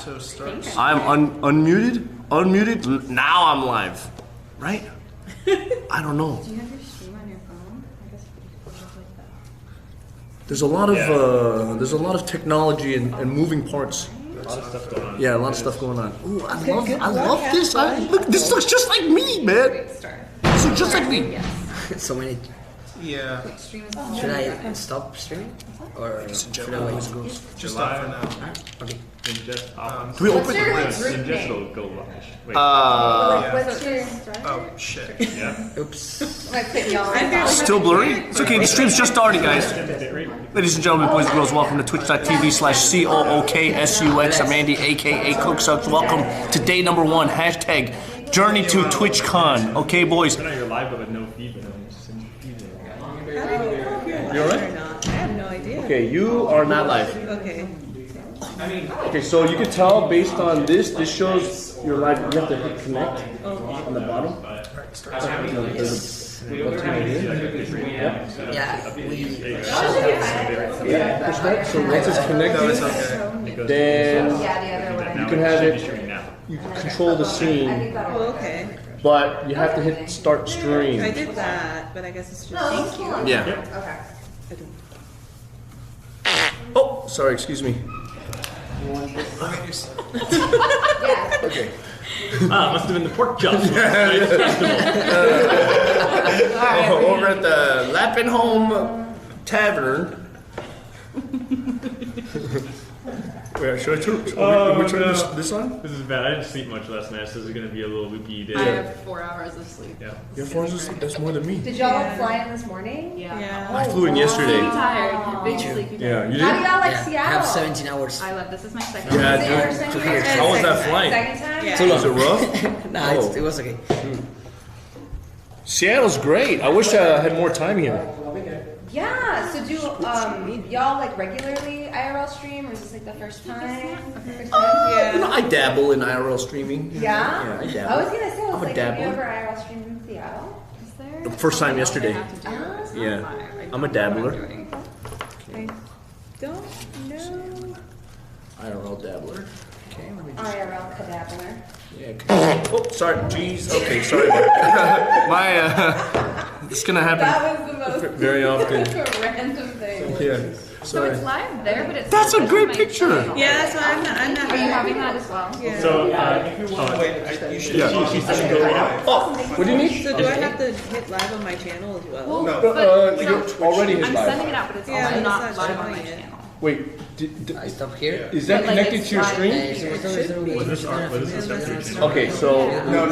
So start. I'm unmuted. Unmuted. Now I'm live. Right? I don't know. Do you have your stream on your phone? I guess you could like that. There's a lot of technology and moving parts. A lot of stuff going on. Yeah, a lot of stuff going on. Ooh, I love this. Look, this looks just like me, man. Great start. This looks just like me. Yes. So many. Yeah. Stream is Should I stop streaming? Or should I wait? Just stop for now. Okay. Ingest off. Do we open? Ingest will go live. Wait. What's your Oh shit. Yeah. Oops. Still blurry? It's okay, the stream's just starting, guys. Ladies and gentlemen, boys and girls, welcome to twitch.tv/COOKSUX. I'm Andy, aka CookSux. Welcome to day number 1. Hashtag Journey to TwitchCon. Okay, boys. I know you're live, but with no feed. But You alright? I have no idea. Okay, you are not live. Okay. Okay, so you can tell based on this shows you're live. You have to hit connect on the bottom. Yeah, we. Yeah, push that. So once it's connected, then you can have it. You can control the scene, Oh, okay. but you have to hit start stream. I did that, but I guess it's just. Thank you. Yeah. Oh, sorry. Excuse me. Okay. Ah, must have been the pork chops. Over at the Lappin' Home Tavern. Wait, should I turn this on? This is bad. I didn't sleep much last night, so this is going to be a little loopy day. I have 4 hours of sleep. Yeah. Your phone's asleep? That's more than me. Did y'all fly in this morning? Yeah. I flew in yesterday. I'm tired. Big sleepy. Yeah, you How do did? y'all like Yeah, Seattle? have 17 hours. I love this. Is my second. Yeah, Is it your dude. second here. time? How was that flight? Second time? Yeah. So was it rough? Nah, it was okay. Seattle's great. I wish I had more time here. Yeah. So do y'all like regularly IRL stream, or is this like the first time? You know, I dabble in IRL streaming. Yeah. Yeah, I dabble. I was gonna say, I was I'm a like, have you dabbler. ever IRL streamed in Seattle? Is there? The first time yesterday. Yeah, I'm a dabbler. I don't know. IRL dabbler. Okay, let me just. IRL cadaver. Yeah. Oh, sorry. Jeez. Okay, sorry. My it's gonna happen That was the most very often. random thing. Yeah. So Sorry. it's live there, but it's. That's a just great my picture. channel. Yeah, so I'm not. Are you having that as well? Yeah. So, You should. Yeah. she's going right now. Oh, what do you need? So do I have to hit live on my channel as well? Well, No. but You're already his I'm live. sending it out, but it's Yeah, also it's not not live on my showing it. channel. Wait, I stop here. is that But, like, connected it's to your live stream? here. What is this art? What is this stuff? Okay, so No. Oh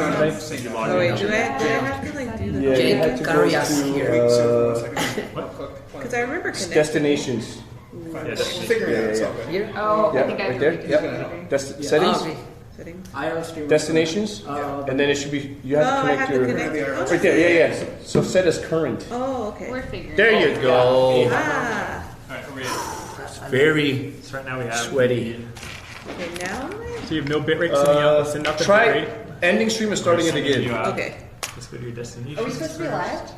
wait, do I have to like do the? yeah, you Jake, have to go Carias here. to Because I remember connecting. destinations. Yeah, that's Figure it out. It's all good. Here? Oh, I Yeah, think I right there. have Yep. Settings. Oh, okay. Settings. Destinations. And then it should be. You have to Oh, I connect have to your. connect. Right there. Yeah. So set as current. Oh, okay. We're figuring. There you go. Ah. Alright, over here. Very So right now we have. sweaty. Okay, now. So you have no bitrate sending out. Send out the Try bitrate. ending stream and starting it again. Okay. Let's go to your destination. Are we supposed to be live?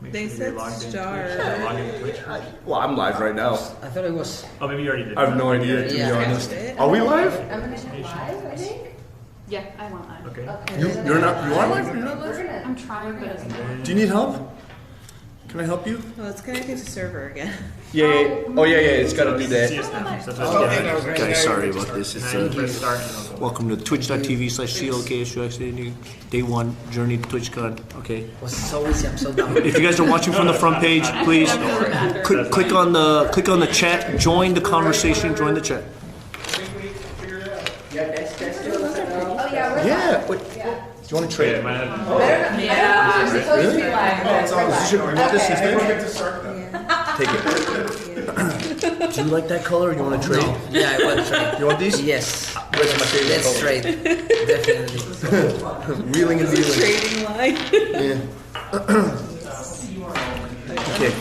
Make They sure said you're logged in star. Twitch. Log into Twitch. Well, I'm live right now. I thought it was. Oh, maybe you already did. I have no idea, to be Yeah. honest. It. Are we live? I'm gonna hit live, I think. Yeah, I want that. Okay. Okay. You're not. You are live. We're gonna. I'm trying, but it's not. Do you need help? Can I help you? Well, it's connecting to server again. Yeah. Oh yeah. It's got to do See that. us now. So that's Oh, what okay, no, okay. Guys, sorry about this. It's Now you press start. and it'll go. welcome to twitch.tv/COKSUX day 1 Journey to TwitchCon. Okay. It was so easy. I'm so dumb. If you guys are watching from the front page, please click on the chat. Join the conversation. Join the chat. Oh yeah, we're Yeah. live. Wait, Yeah. do you want to trade? Yeah, mine had- Yeah. We're supposed to be live. You want this Okay. instead? Get to start then. Take it. Do you like that color? Or you want to trade? Yeah, I want to try. You want these? Yes. That's my favorite Let's color. trade. Definitely. Wheeling and dealing. Trading line. Yeah. Okay.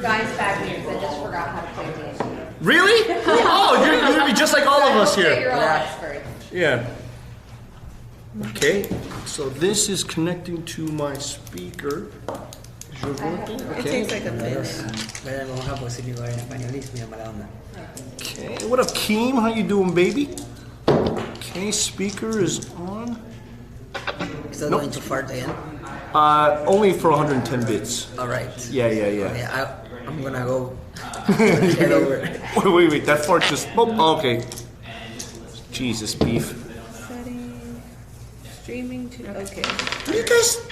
Guys, bad news. I just forgot how to play D&D. Really? Oh, you're gonna be just like all of us You're here. all Yeah. experts. Yeah. Okay. So this is connecting to my speaker. It tastes like a fish. Vayan a bajar porque si mi en español y mi mala onda. Okay, what up, Keem? How you doing, baby? Okay, speaker is on. Is that going too far, Diane? Only for 110 bits. Alright. Yeah. Okay, I'm gonna go head over. Wait, that fart just... Oh, okay. Jesus, beef. Setting. Streaming to. Okay.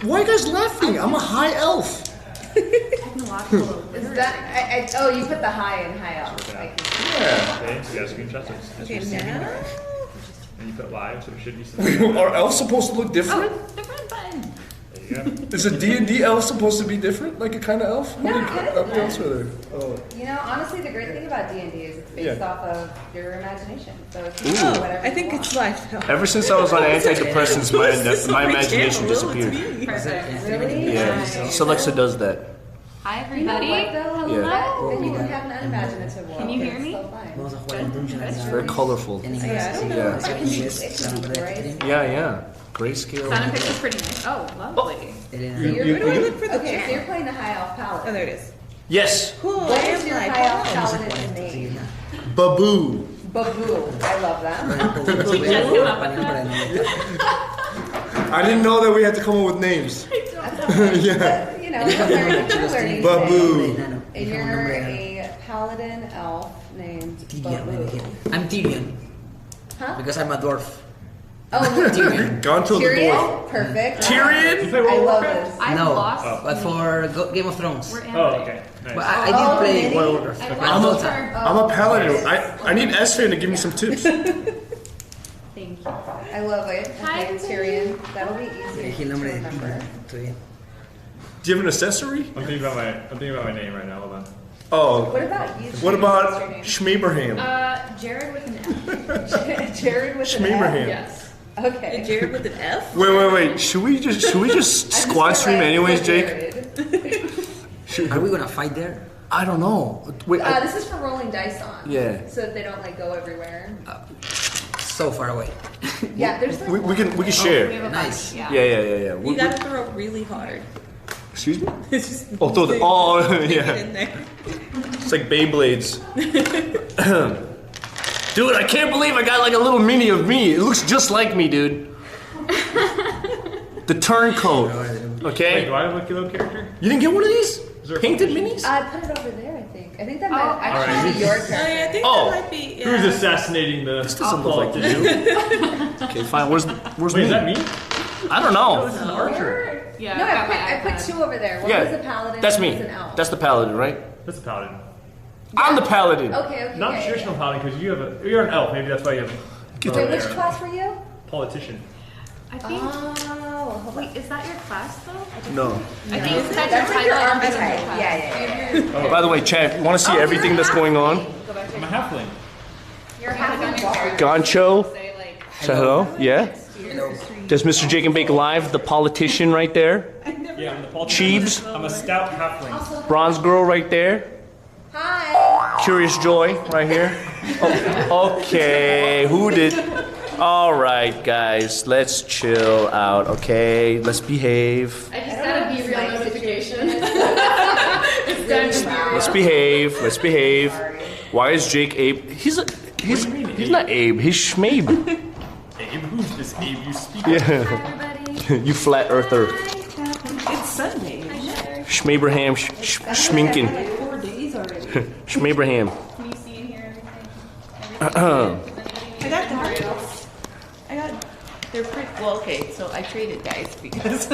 Why are you guys laughing? I'm a high elf. Is that? Oh, you put the high in high elf. Yeah. Okay, so you got screenshots. Okay, now. And you put live, so it should be something. Are elves supposed to look different? Different button. There you go. Is a D&D elf supposed to be different? Like a kind of elf? No, What else are there? Oh. You know, honestly, the great thing about D&D is it's based Yeah. off of your imagination. So it's Ooh. whatever. I think it's live now. Ever since I was on antidepressants, my imagination Will, it's disappeared. me. Perfect. Really. Yeah, Nice. Alexa does that. Hi, You know everybody. what though? Yeah. Then you can have an unimaginative world. Can you hear It's me? so fine. Vamos a jugar el Dungeons and It's very colorful. En inglés, Yeah, I don't así know. que en inglés It se van a can be perder. great. Yeah. Grayscale. Sound and picture's pretty nice. Oh, lovely. Elena. So you're, You- Where do I look for the okay, so channel? you're playing the high elf Oh, paladin. there it is. Yes. Cool. What I is am your live. high elf Wow. paladin name? BaBoo. BaBoo. I love that. I didn't know that we had to come up with names. Yeah. You know, you're learning BaBoo. things. And you're a paladin elf named BaBoo. I'm Tyrion Huh? because I'm a dwarf. Oh, Tyrion. Gonto the dwarf. Tyrion? Perfect. Tyrion? I love this. I No, lost. but for Game of Thrones. We're Oh, Amber. okay. Nice. But I Oh, did play really? World of I I'm lost a- her. I'm a paladin. I need S-Fan to give me some tips. Do Thank you. I love it. Hi, Okay, Tyrion. That'll be easy Elegí to el nombre de remember. Tyrion. Estoy bien. you have an accessory? I'm thinking about my name right now. Hold on. Oh. What about you? What What's your about name? Schmeberham? Jared with an F. Jared with an Schmeberham. F? Yes. Okay. Jared with an F? Wait. Should we just squad stream anyways, Jake? Are we gonna fight there? I don't know. Wait. This is for rolling dice on. Yeah. So that they don't like go everywhere. So far away. Yeah, there's like we can We share. have a Nice. bunch. Yeah. Yeah. You gotta throw really hard. Excuse me? It's just Oh, throw the. Oh, stick it yeah. in there. It's like Beyblades. Dude, I can't believe I got like a little mini of me. It looks just like me, dude. The turncoat. Wait, Okay? do I have a kilo character? You didn't get one of these? there a Painted competition? minis? I put it over there. I think. I think that might Oh, actually alright. be your Oh, yeah, I character. think Oh. that might be. Yeah. Who's assassinating the Doesn't look like politician? you. Okay, fine. Where's Wait, me? is that me? I don't know. Archer. Yeah, No, I got my I put iPad. two over there. One was a Yeah, paladin. that's one me. was an elf. That's the paladin, right? That's a paladin. I'm the paladin. Okay. Not yeah, traditional paladin because you're an elf. Maybe that's why you have. yeah. Wait, which class were you? Politician. I think. Oh, Wait, is that your class though? No. I think it's that that's your like your title. archetype. Yeah. By the way, Chad, want to see everything that's going on? I'm a halfling. You're halfway walker. Goncho, Say like. say hello. Yeah. There's Mr. Jake and Bake Live, the politician right there. Yeah, I'm the politician. Cheebs, I'm a stout halfling. Bronze Girl right there. Hi. Curious Joy right here. Oh, okay, who did? All right, guys, let's chill out, okay? Let's behave. I just got a be real notification. It's done tomorrow. Let's behave. Let's behave. Why is Jake Abe? He's not Abe. He's Schmabe. Abe, who's this Abe you speak? Yeah, Everybody. you flat earther. It's Sunday. Schmabraham, Schminken, 4 days already. Schmabraham. Can you see in here everything? I got the Doritos. They're pretty well. Okay, so I traded guys because.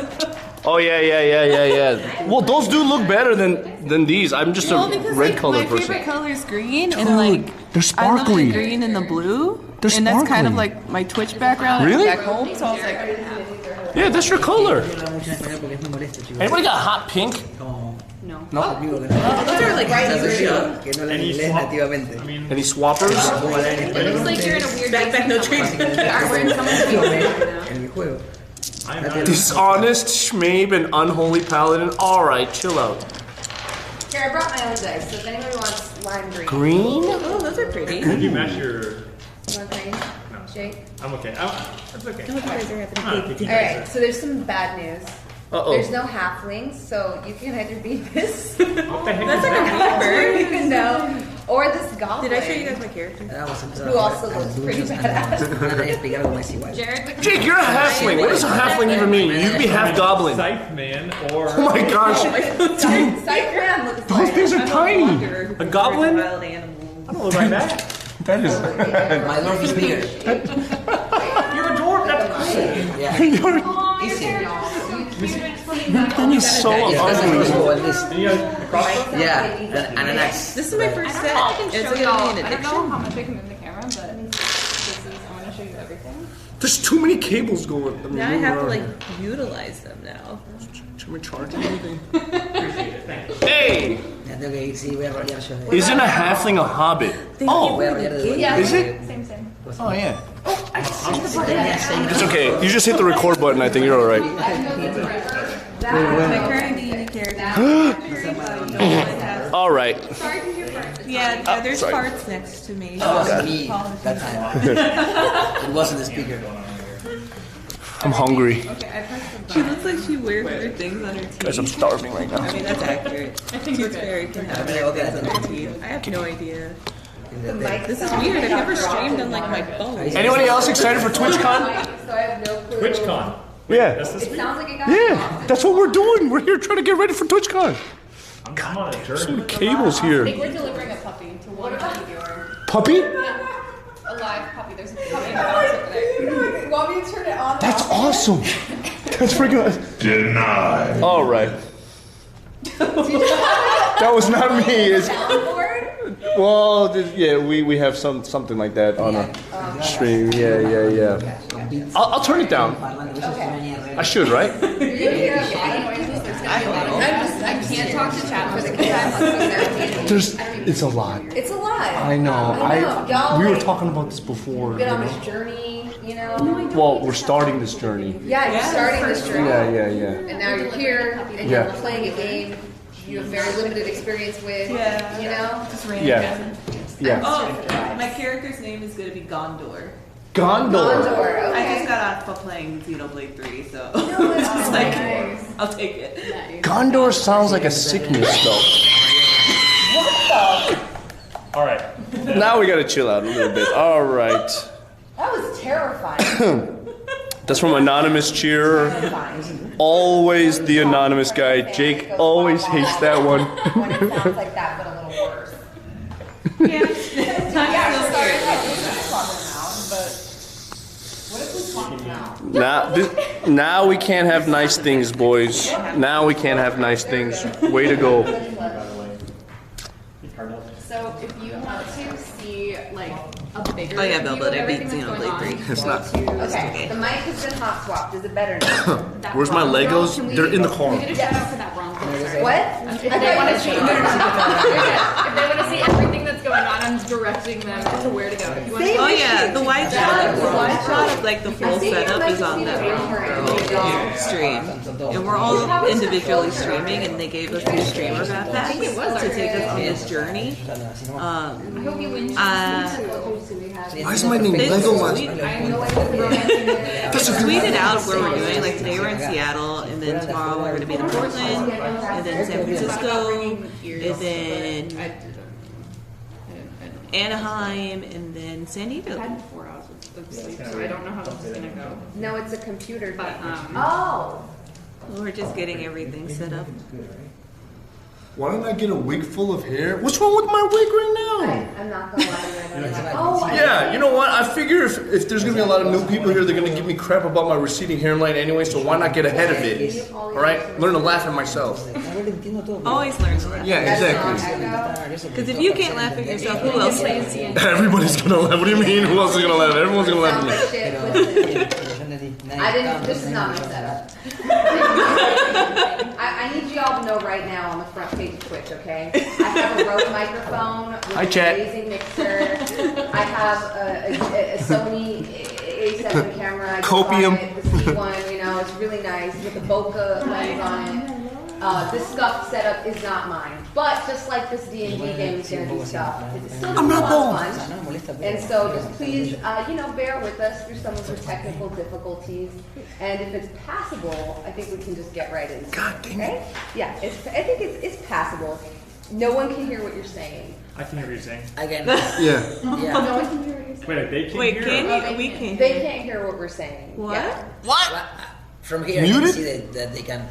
Oh yeah. Well, those do look better than these. I'm just a red color my person. favorite color is green, Dude, and like they're I love the sparkly. green and the blue, They're and that's kind of sparkly. like my Twitch background Really? back home. So I was like, Yeah, that's your color. Yo no hablo mucho en español porque es muy molesto, chicos. Anybody got hot pink? Como No. amigo que no. Those are like Estás really seguro que no hablan Any inglés swap? nativamente. I mean, Any swappers? ¿Cómo hablar en It español? looks like you're in a weird Back, no trade. Are wearing someone's face right now. En mi juego. I am not. Dishonest Schmabe and unholy paladin. All right, chill out. Here, I brought my own dice, so if anybody wants lime green. Green? Oh, those are pretty. Did you match your? You want green? No. Jake? I'm okay. That's okay. You guys are having I'm not a a big picky All person. right, so there's some bad news. There's no halflings, so you can either be this. What the heck That's is like that? a reaper. No, or this goblin. Did I show you guys my character? Who also looks pretty badass. Jared, Jake, you're a halfling. What does a halfling even mean? You can be half goblin. Scythe man or Oh my gosh. Cyclops looks Those like. things are tiny. a goblin? Wild animals. I don't look like that. That is. My dwarf is bigger. You're a dwarf. That's cool. Yeah. Easy. That is so That's a ugly. crossbow at least. And you got a crossbow? Yeah, and an axe. This is my first I set. don't know if I can It's show gonna y'all. be an I don't know addiction. how much I can move the camera, but this is, I'm gonna show you everything. There's too many cables going. Now I have to like utilize them now. Should we charge anything? Hey! Yeah, okay, see, we already have shown it. Isn't a halfling a hobbit? Oh, We already have it. Yeah, Is it? Same. Oh yeah. Yes, It's okay. You just hit the record button. I think you're all right. My current D&D character. All right. Yeah, there's sorry. parts next to me. That was me that time. It wasn't the speaker. I'm hungry. She looks like she wears her things on her teeth. Guys, I'm starving right now. I mean, that's accurate. I think Tooth Fairy can have her things on her teeth. I have no idea. This is weird. I've never streamed on like my phone. Anybody else excited for TwitchCon? So I have no clue. TwitchCon. Yeah. That's this It week. sounds like it got Yeah. That's what we're doing. We're here trying to get ready for TwitchCon. I'm on a So journey. many cables I think here. we're delivering a puppy to one viewer. Puppy? A live puppy. There's a puppy in the house over there. You want me to turn it on? That's awesome. That's freaking awesome. Denied. All right. That was not me. It's, well, yeah, we have something like that on our stream. Yeah. I'll turn it down. I should, right? I can't talk to chat for the kids. It's a lot. It's a lot. I know. Y'all, We were like, talking about this before. been on this journey, you know? Well, we're starting this journey. Yeah, you're starting this journey. Yeah. And now you're here, and Yeah. you're playing a game you have very limited experience with, Yeah. you know? Just random. Yeah. Oh, my character's name is gonna be Gondor. Gondor. Gondor, I okay. just got off of playing Xenoblade 3, so No, it's just like, nice. I'll take it. Gondor sounds like a sickness though. All right. Now we gotta chill out a little bit. All right. That was terrifying. That's from Anonymous Cheerer. Always the anonymous guy. Jake always hates that one. When it sounds like that, but a little worse. Yeah. Yeah, so sorry about this now, but what if we swap now? Now we can't have nice things, boys. Now we can't have nice things. Way to go. So if you want to see like a bigger Oh yeah, view of Velvet, I beat everything that's going Xenoblade on, 3. It's not. Okay, the mic has been hot swapped. Is it better now? that Where's my wrong Legos? girl, They're in the car. We did a shout out for that wrong girl. What? If they want to see, if they want to see everything that's going on, I'm directing them to where to go. If you want to Oh yeah, the wide shot of like the full setup is on that girl stream. And we're all individually streaming, and they gave us these streamer backpacks to take us on this journey. I hope you win. Why is my name Lego? Tweeted out where we're doing. Like today we're in Seattle, and then tomorrow we're going to be in Portland, and then San Francisco, and then Anaheim, and then San Diego. I had 4 hours of sleep, so I don't know how this is gonna go. No, it's a computer. But Oh. We're just getting everything set up. Why don't I get a wig full of hair? What's wrong with my wig right now? I'm not gonna lie to you. I don't know. Oh, Yeah, you know what? I figure if there's gonna be a lot of new people here, they're gonna give me crap about my receding hairline anyway, so why not get ahead of it? Alright? Learn to laugh at myself. Always learn to laugh. Yeah, exactly. Because if you can't laugh at yourself, who else will? Everybody's gonna laugh. What do you mean? Who else is gonna laugh? Everyone's gonna laugh at me. Shit, listen. I didn't. This is not my setup. I need you all to know right now on the front page of Twitch, okay? I have a Rode microphone with Hi, an chat. amazing mixer. I have a Sony A7 camera. I just Copium. bought it, the C1, you know, it's really nice with the bokeh lens on it. This scuffed setup is not mine. But just like this D&D game is going to be scuffed, it's still going to be a lot of fun. And so just please, bear with us through some of the technical difficulties. And if it's passable, I think we can just get right into it. God dang it. Okay? Yeah, I think it's passable. No one can hear what you're saying. I can hear what you're saying. Again. Yeah. No one can hear what you're saying. Wait, they can't Wait, hear. can you? We can't. They can't hear what we're saying. What? Yeah. What? From here, I Muted? can see that they can.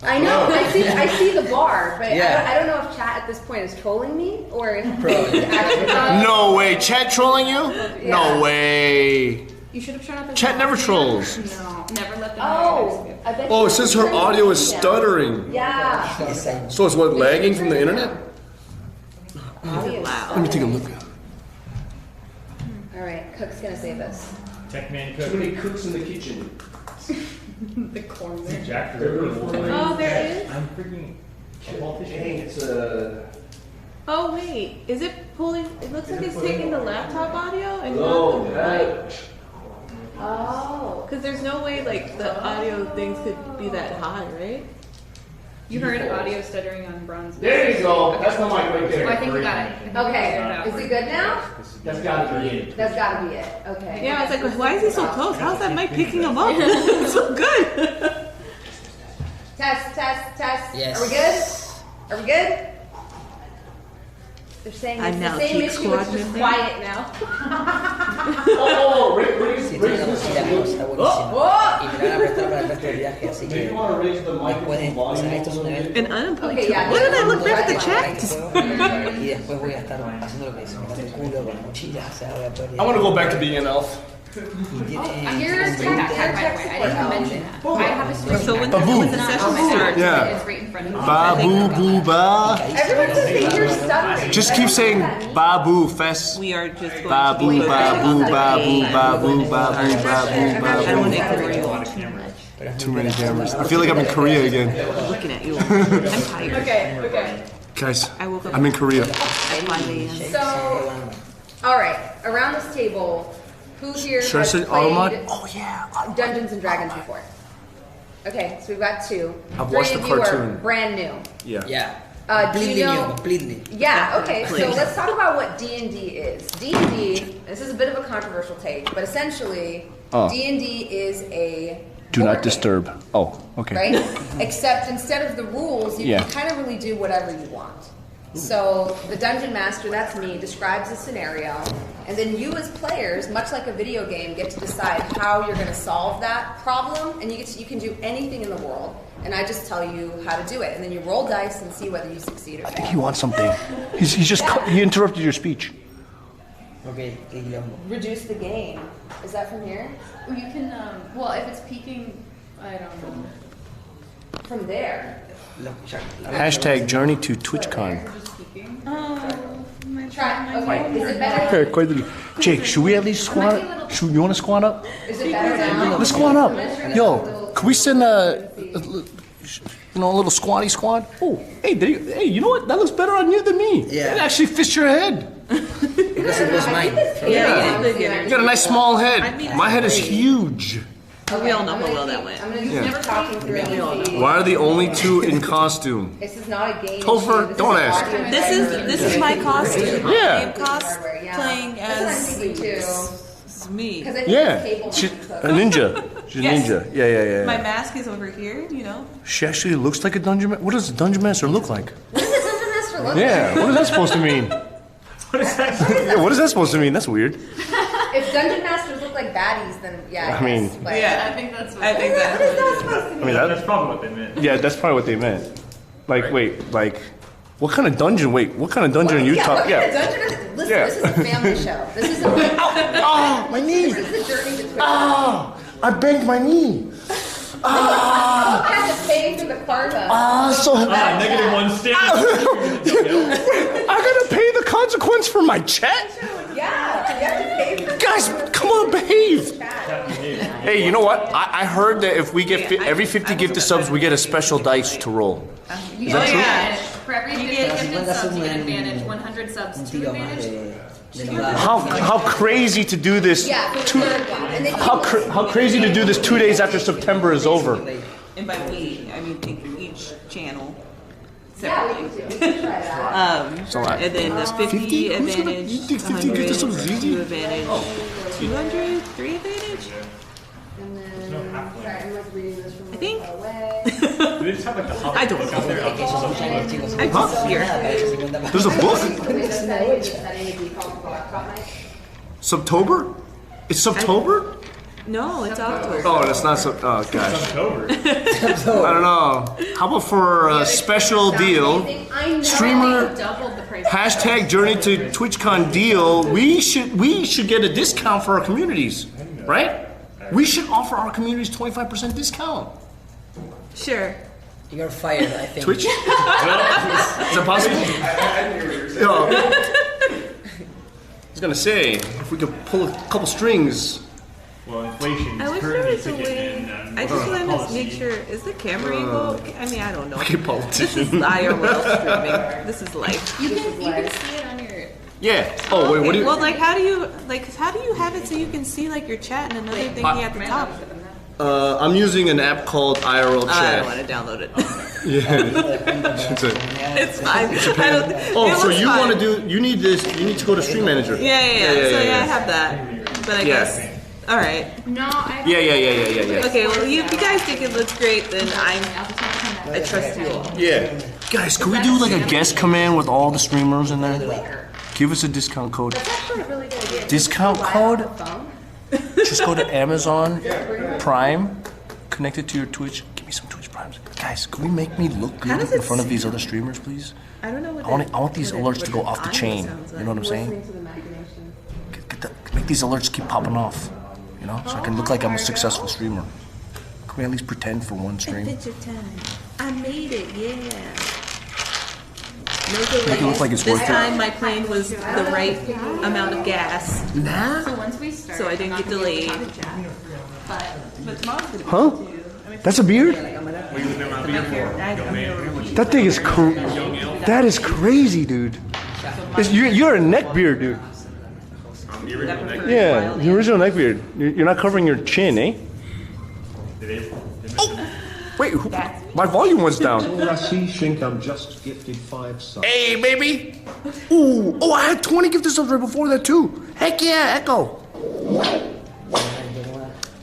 I know. I see the bar, but Yeah. I don't know if chat at this point is trolling me or if Probably. it's actually. No way. Chat trolling you? Yeah. No way. You should have shown up as Chat never trolls. No, never let them know. I bet Oh, you it says her can audio is them. stuttering. Yeah. So it's what, lagging from the internet? Loud. Let me take a look. All right, Cook's gonna save us. Tech man Too cook. many cooks in the kitchen. The corn there. Jack the Ripper. Oh, there is? I'm freaking a politician. Dang, it's a... Oh, wait. Is it pulling? It looks like it's taking the laptop audio and Oh, not the mic. Oh. Because there's no way, like, the audio things could be that high, right? You heard audio stuttering on bronze. There you go. That's the mic right Oh, I there. think we got it. Okay. Is it good now? That's gotta be it. That's gotta be it. Okay. Yeah, I was like, why is he so close? How's that mic picking him up? It's so good. Test. Yes. Are we good? Are we good? They're saying I'm it's now the same Geek issue, Squad it's just member. quiet now. raise Si tienen la mochila, no, está buenísimo. Y me la van a prestar para el resto del viaje, así Do you que want to raise the mic pueden, o sea, esto es un evento. An unemployed. Okay, yeah. Why did I look back at the Para chat? que puedo- Y después voy a estar haciendo lo que se me da el culo con la mochila, o sea, voy a poder... I want to go back to being an elf. Y tiene- Here's tech support help. I have a screen. So when BaBoo. the session starts, Yeah. It's right in front of me. BaBoo, boo, ba. Everyone just say you're stuttering. Just keep saying BaBoo fest. we are just going BaBoo, to BaBoo, BaBoo, BaBoo, BaBoo, BaBoo, I don't want to BaBoo. ignore you. A lot of cameras. Too many cameras. I feel like I'm in Korea again. I'm looking at you. I'm tired. Okay. Guys, I woke up I'm in Korea. at 5 a.m. So, all right. Around this table, who here Should I has say played Automod? Oh yeah. Dungeons and Dragons before? Okay, so we've got two. I've watched Three the of you are cartoon. brand new. Yeah. Yeah. Do Completely you new, know? completely. Yeah, okay, so Please. let's talk about what D&D is. D&D, this is a bit of a controversial take, but essentially, Oh. D&D is a Do board not game, disturb. Oh, okay. right? Except instead of the rules, you Yeah. can kind of really do whatever you want. So the dungeon master, that's me, describes a scenario, and then you as players, much like a video game, get to decide how you're going to solve that problem, and you can do anything in the world, and I just tell you how to do it, and then you roll dice and see whether you succeed or fail. He wants something. He interrupted your speech. Okay, Guillermo. Reduce the game. Is that from here? Well, you can, well, if it's peaking, I don't know. From there. Hashtag journey to TwitchCon. Just peaking. Try. Okay. Is it better? Jake, should we at least squat? You want to squat up? Is it better now? Let's squat up. Yo, can we send a little squatty squad? Oh, hey, you know what? That looks better on you than me. Yeah. It actually fits your head. Because it was mine. Yeah, You got a nice small head. My head is huge. we all know how well that went. I'm gonna use talking through it. Why are the only two in costume? This is not a game. Topher, issue. This don't is ask. audio This is my costume. Yeah. Game cost hardware, yeah. playing That's what I'm as thinking too. me. 'Cause I think Yeah, the table she's is a cooked. ninja. She's a Yes. ninja. Yeah. My mask is over here, you know. She actually looks like a dungeon master. What does a dungeon master look like? What does the dungeon master look Yeah, what is that supposed to mean? What is that? Yeah, what is that supposed to mean? That's weird. like? If dungeon masters look like baddies, then yeah. I mean- guess, but- Yeah. I think that's what I think What is that. that supposed to I mean? mean, That's probably what they meant. yeah, that's probably what they meant. Like, wait, like, what kind of dungeon? Wait, what kind of dungeon are you Yeah, talking? what kind of dungeon is? Listen, Yeah. this is a family show. This is a, Oh, my knee! this is a journey to Twitch. Ah, I banged my knee. I had to pay for the karma. So -1 stamp. I gotta pay the consequence for my chat. Yeah, you have to pay for. Guys, come on, behave. Hey, you know what? I heard that if we get every 50 gifted subs, we get a special dice to roll. Is that true? Yeah. For every 50 Si gifted mandas subs, you get un advantage. 100 subs, un 2 tiro más advantage. de los dados. How crazy to do this? Yeah, for the third one. And then How crazy to do this 2 days after September is over. and by we, I mean each channel Yeah, we separately. can try that. So I- And then the 50 advantage, you think 50 100, gets us so easy? 2 advantage, 200, 3 advantage. And then, sorry, I'm like reading this from I think. far away. Do they just have like the hub I don't book out there? know. Chicos, I'm just here. There's a book? Windows setting, setting a default for laptop mic. Subtober? It's Subtober? No, it's October. Oh, that's not so. Oh gosh. October. I don't know. How about for a special deal? Streamer Doubled the price. hashtag Journey to TwitchCon deal. We should get a discount for our communities, right? We should offer our communities 25% discount. Sure. You're fired, I think. Twitch? Is that possible? I was gonna say if we could pull a couple strings. Well, inflation I is wish there currently was a kicking way. in. I just want to policy. make sure. Is the camera angle? I mean, I don't know. Okay, This politician. is IRL streaming. This is life. You can see it on your. Yeah. Oh wait, what do you? Well, like, how do you have it so you can see like your chat and another thingy at the top? I'm using an app called IRL I don't Chat. want to download it. Yeah. It's a- It's fine. I don't, Oh, it so was you fine. want to do? You need this. You need to go to Stream Manager. Yeah. So I have that. But I Yeah. guess. All right. No, I. Yeah. Okay. Well, if you guys think it looks great, then I trust you all. Yeah. Guys, can we do like a guest command with all the streamers in there? Give us a discount code. That's actually a really good idea. Discount Buy it code? on the phone. Just go to Amazon Prime, connect it to your Twitch. Give me some Twitch Primes. Guys, can we make me look How good does in it front of these other streamers, please? I don't know what. I want these alerts to go off the chain. You know what I'm saying? Listening to the imagination. Make these alerts keep popping off. You know, so I can look like I'm a successful streamer. Can we at least pretend for one stream? Adventure time. I made it. Yeah. No Make it look like it's this worth it. time my plane was the right amount of gas, Nah. So once we start, so I didn't get delayed. but tomorrow's gonna be Huh? good too. That's a beard? I don't know. That thing is cool. That is crazy, dude. You're a neck beard, dude. Yeah, the original neck beard. You're not covering your chin, eh? Oh! Wait, my volume was down. Rassi Shinkam just gifted 5 subs. Hey, baby! Ooh! Oh, I had 20 gifted subs right before that, too. Heck yeah, Echo!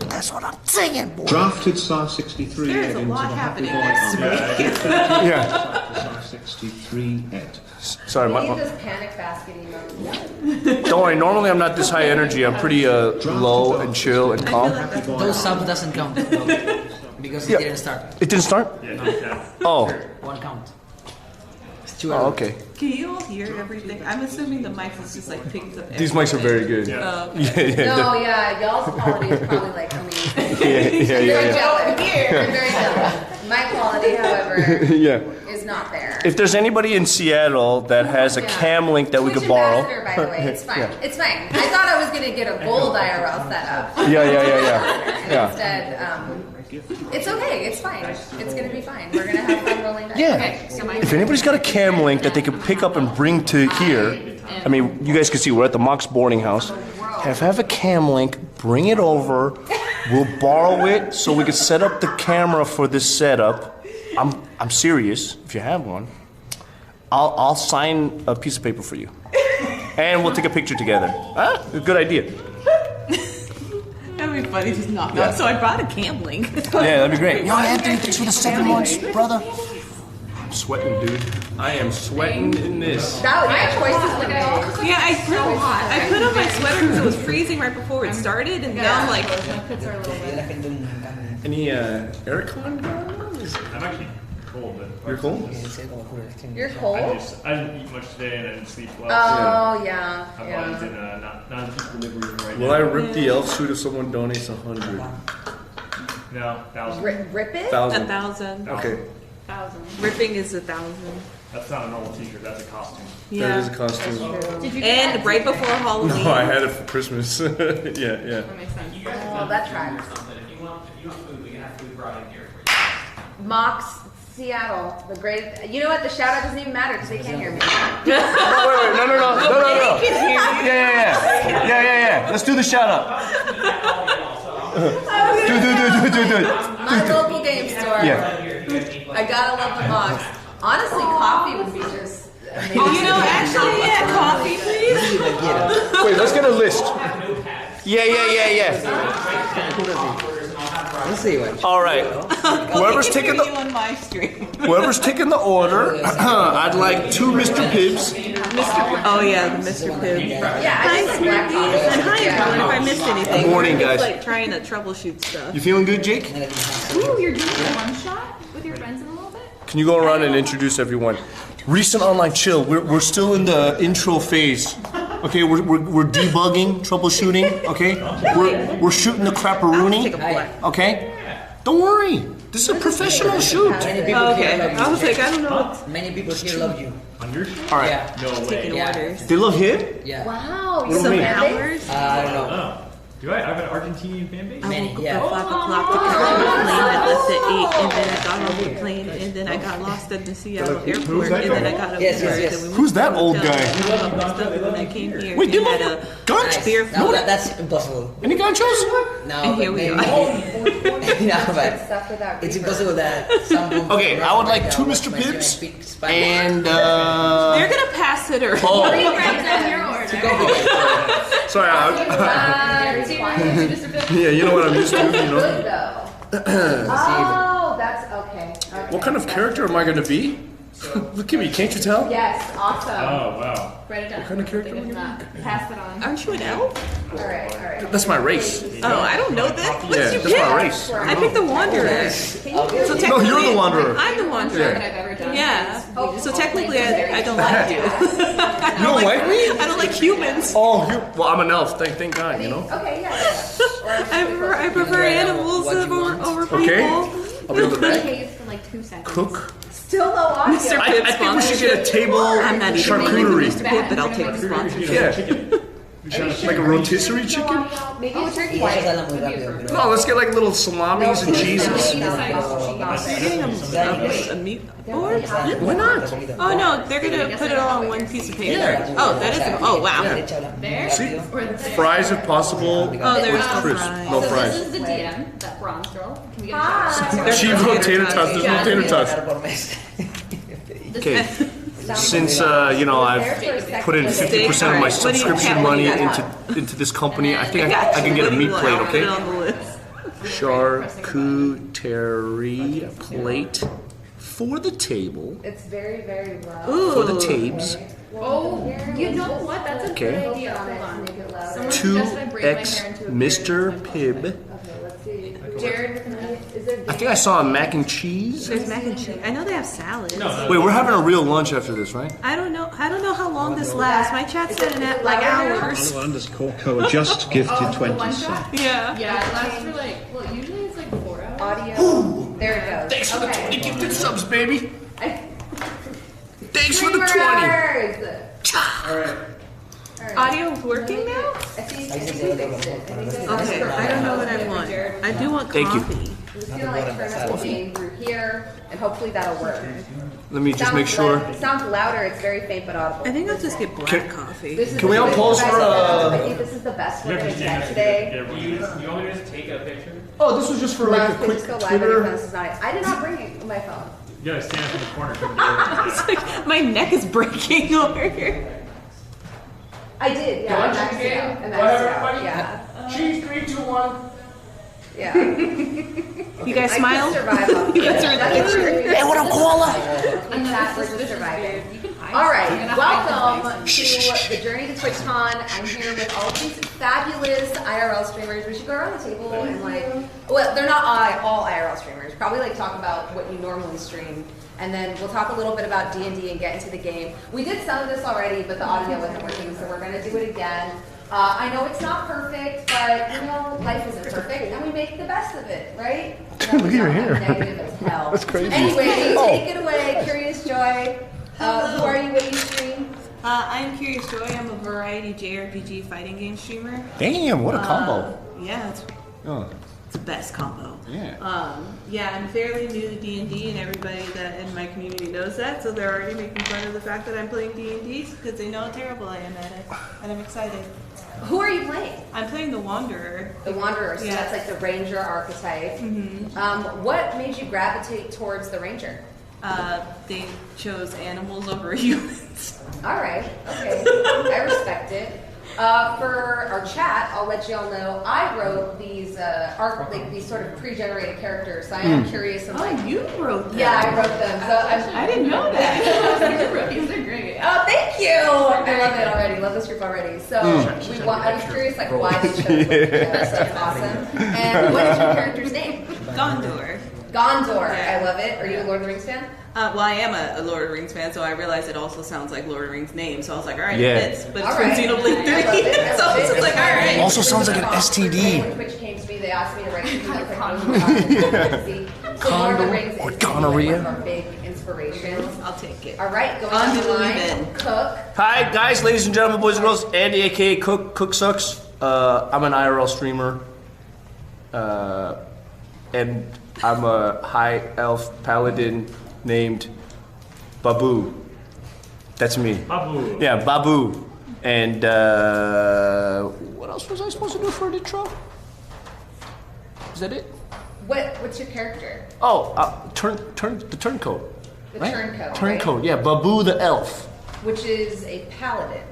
That's what I'm saying, boy. Drafted Star 63 There's Ed a into lot the Happy happening Boy next army. Yeah. Star 63 Ed. Sorry, We need my, this panic basket emoji. don't worry. Normally, I'm not this high energy. I'm pretty low and chill and calm. Those subs doesn't count though, because it didn't start. It didn't start? Oh. One count. It's too Oh, early. okay. Can you all hear everything? I'm assuming the mic is just like picked up. These mics are very good. Oh, No, yeah, y'all's quality is probably like amazing. Yeah. Very jealous. I'm very jealous. My quality, however, Yeah. is not there. If there's anybody in Seattle that has a cam link that we Twitch could borrow. ambassador, by the way, it's fine. It's fine. I thought I was gonna get a gold IRL setup. Yeah. Instead, it's okay. It's fine. It's gonna be fine. We're gonna have fun rolling dice. Yeah. Okay, so my If anybody's got a cam link that they can pick up and bring to here, I mean, you guys can see we're at the Mox boarding house. If I have a cam link, bring it over. We'll borrow it so we can set up the camera for this setup. I'm serious. If you have one, I'll sign a piece of paper for you, and we'll take a picture together. Ah, good idea. that'd be funny. Just knock out. So I brought a cam link. Yeah, that'd be great. Yo, Anthony, thanks for the 7 months, brother. I'm sweating, dude. I am sweating in this. That was your choices were made. Yeah, I put on my sweater because it was freezing right before it started, and now I'm like, Any Aircon? I'm actually cold, but You're cold? You're cold? I didn't eat much today and I didn't sleep well. Oh yeah. My body's in a not in equilibrium right Will now. I rip the elf suit if someone donates 100? No, 1,000. Rip it? 1,000. Okay. Ripping is 1,000. That's not a normal t-shirt, that's a costume. That is a Yeah. costume. Did you And right before Halloween. No, I had it for Christmas. yeah. That makes sense. Oh, that tracks. Mox, Seattle, the great. You know what? The shout out doesn't even matter because they can't hear me. Wait. No. Yeah. Let's do the shout out. Do it. my local game store. Yeah. I gotta love the box. Honestly, coffee would be just amazing. Oh, you know, actually, yeah, coffee, please. Wait, let's get a list. Yeah. Let's see what. All right. Whoever's taking you the on my stream. whoever's taking the order, I'd like 2 Mr. Pibbs. Oh yeah, the Mr. Pibb. Yeah, Hi, I just like black Smirky. coffee. And hi everyone. If I missed anything, Good morning, we're just, guys. like trying to troubleshoot stuff. You feeling good, Jake? Ooh, you're doing a one shot with your friends in a little bit? Can you go around and introduce everyone? Recent online chill. We're still in the intro phase. Okay, we're debugging, troubleshooting. Okay, we're shooting the crapperoonie. Okay, don't worry. This is a professional shoot. Many people here Okay, love you. I was like, I don't know what Many people here love you. All right. Yeah. taking Yeah. orders. They love him. Yeah. Wow, do you're you so mean? hours. I don't know. Oh. Do I have an Argentinian fan base? Many. I woke Yeah. up at 5 o'clock to catch my plane that left at 8, and then I got off the plane, and then I got lost at the Seattle airport, and then I got up Yes, Uber, yes, yes. and then we Who's went that to the old hotel, guy? and I got my stuff, and then I came here. Wait, we did had my a guns? beer No, that's impossible. Any ganchos? No, And here but we maybe- are. Yeah, but Stuff without it's reverb. impossible that someone. Okay, I would like 2 Mr. Pibbs and They're gonna pass it around. oh, Your order. sorry. Yeah, you know what I'm used to. You know. Good though. Oh, that's okay. What kind of character am I gonna be? Look at me, can't you tell? Yes, awesome. Oh, wow. Write it down. What kind of character am I If gonna not, pass it on. Aren't you an elf? All right. be? That's my race. Oh, I don't know that. What Yeah, did you that's pick? my race. I picked the Wanderer. So No, you're technically- the Wanderer. I'm the Wanderer. That I've ever done. Yeah. So technically, I don't like you. You don't like me? I don't like humans. Oh, well, I'm an elf. Thank God, you know. Okay, yeah. I prefer animals over people. Okay. I'll be on the back. Pays for like 2 seconds. Cook. Still no audio. Mr. I think we should get a table I'm not even making charcuterie. Mr. Pibb, but I'll take the sponsorship. Yeah. Like a rotisserie chicken? Maybe Oh, it's turkey. Muchos hablan muy rápido, pero. No, let's get like little salamis and cheeses. You're getting a meat board? Why not? Oh no, they're gonna put it all on one piece of paper. Yeah. Oh, that is. Oh wow. There? See? Or the Fries if possible. Oh, there's no Crisp. fries. No So fries. this is the DM, that bronze girl. Can we get a Hi. Cheese roll tater tots. There's no tater tots. por mes. Okay. Since you know I've put in 50% of my subscription money into this company, I think I can get a meat plate. Okay. Charcuterie plate for the table. It's very, very low. For the tabes. Oh, you know what? That's a Okay. good idea. Hold on. Make it louder. Someone suggested I braid my 2x hair into a Mr. beard. Pibb. Okay, let's see. Jared with an Is there I think I saw a mac and cheese. There's mac and cheese. I know they have salad. Wait, we're having a real lunch after this, right? I don't know how long this lasts. My chat said it like hours. _co just gifted 20 cents. Yeah. Yeah, it lasts for like, well, usually it's like 4 hours. audio? There it goes. Thanks for the 20 gifted subs, baby. I- Thanks for the 20. Streamers! Audio's working now? I think we fixed it. I think that's Okay, I don't know what I want. I do want Thank you. coffee. I'm just gonna like turn up the gain through here, and hopefully that'll work. Let me just make sure. It sounds louder. It's very faint but audible. I think I'll just get black coffee. This is Can we the all best pause advice for, I think this is the best we're gonna get today. You want me to just take a picture? Oh, this was just for like a Please quick go live on your phone. Twitter. This is not. I did not bring my phone. You gotta stand up in the corner. From the It's like my neck is breaking over here. I did. Yeah, I maxed it out. I maxed it out. Yeah. Cheese, 3, 2, 1. Yeah. You guys I smile? could survive off You guys are in the picture. Hey, what up, koala? We're just surviving. All right, welcome to the Journey to TwitchCon. I'm here with all of these fabulous IRL streamers. We should go around the table and well, they're not all IRL streamers. Probably talk about what you normally stream, and then we'll talk a little bit about D&D and get into the game. We did some of this already, but the audio wasn't working, so we're gonna do it again. I know it's not perfect, but life isn't perfect, and we make the best of it, right? Look at your hair. Negative as hell. That's crazy. Anyway, take it away, Curious Joy. Who are you? What do you stream? I'm Curious Joy. I'm a variety JRPG fighting game streamer. Damn, what a combo. Yeah, Oh, it's the best combo. yeah. Yeah, I'm fairly new to D&D, and everybody that in my community knows that, so they're already making fun of the fact that I'm playing D&D because they know how terrible I am at it, and I'm excited. Who are you playing? I'm playing the Wanderer. The Wanderer, so Yeah. that's like the Ranger archetype. What made you gravitate towards the Ranger? They chose animals over humans. All right, okay, I respect it. For our chat, I'll let you all know I wrote these these sort of pre-generated characters. So I am curious and like You wrote them. yeah, I wrote them. So I didn't know that. These are great. Oh, thank you! I love it already. Love this group already. So I was curious, like, why they chose That's awesome. And what is your character's name? Gondor. Gondor. Yeah. I love it. Are you a Lord of the Rings fan? Well, I am a Lord of the Rings fan, so I realized it also sounds like Lord of the Rings name. So I was like, all right, Yeah. it fits. But All it's right. from Xenoblade 3. I love it. I So love I was it. just like, all right. Also sounds like an When STD. Twitch came to me, they asked me to write something like Lord of the Rings or is gonorrhea. one of our big inspirations. I'll take it. All right, going On on to the the line. lead-in. Cook. Hi guys, ladies and gentlemen, boys and girls. Andy, aka CookSux. I'm an IRL streamer, and I'm a high elf paladin named BaBoo. That's me. BaBoo. Yeah, BaBoo. And what else was I supposed to do for an intro? Is that it? What's your character? Oh, the turncoat. The Right? turncoat. Turncoat. Yeah, BaBoo the elf, Right? Which is a paladin.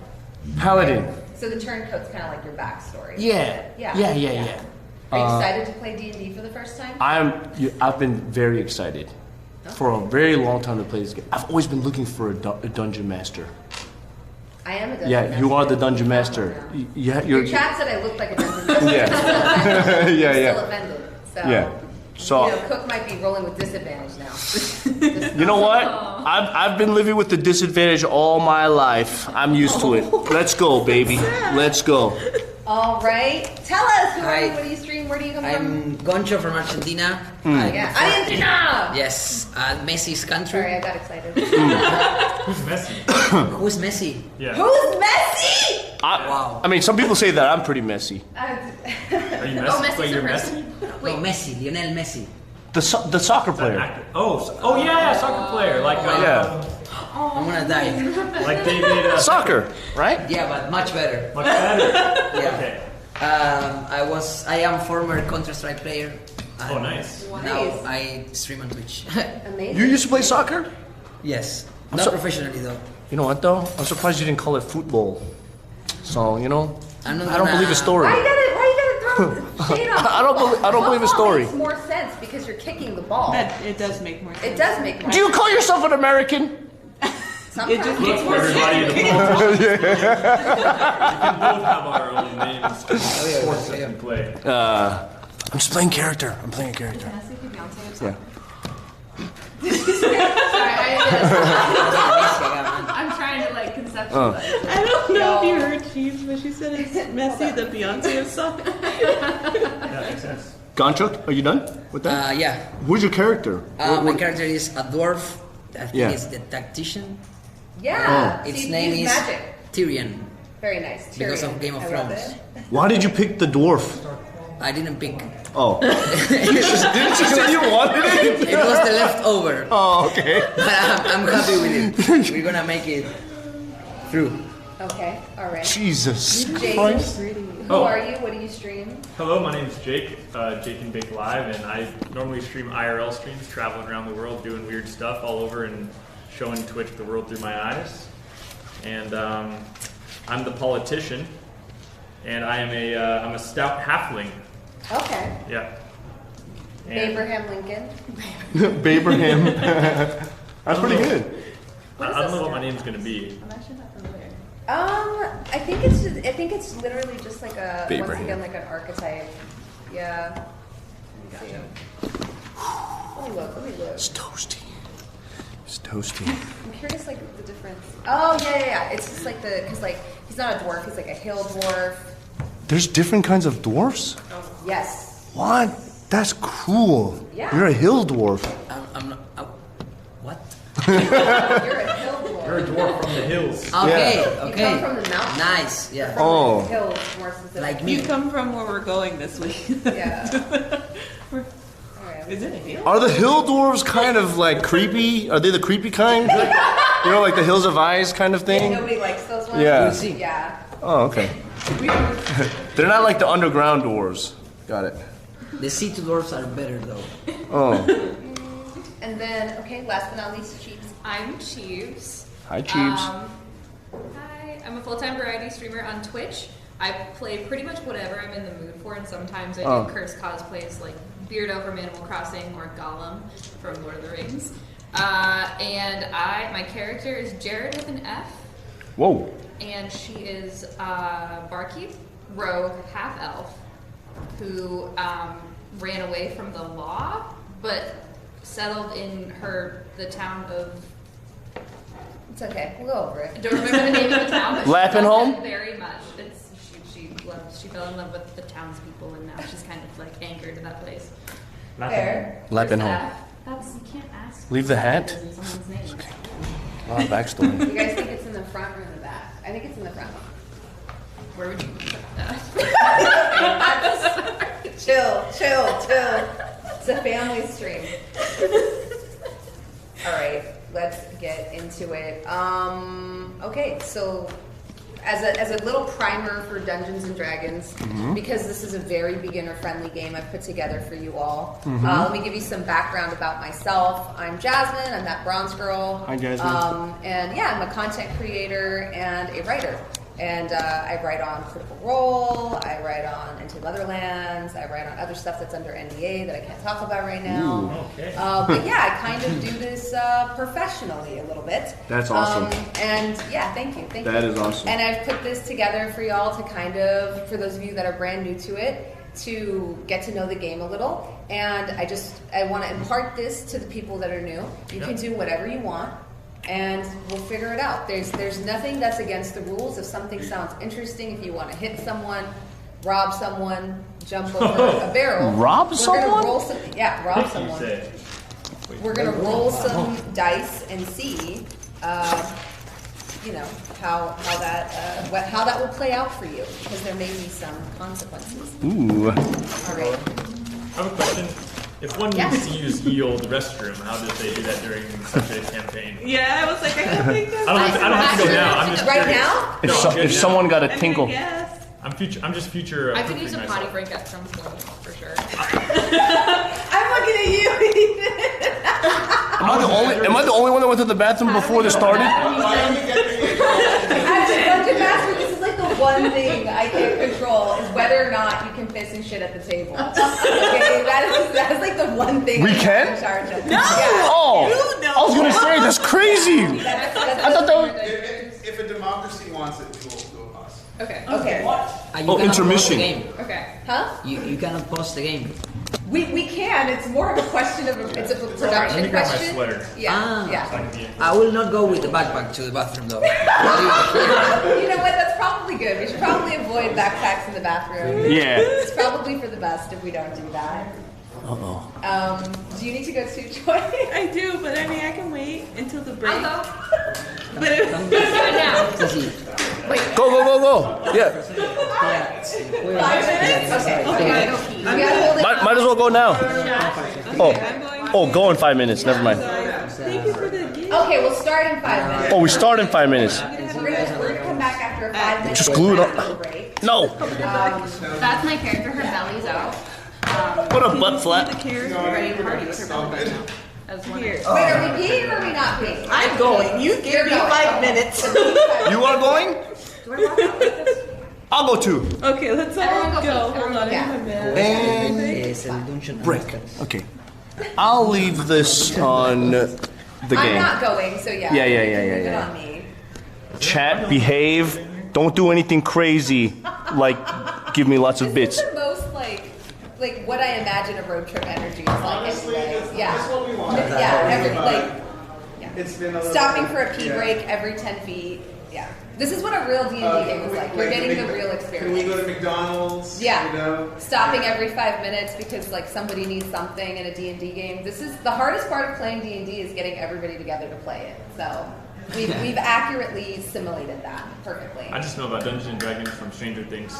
paladin. So the turncoat's kind of like your backstory. Yeah. Yeah. Yeah. Are you excited to play D&D for the first time? I've been very excited for a very long time to play this game. I've always been looking for a dungeon master. I am a dungeon Yeah, master. you are the dungeon master. Yeah, Your chat said I looked like a dungeon master. Yeah. Yeah, Still yeah. offended. So, Yeah. So you know, Cook might be rolling with disadvantage now. you know what? I've been living with the disadvantage all my life. I'm used to it. Let's go, baby. Let's go. All right. Tell us, who are Hi. you? What do you stream? Where do you come from? I'm Goncho from Argentina. Yeah. Argentina! Yes, Messi's Sorry, country. I got excited. Who's Messi? Who's Messi? Yeah. Who's Messi? Wow. I mean, some people say that I'm pretty messy. Are you Oh, Messi? Messi's Wait, a you're person. Messi? No, Messi, Lionel Messi. The soccer player. Actor. Oh yeah, soccer player. Like Yeah. I'm gonna die. like David. Soccer, right? Yeah, but much better. Much better. Yeah. Okay. I am former Counter-Strike player. Oh, nice. Now I stream on Twitch. Amazing. You used to play soccer? Yes, I'm not so- professionally though. You know what though? I'm surprised you didn't call it football. So you know, I'm not I don't gonna- believe a story. Why you gotta throw shade on I don't believe a story. Football makes more sense because you're kicking the ball. That it does make more sense. It does make more Do you call yourself an American? It just makes more Everybody in the sense. politicians. We can both have our own names. Sports that can play. I'm just playing character. I'm playing a character. Yeah. I'm trying to like conceptualize. I don't know if you heard Cheese, but she said it's Messi, the Beyonce of soccer. Yeah, makes sense. Gonchuk, are you done with that? Yeah. Who's your character? My character is a dwarf. I think Yeah. it's the tactician. Yeah. Its See, name use is magic. Tyrion. Very nice. Because of Tyrion. Game of I love Thrones. it. Why did you pick the dwarf? I didn't pick. Oh. Didn't you say you wanted it? It was the leftover. Oh, okay. But I'm happy with it. We're gonna make it through. Okay. All right. Jesus Jake, Christ. who Oh. are you? What do you stream? Hello, my name is Jake. Jake and Bake Live, and I normally stream IRL streams, traveling around the world, doing weird stuff all over, and showing Twitch the world through my eyes. And I'm the politician, and I'm a stout halfling. Okay. Yeah. And Abraham Lincoln. Babraham. That's pretty good. I don't know what my name's gonna be. I'm actually not familiar. I think it's literally just like once Abraham. again like an archetype. Yeah. Let me see. Let me look. It's toasty. It's toasty. I'm curious like the difference. Oh yeah. It's just like because like he's not a dwarf, he's like a hill dwarf. There's different kinds of dwarfs? Yes. What? That's cool. Yeah. You're a hill dwarf. I'm not. What? You're a hill dwarf. You're a dwarf from the hills. Okay. You Okay. come from the mountains. Nice. Yeah. From Oh. the hills, more specifically. Like You me. come from where we're going this week. Yeah. All right. Is it a hill? Are the hill dwarves kind of like creepy? Are they the creepy kind? You know, like the Hills of Eyes kind of Yeah, thing? nobody likes those ones. Yeah. We'll see. Yeah. Oh, okay. They're not like the underground doors. Got it. The sea doors are better though. Oh. And then, okay, last but not least, Cheeks. I'm Cheeves. Hi, Cheeves. Hi, I'm a full-time variety streamer on Twitch. I play pretty much whatever I'm in the mood for, and sometimes I do curse cosplays like Beardo from Animal Crossing or Gollum from Lord of the Rings. And my character is Jared with an F. Whoa. And she is a barkeep, rogue, half-elf, who ran away from the law, but settled in the town of... It's okay, we'll go over it. I don't remember the name of the town, but Lappin' she Home? loves it very much. She fell in love with the townspeople, and now she's kind of like anchored to that place. Fair. Lappin' Home. You can't ask. Leave the hat. In someone's name. A lot of backstory. You guys think it's in the front or in the back? I think it's in the front. Where would you put that? Chill. It's a family stream. All right, let's get into it. Okay, so as a little primer for Dungeons and Dragons, because this is a very beginner-friendly game I've put together for you all. Let me give you some background about myself. I'm Jasmine. I'm that bronze girl. Hi, Jasmine. And yeah, I'm a content creator and a writer. And I write on Critical Role, I write on Into Motherlands, I write on other stuff that's under NDA that I can't talk about right now. Okay. But yeah, I kind of do this professionally a little bit. That's awesome. And yeah, thank you. That is awesome. And I've put this together for y'all to kind of, for those of you that are brand new to it, to get to know the game a little. And I want to impart this to the people that are new. You can do whatever you want, and we'll figure it out. There's nothing that's against the rules. If something sounds interesting, if you want to hit someone, rob someone, jump over a barrel. Rob someone? Gonna roll some, yeah, rob You someone. say. We're gonna roll some dice and see, how that will play out for you, because there may be some consequences. Ooh. All right. I have a question. If one needs to use ye old restroom, how did they do that during such a campaign? Yeah, I was like, I don't think that's. I don't have to go now. I'm just Right curious. now? If someone got a tinkle. Yes. I'm just future. I could use a myself. potty break at some point, for sure. I'm looking at you. Am I the only one that went to the bathroom before this started? As a dungeon master, this is like the one thing I can't control is whether or not you can piss and shit at the table. Okay, that is like the one thing We I'm can? in charge of. No! Yeah. Oh, I was gonna say that's crazy. That's I thought that was. If a democracy wants it, we'll pass. Okay. Okay. Oh, intermission. Okay. Huh? You cannot pause the game. We can. It's more of a question of it's a production Let me grab my question. sweater. Yeah. Yeah. I will not go with the backpack to the bathroom though. You know what? That's probably good. We should probably avoid backpacks in the bathroom. Yeah. It's probably for the best if we don't do that. Uh-oh. Do you need to go too, Joy? I do, but I mean, I can wait until the break. I'll go. But if, Right now. Go. Yeah. 5 minutes? Okay. Okay. We gotta hold it. Might as well go now. I'm Oh. going. Oh, go in 5 minutes. Never mind. Thank you for the gift. Okay, we'll start in 5 minutes. Oh, we start in 5 minutes. We're gonna come back after a 5 minute Just glue it up. break. No. That's my character. Her belly's out. Put a butt flat. Ready to party with her belly out. As one. Here. Wait, are we peeing or are we not peeing? I'm going. You give me 5 minutes. You are going? I'll go too. Okay, let's Everyone all go go. first. Hold on, I Yeah. have a minute. And Es el dungeon break. Okay. I'll leave this on the I'm game. not going, so yeah. Yeah. Good on me. Chat, behave. Don't do anything crazy. Like, give me lots of bits. This is the most like what I imagine a road trip energy is like. Honestly, Anyway. it's Yeah. what we want. It's been a little stopping bit- for a pee yeah. break every 10 feet. Yeah. This is what a real D&D game is like. You're getting the real Can we go experience. to McDonald's? Yeah. You know? Stopping every 5 minutes because like somebody needs something in a D&D game. This is the hardest part of playing D&D is getting everybody together to play it. So we've accurately simulated that perfectly. I just know about Dungeons and Dragons from Stranger Things.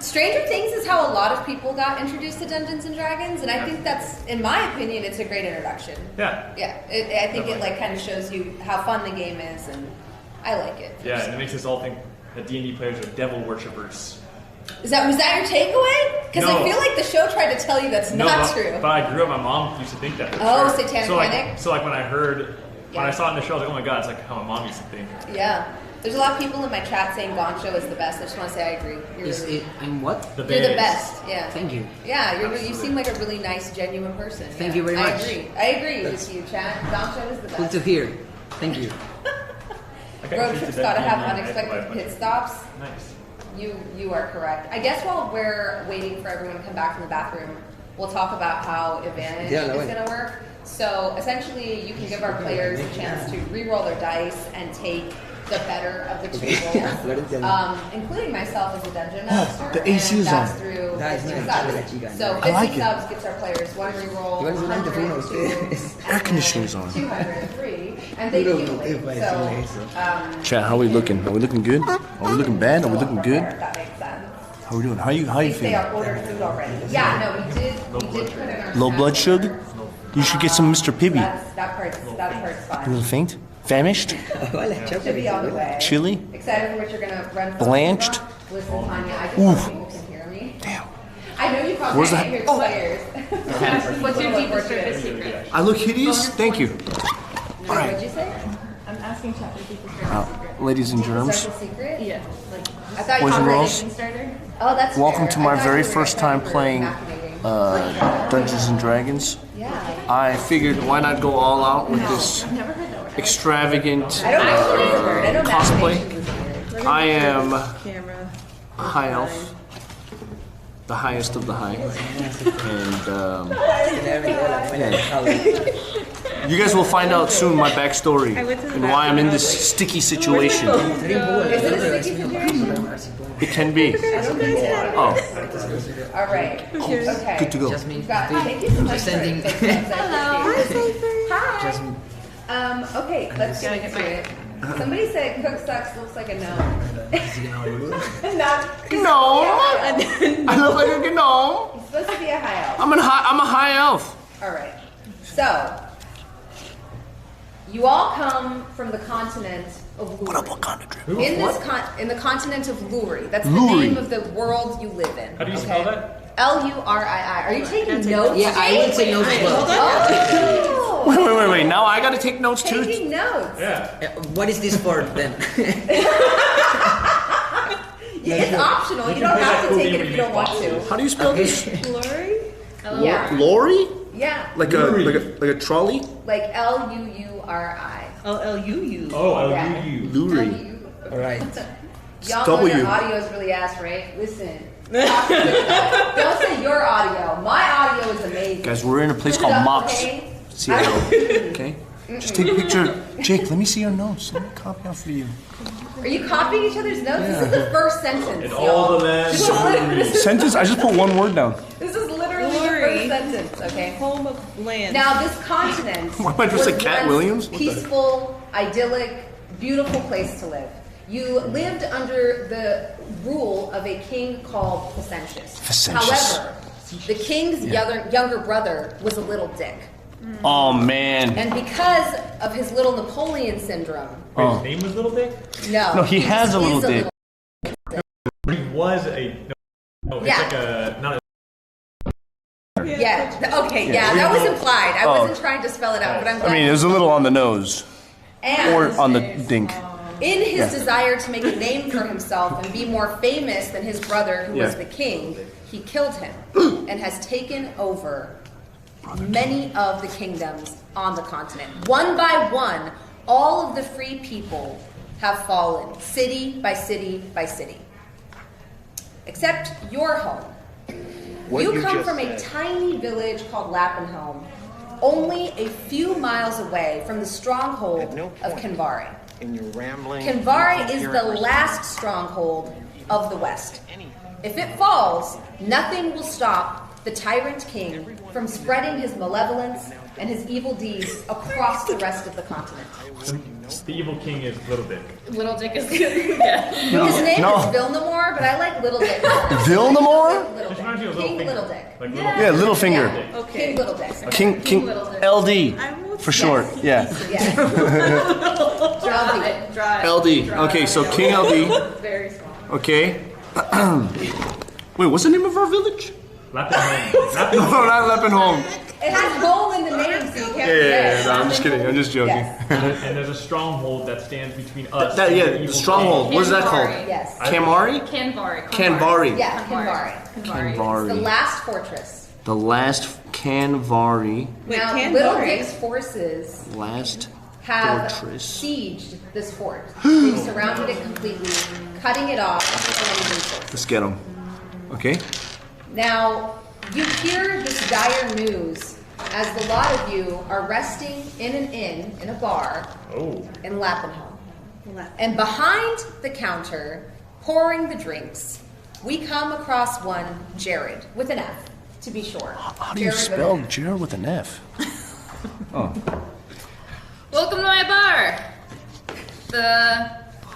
Stranger Things is how a lot of people got introduced to Dungeons and Dragons, and I think that's, in my opinion, it's a great introduction. Yeah. Yeah, I think it like kind of shows you how fun the game is, and I like it. Yeah, and it makes us all think that D&D players are devil worshippers. Was that your takeaway? Because No. I feel like the show tried to tell you that's not true. But I grew up, my mom used to think that. Oh, satanic so panic? So like when I saw it in the show, I was like, oh my god, it's like how my mom used to think. Yeah. There's a lot of people in my chat saying Goncho is the best. I just want to say I agree. I'm what? You're the best. Yeah. Thank you. Yeah, you seem like a really nice, genuine person. Thank you very much. I agree with you, Chad. Goncho is the best. Good to hear. Thank you. Road trips gotta have unexpected pit stops. Nice. You are correct. I guess while we're waiting for everyone to come back from the bathroom, we'll talk about how Advantage is going to work. So essentially, you can give our players a chance to re-roll their dice and take the better of the two rolls, including myself as a dungeon master. the AC is on. Through That is nice. So 50 subs gets our players one re-roll, 100, 2, Air conditioning's on. 203, and they accumulate. So, Chat, how are we looking? Are we looking good? Are we looking bad? Are we looking good? that makes sense. How are we doing? How you They feeling? are ordered food already. Yeah, no, we did put in our Low blood sugar? You should get some Mr. Pibby. That part's A fine. little faint? Famished? Should be on the way. Chilly? Excited for what you're gonna run for. Blanched? Listen, Tanya, I just hope people can hear me. Damn. I know you probably Where's can't that? hear the players. What's your deepest darkest secret? I look hideous? Thank you. All What'd right. you say? I'm asking Chad your deepest darkest secret. Ladies and germs, That's a secret? Yeah, like I thought you boys and were girls, starter. Oh, that's welcome fair. to my I thought very you were- first I thought time you were playing machinating. Dungeons and Dragons. Yeah. I figured why not go all out with this I've never heard that word. extravagant I don't know what it's a word. I know cosplay. machinations is a word. I am Camera. a high elf, the highest of the high, and you guys will find out soon my backstory and why I'm in this sticky situation. Is it a sticky situation? It can be. Oh, All right. Okay. good to go. You've got, thank you so much for sending- Hi. Okay, let's get into it. Somebody said CookSux looks like a gnome. Not, No, I look like a gnome. he's supposed to be a high elf. I'm a high elf. All right. So, you all come from the continent of Luri. What kind of drip? In the continent of Luri. That's the Luri. name of the world you live in. How do you spell that? Lurii. Are you taking notes? Yeah, I would say notes as well. Oh, Wait. Now I gotta take notes too. taking notes. Yeah. What is this for then? It's optional. You don't have to take it if you don't want to. How do you spell this? Lori? Yeah. Lori? Yeah. Like a trolley? Like Luuri. LLUU. Oh, Yeah. Luri. Alright. Y'all know W. your audio is really ass, right? Listen. Don't say your audio. My audio is amazing. Guys, we're in a place called Mops. Okay? Seattle. Okay? Just take a picture. Jake, let me see your notes. Let me copy out for you. Are you copying each other's notes? This is the first sentence, And y'all. all the land. Sentence? I just put one word down. This is literally Lori. your first sentence, okay? Home of land. Now, this continent Why am I just was like Cat once Williams? peaceful, idyllic, beautiful place to live. You lived under the rule of a king called Facetious. Facetious. However, the king's younger brother was a little dick. Oh man. And because of his little Napoleon syndrome, Wait, his name was Little Dick? no. No, he has a is little dick. He was a. No, it's Yeah. like a. Not a. Okay, that was implied. I wasn't trying to spell it out, but I'm glad. I mean, it was a little on the nose. and Or on the dink. in his desire to make a name for himself and be more famous than his brother, who was the king, he killed him and has taken over many of the kingdoms on the continent. One by one, all of the free people have fallen, city by city by city. Except your home. You come from a tiny village called Lappenholm, only a few miles away from the stronghold of Kinvari. Kinvari is the last stronghold of the West. If it falls, nothing will stop the tyrant king from spreading his malevolence and his evil deeds across the rest of the continent. The evil king is Little Dick. Little Dick is good. Yeah. His name No. is Vilnamore, but I like Little Dick. Vilnamore? Little It reminds me Dick. of Little King Finger. Little Dick. Like Little Yeah, Littlefinger. Yeah. Okay. King Little Dick. King Little Dick. LD. I will For short, yeah. Yes. LD. Okay, so King LD. Very small. Okay. Wait, what's the name of our village? Lappenholm. No, not Leppenholm. It has bowl in the name, so you can't Yeah, forget. no, I'm just kidding. I'm just joking. Yes. And there's a stronghold that stands between us. That, and yeah, the the evil stronghold. king. What is that called? Yes. Kamari? Kanvari. Kanvari. Yeah, Kinvari. Kanvari. The last fortress. The last Kanvari. Wait, Now, Kanvari? Little Dick's forces Last have fortress. sieged this fort. They've surrounded it completely, cutting it off from any resources. Let's get them. Okay. Now, you hear this dire news as the lot of you are resting in an inn, in a bar, in Lappenholm. And behind the counter, pouring the drinks, we come across one, Jared, with an F, to be short. How do you spell Jared with an F? Oh. Welcome to my bar. The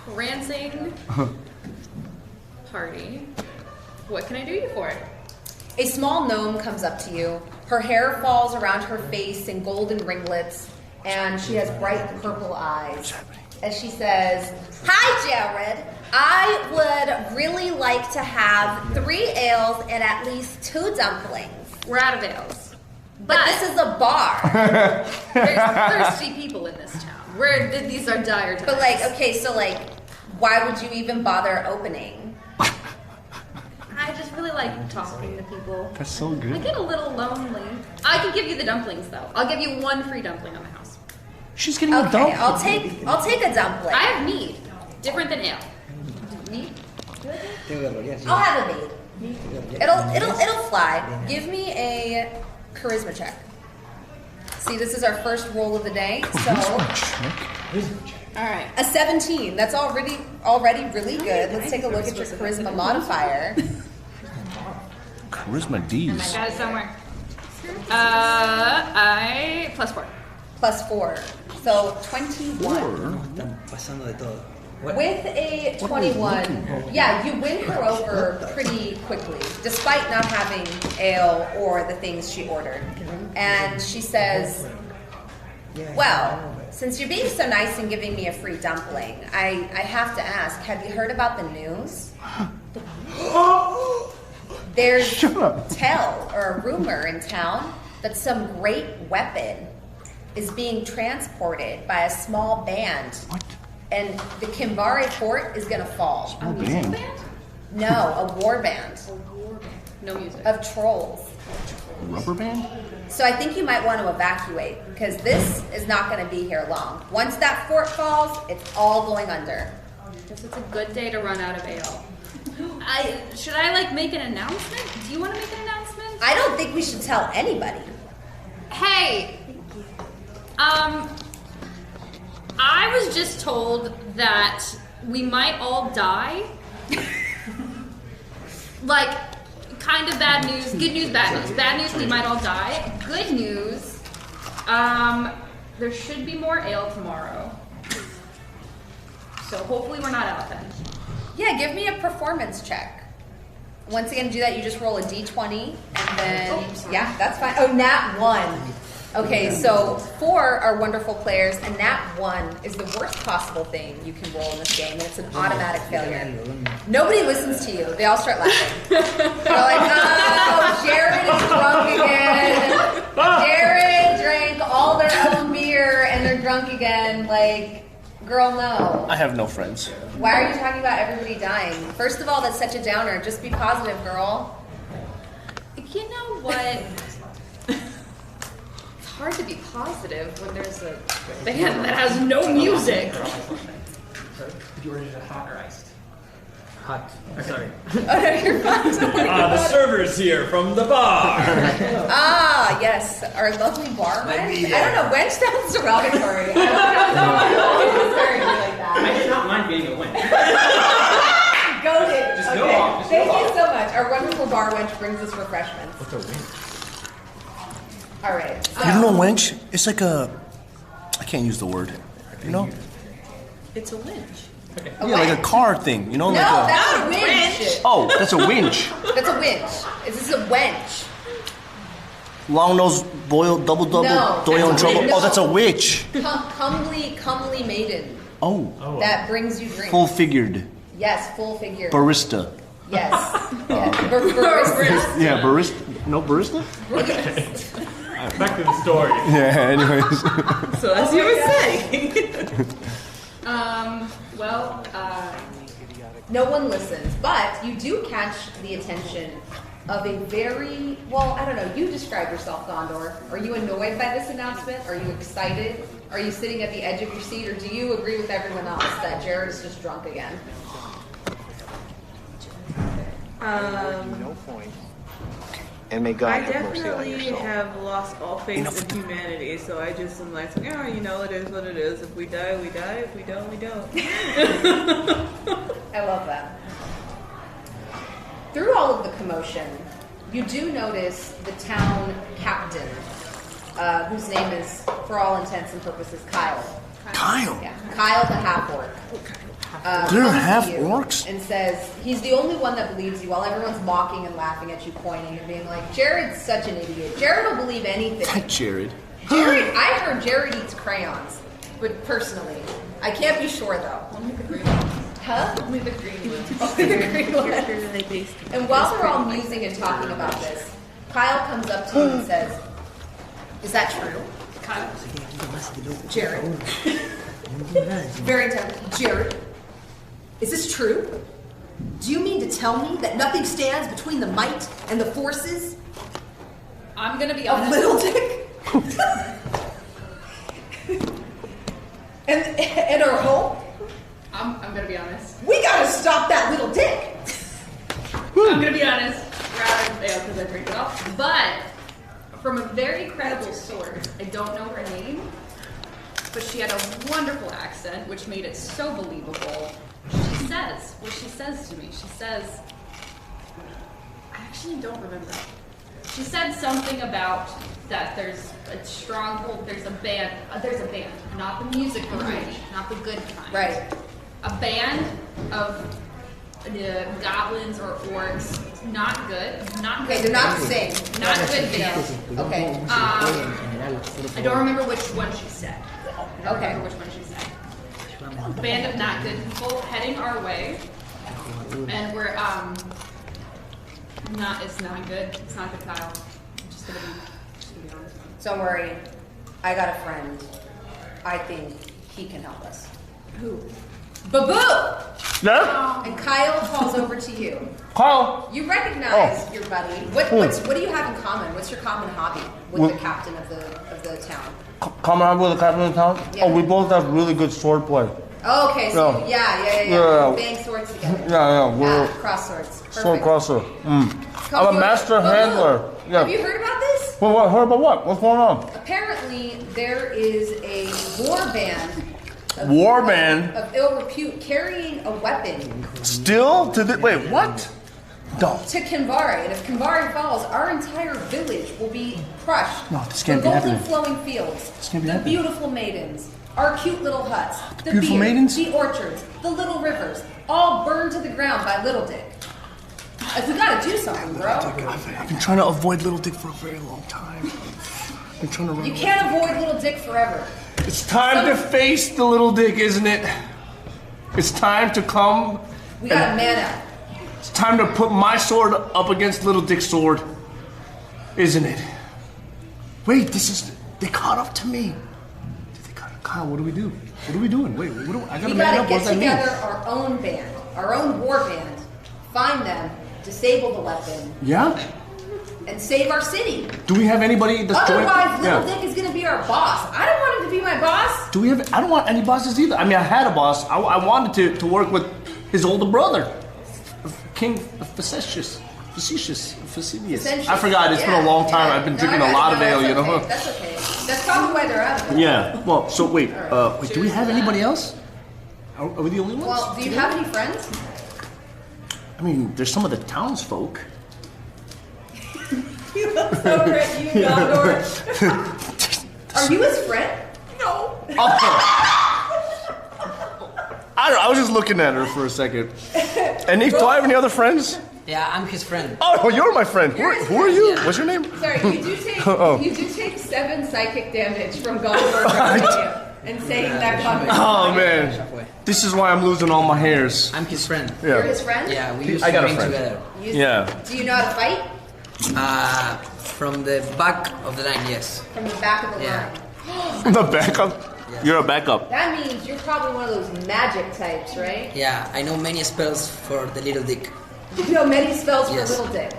Rancing Party. What can I do you for? A small gnome comes up to you. Her hair falls around her face in golden ringlets, and she has bright purple eyes. As she says, "Hi, Jared. I would really like to have 3 ales and at least 2 dumplings. We're out of ales. But this is a bar." There's thirsty people in this town. These are dire times. But why would you even bother opening? I just really like talking to people. That's so I good. get a little lonely. I can give you the dumplings though. I'll give you 1 free dumpling on the house. She's getting a Okay, dumpling. I'll take a dumpling. I have mead, different than ale. Mead? I'll have a mead. It'll fly. Give me a charisma check. See, this is our first roll of the day, so All right. a 17. That's already really good. Let's take a look at your charisma modifier. Charisma D's. Got it somewhere. I +4. +4. So 21. Están pasando de todo. What? With a 21, yeah, you win her over pretty quickly, despite not having ale or the things she ordered. And she says, "Well, since you're being so nice and giving me a free dumpling, I have to ask, have you heard about the news? There's tell or a rumor in town that some great weapon is being transported by a small band. What? And the Kinvari fort is gonna fall. Oh, damn. No, a war band No music. of trolls. Rubber band? So I think you might want to evacuate because this is not going to be here long. Once that fort falls, it's all going under. Guess it's a good day to run out of ale. Should I make an announcement? Do you want to make an announcement? I don't think we should tell anybody. Hey, I was just told that we might all die. Kind of bad news. Good news, bad news. Bad news, we might all die. Good news, there should be more ale tomorrow. So hopefully we're not out then. Yeah, give me a performance check. Once again, to do that, you just roll a d20, and then, yeah, that's fine. Oh, nat 1. Okay, so for our wonderful players, a nat 1 is the worst possible thing you can roll in this game, and it's an automatic failure. Nobody listens to you. They all start laughing. They're like, oh, Jared is drunk again. Jared drank all their own beer, and they're drunk again. Girl, no. I have no friends. Why are you talking about everybody dying? First of all, that's such a downer. Just be positive, girl. You know what? It's hard to be positive when there's a band that has no music. Could you order it hot or iced? Hot. Sorry. Oh, no, you're fine. The server's here from the bar. Ah, yes, our lovely bar wench. I don't know, wench sounds derogatory. I don't know. It's very like that. I do not mind being a winch. Goated. Just go off. Just Thank go you off. so much. Our wonderful bar wench brings us refreshments. What's a winch? All right. So, You don't know wench? It's like a... I can't use the word. You know? It's a winch. Okay. a Yeah, like a wench. car thing. You know? No, Like a... that's a winch. Oh, that's a winch. That's a winch. This is a wench. Long nose boiled double No, doyle and that's a trouble. witch. Oh, that's a witch. Comely maiden Oh, that brings you drinks. full figured Yes, full figure. barista. Yes. Yes. Barista. Yeah, barista. No barista. Back to the story. Yeah. Anyways. So as you were saying. Well, No one listens, but you do catch the attention of a very, well, I don't know, you describe yourself, Gondor. Are you annoyed by this announcement? Are you excited? Are you sitting at the edge of your seat, or do you agree with everyone else that Jared is just drunk again? And may God I have mercy on your definitely soul. have lost all faith in humanity, so I just am like, oh, you know, it is what it is. If we die, we die. If we don't, we don't. I love that. Through all of the commotion, you do notice the town captain, whose name is, for all intents and purposes, Kyle. Kyle. Yeah, Kyle the half-orc. They're comes to half you orcs? and says he's the only one that believes you, while everyone's mocking and laughing at you, pointing and being like, Jared's such an idiot. Jared will believe anything. Jared. Jared, I heard Jared eats crayons, but personally, I can't be sure though. only the green ones. Huh? Only the green ones. Only the green ones. Character that they based And while they're all musing and talking about this, Kyle comes up to you and says, "Is that true?" Kyle. Jared. Very intently. Jared, is this true? Do you mean to tell me that nothing stands between the might and the forces I'm gonna be of honest. Little Dick? and our hope? I'm gonna be honest. We gotta stop that Little Dick! I'm gonna be honest. Rather, because I drink it all. But from a very credible source, I don't know her name, but she had a wonderful accent, which made it so believable. She says what she says to me. She says, I actually don't remember. She said something about that there's a stronghold, there's a band, not the music variety, not the good kind. Right. A band of goblins or orcs, not good, not good. Okay, they're not the same. Not good band. Okay. I don't remember which one she said. I don't Okay. remember which one she said. A band of not good people heading our way, and we're not. It's not good. It's not good, Kyle. I'm just gonna be honest. Don't worry. I got a friend. I think he can help us. Who? BaBoo! Yeah? And Kyle calls over to you. Kyle. You recognize your buddy. What do you have in common? What's your common hobby with the captain of the town? Come on with the captain of town? Yeah. Oh, we both have really good swordplay. Oh, okay, so Yeah. yeah. Bang swords together. Yeah, we're cross swords. Perfect. sword crosser. Come I'm a to- master BaBoo, handler. Yeah. Have you heard about this? Well, what? Heard about what? What's going on? Apparently, there is a war band. War band? Of ill repute carrying a weapon Still to the wait, what? No. to Kinvare, and if Kinvare falls, our entire village will be crushed. No, this can't the be golden happening. flowing fields, This can't be the happening. beautiful maidens, our cute little huts, the beautiful beer, maidens? the orchards, the little rivers, all burned to the ground by Little Dick. We gotta do something, bro. I've been trying to avoid Little Dick for a very long time. I've been trying to run You away. can't avoid Little Dick forever. It's time to face the Little Dick, isn't it? It's time to come. We gotta man up. It's time to put my sword up against Little Dick's sword, isn't it? Wait, they caught up to me. Kyle, what do we do? What are we doing? Wait, I gotta We man gotta up. get What does that mean? together our own band, our own war band, find them, disable the weapon, Yeah? and save our city. Do we have anybody that's Otherwise, Little Yeah. Dick is gonna be our boss. I don't want him to be my boss. Do we have? I don't want any bosses either. I mean, I had a boss. I wanted to work with his older brother, King Facetious. I forgot. It's been a long time. I've been drinking a lot of ale. You know. Okay. That's okay. That's probably why they're out of it. Yeah. Well, so wait. Wait. Do we have anybody else? Are we the only ones? Well, do you have any friends? I mean, there's some of the townsfolk. He looks over at you, Gondor. Are you his friend? No. I was just looking at her for a second. Do I have any other friends? Yeah, I'm his friend. Oh, you're my friend. Who are you? What's your name? Sorry, you do take Oh. you do take 7 psychic damage from Gondor and saying that Gondor. Oh man, this is why I'm losing all my hairs. I'm his friend. You're Yeah. his friend? Yeah, we used I to got a train friend. together. Yeah. Do you know how to fight? From the back of the line, yes. From the back of the Yeah. line. The backup. You're a backup. That means you're probably one of those magic types, right? Yeah, I know many spells for the little dick. You know many spells Yes. for Little Dick.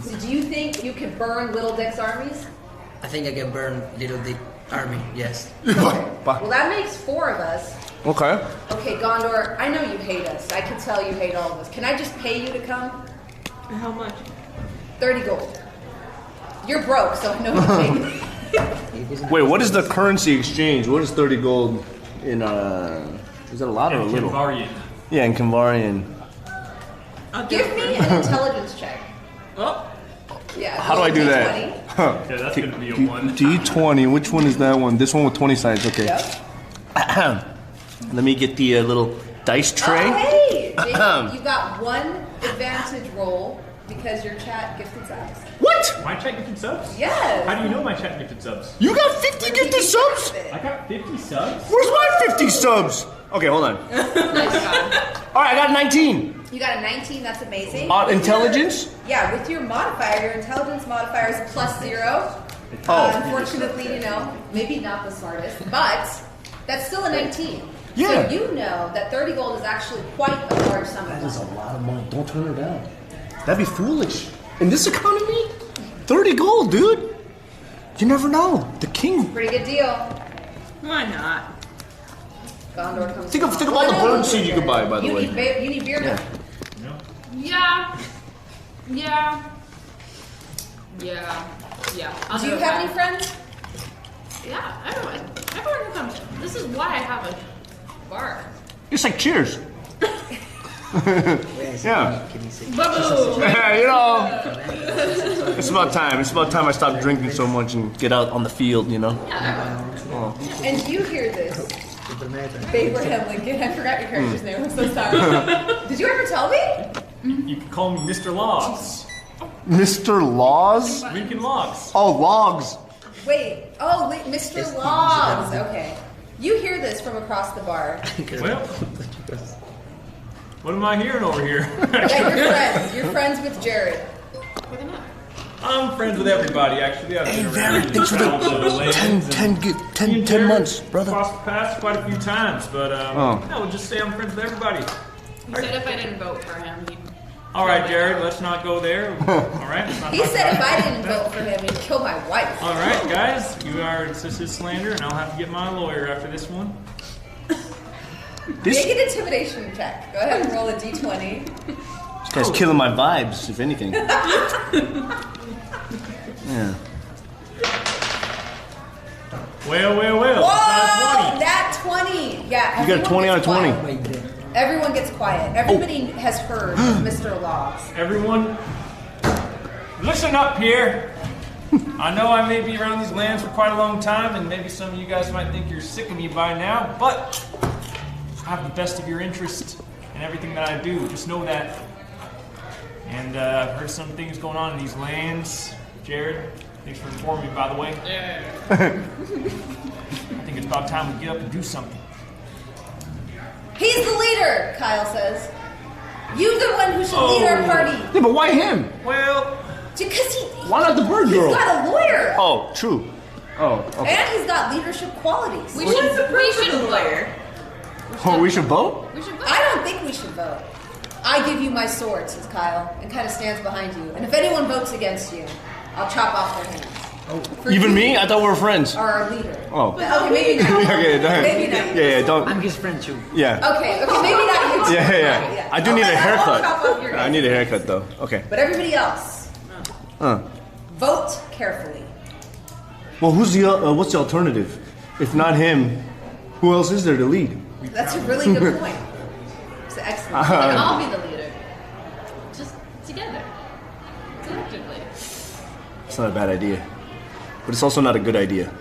So do you think you could burn Little Dick's armies? I think I can burn little dick army, yes. Well, that makes 4 of us. Okay. Okay, Gondor, I know you hate us. I can tell you hate all of us. Can I just pay you to come? How much? 30 gold. You're broke, so I know you hate me. Wait, what is the currency exchange? What is 30 gold in is that a lot or a And little? Kinvarian. Yeah, in Kinvarian. Give me an intelligence check. Oh. Yeah. How do I do that? D20. Huh. Okay, that's gonna be a 1. D20. Which one is that one? This one with 20 sides. Okay. Yep. Let me get the little dice tray. Oh, hey! Jake, you got 1 advantage roll because your chat gifted subs. What? My chat gifted subs? Yes. How do you know my chat gifted subs? You got 50 gifted subs? I got 50 subs? Where's my 50 subs? Okay, hold on. Nice job. All right, I got 19. You got a 19, that's amazing. Intelligence? Yeah, with your modifier, your intelligence modifier is +0. Oh. Unfortunately, you know, maybe not the smartest, but that's still a 19. Yeah. So you know that 30 gold is actually quite a large sum of That is a money. lot of money. Don't turn her down. That'd be foolish. In this economy? 30 gold, dude. You never know. The king. Pretty good deal. Why not? Gondor comes. Think of all the bird seed you could buy, by the way. You need beer now. Yeah. I'll Do you go have back. any friends? Yeah, everyone can come. This is why I have a bar. It's like cheers. Yeah. BaBoo! Yeah, you know. It's about time. It's about time I stop drinking so much and get out on the field, you know? Oh. And you hear this? Abraham Lincoln. I forgot your character's name. I'm so sorry. Did you ever tell me? You can call me Mr. Logs. Mr. Laws? Lincoln Logs. Oh, Logs. Wait. Oh, wait, Mr. Logs. Okay. You hear this from across the bar. Well, what am I hearing over here? Yeah, you're friends. You're friends with Jared. I'm friends with everybody, actually. I've been around Thanks for the traveled the lands and 10 months, brother. crossed the paths quite a few times, but yeah, we'll just say I'm friends with everybody. He said if I didn't vote for him, he'd All right, Jared, let's not go there. All right? Let's not He talk said if about I that. didn't vote for him, he'd kill my wife. All right, guys, it's just his slander, and I'll have to get my lawyer after this one. Make an intimidation check. Go ahead and roll a d20. This guy's killing my vibes, if anything. Yeah. Well. Whoa! That 20! Yeah, You got a 20 out of 20. Everyone gets quiet. Everybody has heard of Mr. Logs. Everyone, listen up here. I know I may be around these lands for quite a long time, and maybe some of you guys might think you're sick of me by now, but I have the best of your interest in everything that I do. Just know that. And I've heard some things going on in these lands. Jared, thanks for informing me, by the way. I think it's about time we get up and do something. He's the leader, Kyle says. You're the one who should lead our party. Yeah, but why him? Well, because why not the bird girl? He's got a lawyer. Oh, true. Oh, okay. And he's got leadership qualities. We should vote. Oh, we should vote? We should vote. I don't think we should vote. I give you my sword, says Kyle, and kind of stands behind you. And if anyone votes against you, I'll chop off their hands. For Even you me? I thought we were friends. are our leader. Oh. Okay, maybe not. Okay, don't. Maybe not. Yeah, don't. I'm his friend too. Yeah. Okay, maybe not you. Two. Yeah. I do need a I'll haircut. chop off your I hands. need a haircut, though. Okay. But everybody else, vote carefully. Well, what's the alternative? If not him, who else is there to lead? That's a really good point. It's excellent. We can all be the leader. Just together. Collectively. It's not a bad idea. But it's also not a good idea.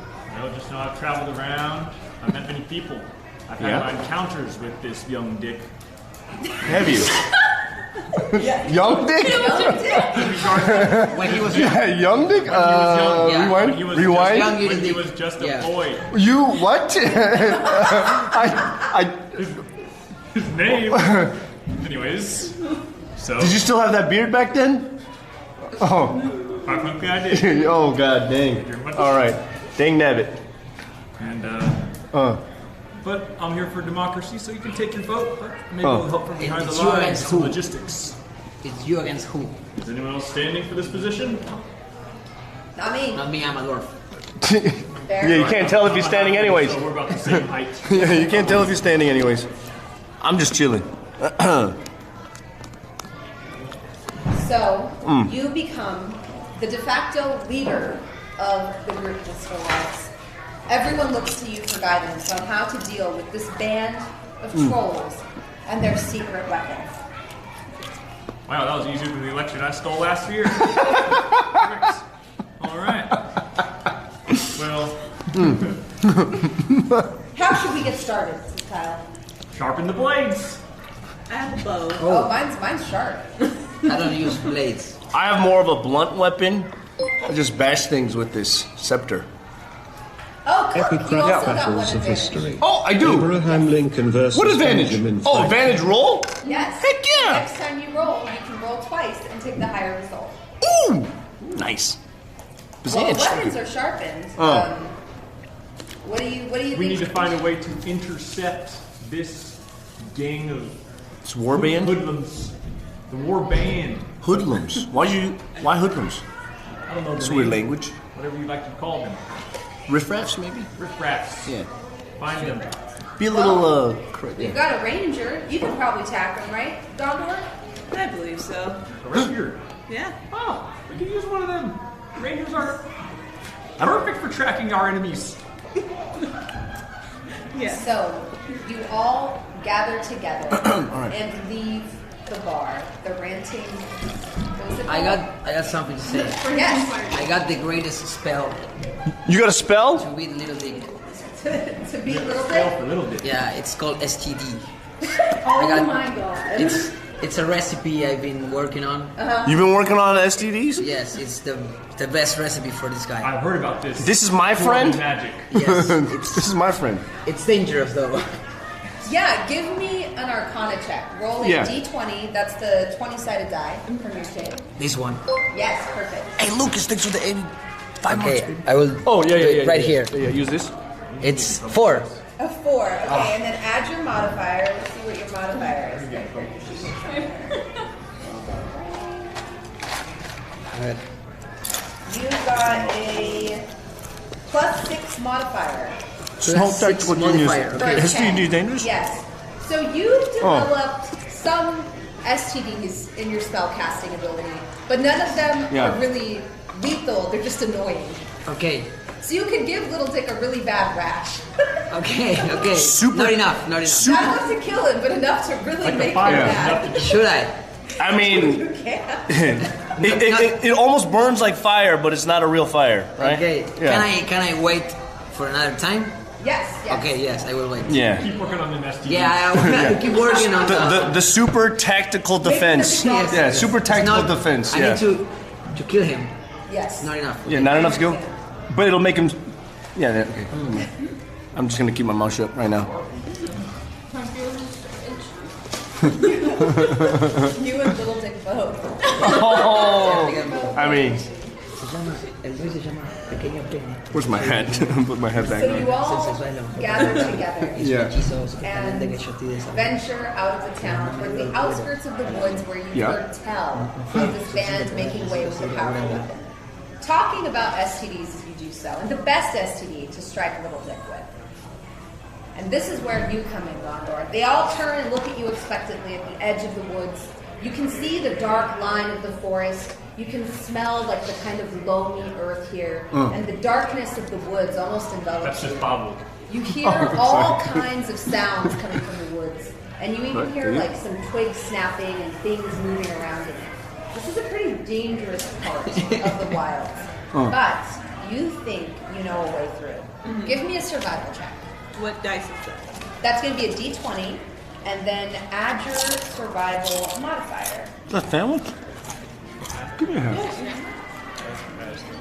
Just know I've traveled around. I've met many people. I've had my encounters with this young dick. Have you? Young Dick? When he was Yeah, Young Dick? Yeah. Rewind? He was Rewind? Just, when he was just a boy. You what? His name. Anyways, so. Did you still have that beard back then? Oh. Probably I did. Oh god dang. All right. Dang nabbit. And but I'm here for democracy, so you can take your vote. But maybe we'll help from behind the It's you lines. against Some who? logistics. It's you against who? Is anyone else standing for this position? Not me. Not me, I'm a dwarf. Yeah, you can't tell if you're standing anyways. So we're about the same height. Yeah, you can't tell if you're standing anyways. I'm just chilling. So you become the de facto leader of the group of Stalwarts. Everyone looks to you for guidance on how to deal with this band of trolls and their secret weapons. Wow, that was easier than the election I stole last year. All right. Well, How should we get started, Kyle? sharpen the blades. I have a bow. Oh, mine's sharp. I don't use blades. I have more of a blunt weapon. I just bash things with this scepter. Oh, cool. You Epicraft also got one battles of advantage. history. Oh, I do. Abraham Lincoln versus What advantage? Benjamin Oh, Franklin. advantage roll? Yes. Heck yeah. Next time you roll, you can roll twice and take the higher result. Ooh, nice. Well, Advantage. weapons are sharpened. What do you We think? need to find a way to intercept this gang of It's war band. hoodlums. The war band. Hoodlums. Why hoodlums? I don't know. It's the weird name. language. Whatever you like to call them. Riffraffs maybe. Riffraffs. Yeah. Find them. Be a little You've got a ranger. You can probably tackle him, right, Gondor? I believe so. A ranger. Yeah. Oh, we can use one of them. Rangers are perfect for tracking our enemies. Yeah. So, you all gather together and leave the bar. The ranting. What was it I called? got something to say. Yes. I got the greatest spell You got a spell? to beat Little Dick. to beat Little Spell Dick. for little bit. Yeah, it's called STD. Oh got- my god. It's a recipe I've been working on. You've been working on STDs? Yes, it's the best recipe for this guy. I've heard about this. This is my friend? Magic. Yes, This is my friend. it's dangerous though. Yeah, give me an Arcana check. Roll a Yeah. D20. That's the 20-sided die from your tape. This one. Yes, perfect. Hey, Lucas, thanks for the 85 Okay, I will. Oh, yeah, do yeah, it yeah. right yeah. here. Yeah, use this. It's 4. A 4. Okay, and then add your modifier. Let's see what your modifier is. Alright. You got a +6 modifier. Smoke Plus tactical 6 genius. modifier, For okay. a STD 10. dangerous? Yes. So you developed some STDs in your spellcasting ability, but none of them Yeah. are really lethal. They're just annoying. Okay. So you could give Little Dick a really bad rash. Okay. Super- Not enough. Not enough to kill him, but enough to really Like make a him fire. mad. Should I? I mean, You can't. it almost burns like fire, but it's not a real fire, right? Okay. Yeah. Can I wait for another time? Yes. Okay. Yes, I will wait. Yeah. Keep working on the STD. Yeah, I will keep working on The super tactical defense. Yes. Yeah, super It's tactical not- defense. I Yeah. need to kill him. Yes. Not enough. Yeah, not enough skill, but it'll make him. Yeah. Okay. I'm just gonna keep my mouth shut right now. You and Little Dick both. Oh, I mean, El rey se llama Pequeño Pene. where's my hat? Put my hat back So you on. all gather together Yeah. and venture out of the town, or the outskirts of the woods where you've Yeah. heard tell of this band making way with a powerful weapon. Talking about STDs as you do so, and the best STD to strike Little Dick with. And this is where you come in, Gondor. They all turn and look at you expectantly at the edge of the woods. You can see the dark line of the forest. You can smell like the kind of loamy earth here, and the darkness of the woods almost envelops That's you. just BaBoo. You hear all kinds of sounds coming from the woods, and you even hear like some twigs snapping and things moving around in it. This is a pretty dangerous part of the wilds, but you think you know a way through. Give me a survival check. What dice is that? That's going to be a D20, and then add your survival modifier. Is that family? Give me a hand.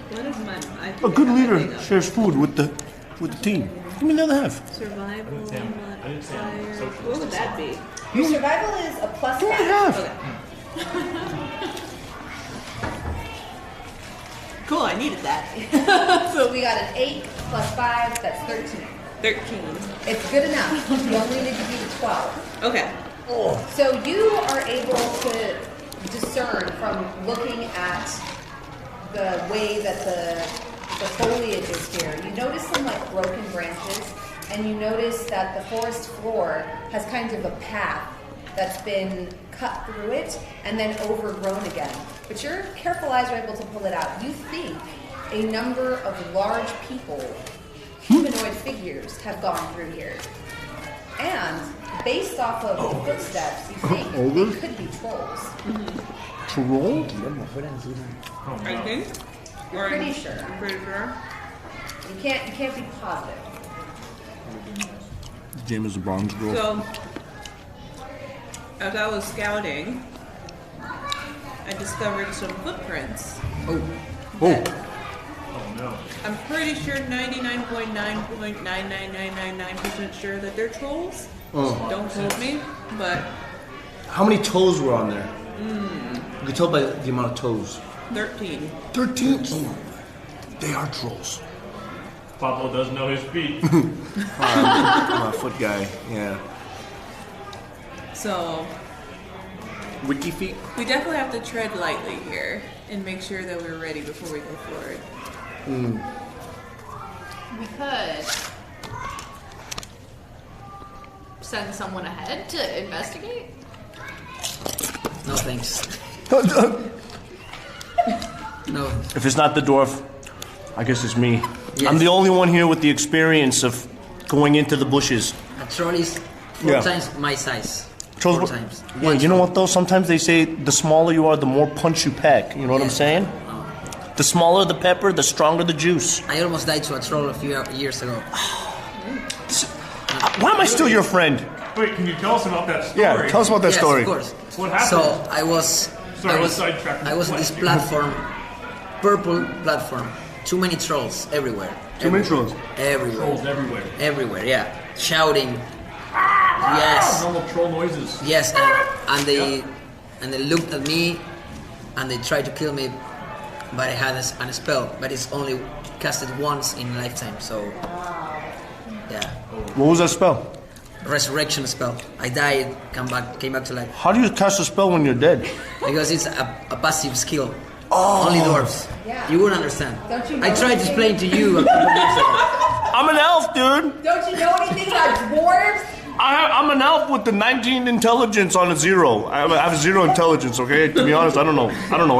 What is my? A good leader shares food with the team. Give me the other half. Survival modifier. What would that be? Your survival is a plus Give me 5. half. Cool, I needed that. So we got an 8 plus 5, that's 13. 13. It's good enough. You only need to do the 12. Okay. So you are able to discern from looking at the way that the foliage is here. You notice some like broken branches, and you notice that the forest floor has kind of a path that's been cut through it and then overgrown again. But your careful eyes are able to pull it out. You think a number of large people, humanoid figures, have gone through here. And based off of the footsteps, you think they could be trolls. Troll? I think. You're pretty sure. Pretty sure. You can't be positive. Jim is a bronze girl. So, as I was scouting, I discovered some footprints. Oh. No. I'm pretty sure 99.99999% sure that they're trolls. Don't quote me, but How many toes were on there? You can tell by the amount of toes. 13. 13? Oh, they are trolls. Pablo does know his feet. I'm a foot guy, yeah. So, Wiki feet? we definitely have to tread lightly here and make sure that we're ready before we go forward. We could send someone ahead to investigate. No thanks. No. If it's not the dwarf, I guess it's me. Yes. I'm the only one here with the experience of going into the bushes. A troll is 4 times my size. Trolls 4 were- times. Yeah, you know what though? Sometimes they say the smaller you are, the more punch you pack. You know what I'm saying? The smaller the pepper, the stronger the juice. I almost died to a troll a few years ago. Why am I still your friend? Wait, can you tell us about that story? Yeah, tell us about that Yes, story. of course. What happened? So I was sidetracked. I was on this platform, purple platform. Too many trolls everywhere. Too many trolls? Everywhere. Trolls everywhere. Everywhere, yeah. Shouting. Yes. Normal troll noises. Yes, and they looked at me and they tried to kill me, but I had a spell, but it's only casted once in a lifetime, so yeah. What was that spell? Resurrection spell. I died, came back to life. How do you cast a spell when you're dead? Because it's a passive skill. Only dwarves. Yeah. You wouldn't understand. Don't you know I tried to anything? explain to you a couple years ago. I'm an elf, dude. Don't you know anything about dwarves? I'm an elf with the 19 intelligence on a 0. I have 0 intelligence, okay? To be honest, I don't know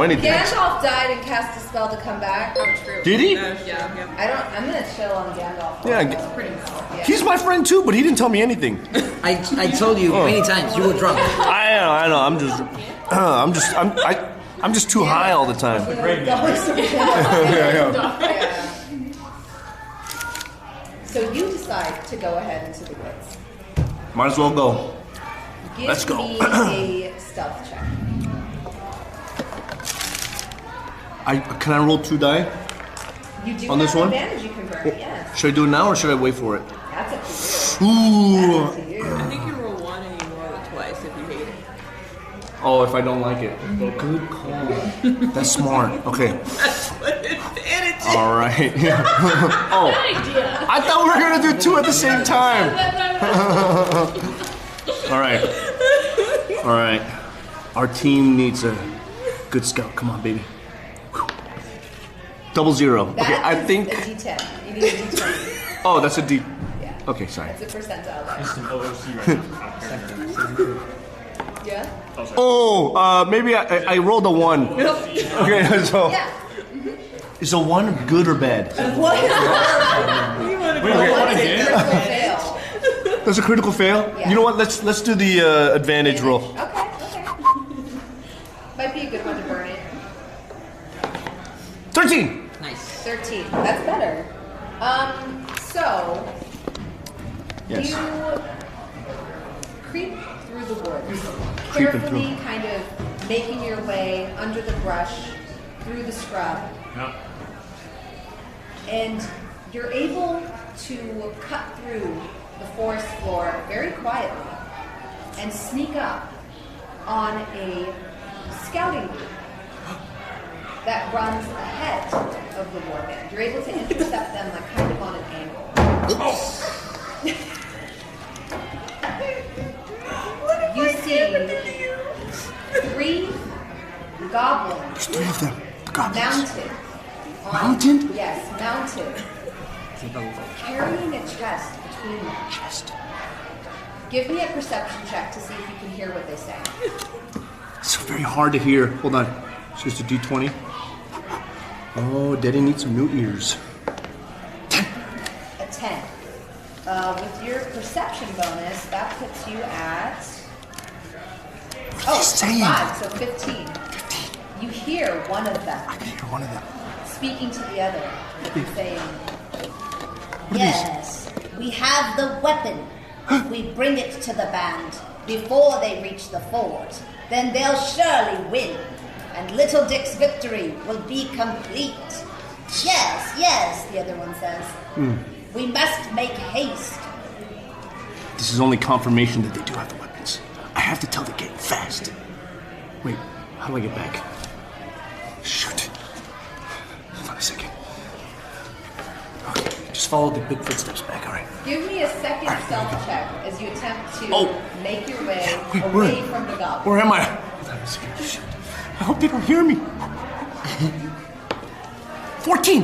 anything. Gandalf died and cast a spell to come back. Oh, true. Did he? Yeah. I'm gonna chill on Gandalf. Yeah, Yeah. he's my friend too, but he didn't tell me anything. I told you many times, you were drunk. I know. I'm just too high all the time. Yeah. So you decide to go ahead into the woods. Might as well go. Give Let's go. me a stealth check. Can I roll 2 die? You do On have this one? advantage you can burn, yes. Should I do it now or should I wait for it? That's up to you. Ooh. That's up to you. I think you roll 1 and you roll it twice if you hate it. Oh, if I don't like it. Good call. That's smart. Okay. That's what advantage. All right. Oh, I thought we were gonna do 2 at the same time. All right. Our team needs a good scout. Come on, baby. Double 0. Okay, That I is think. a D10. You need a D20. Oh, that's a D. Yeah. Okay, sorry. It's a percentile there. Some OOC right now. Yeah? Oh, maybe I rolled a 1. Okay, so Yeah. is a 1 good or bad? What? Wait, what It's a again? critical fail. That's a critical fail. Yeah. You know what? Let's do the advantage roll. Okay. Might be a good one to burn it. 13. Nice. 13. That's better. So Yes. you creep through the woods, Creeping carefully kind of making your way under the brush, through the scrub. Yeah. And you're able to cut through the forest floor very quietly and sneak up on a scouting group that runs ahead of the warband. You're able to intercept them like kind of on an angle. You see 3 goblins. There's 3 of them. The goblins. Mounted. Mounted? Yes, mounted. Carrying a chest between them. Chest. Give me a perception check to see if you can hear what they say. It's very hard to hear. Hold on. It's just a D20. Oh, Daddy needs some new ears. 10. A 10. With your perception bonus, that puts you at... What are they saying? 5, so 15. You hear one of them. I can hear one of them. Speaking to the other, saying, "Yes, we have the weapon. If we bring it to the band before they reach the fort, then they'll surely win, and Little Dick's victory will be complete." "Yes, yes," the other one says. "We must make haste." This is only confirmation that they do have the weapons. I have to tell the gang fast. Wait, how do I get back? Shoot. Hold on a second. Okay, just follow the big footsteps back, alright? Give me a second stealth check as you attempt to make your way Wait, away from the goblin. Where am I? Hold on a second. Shoot. I hope they don't hear me. 14!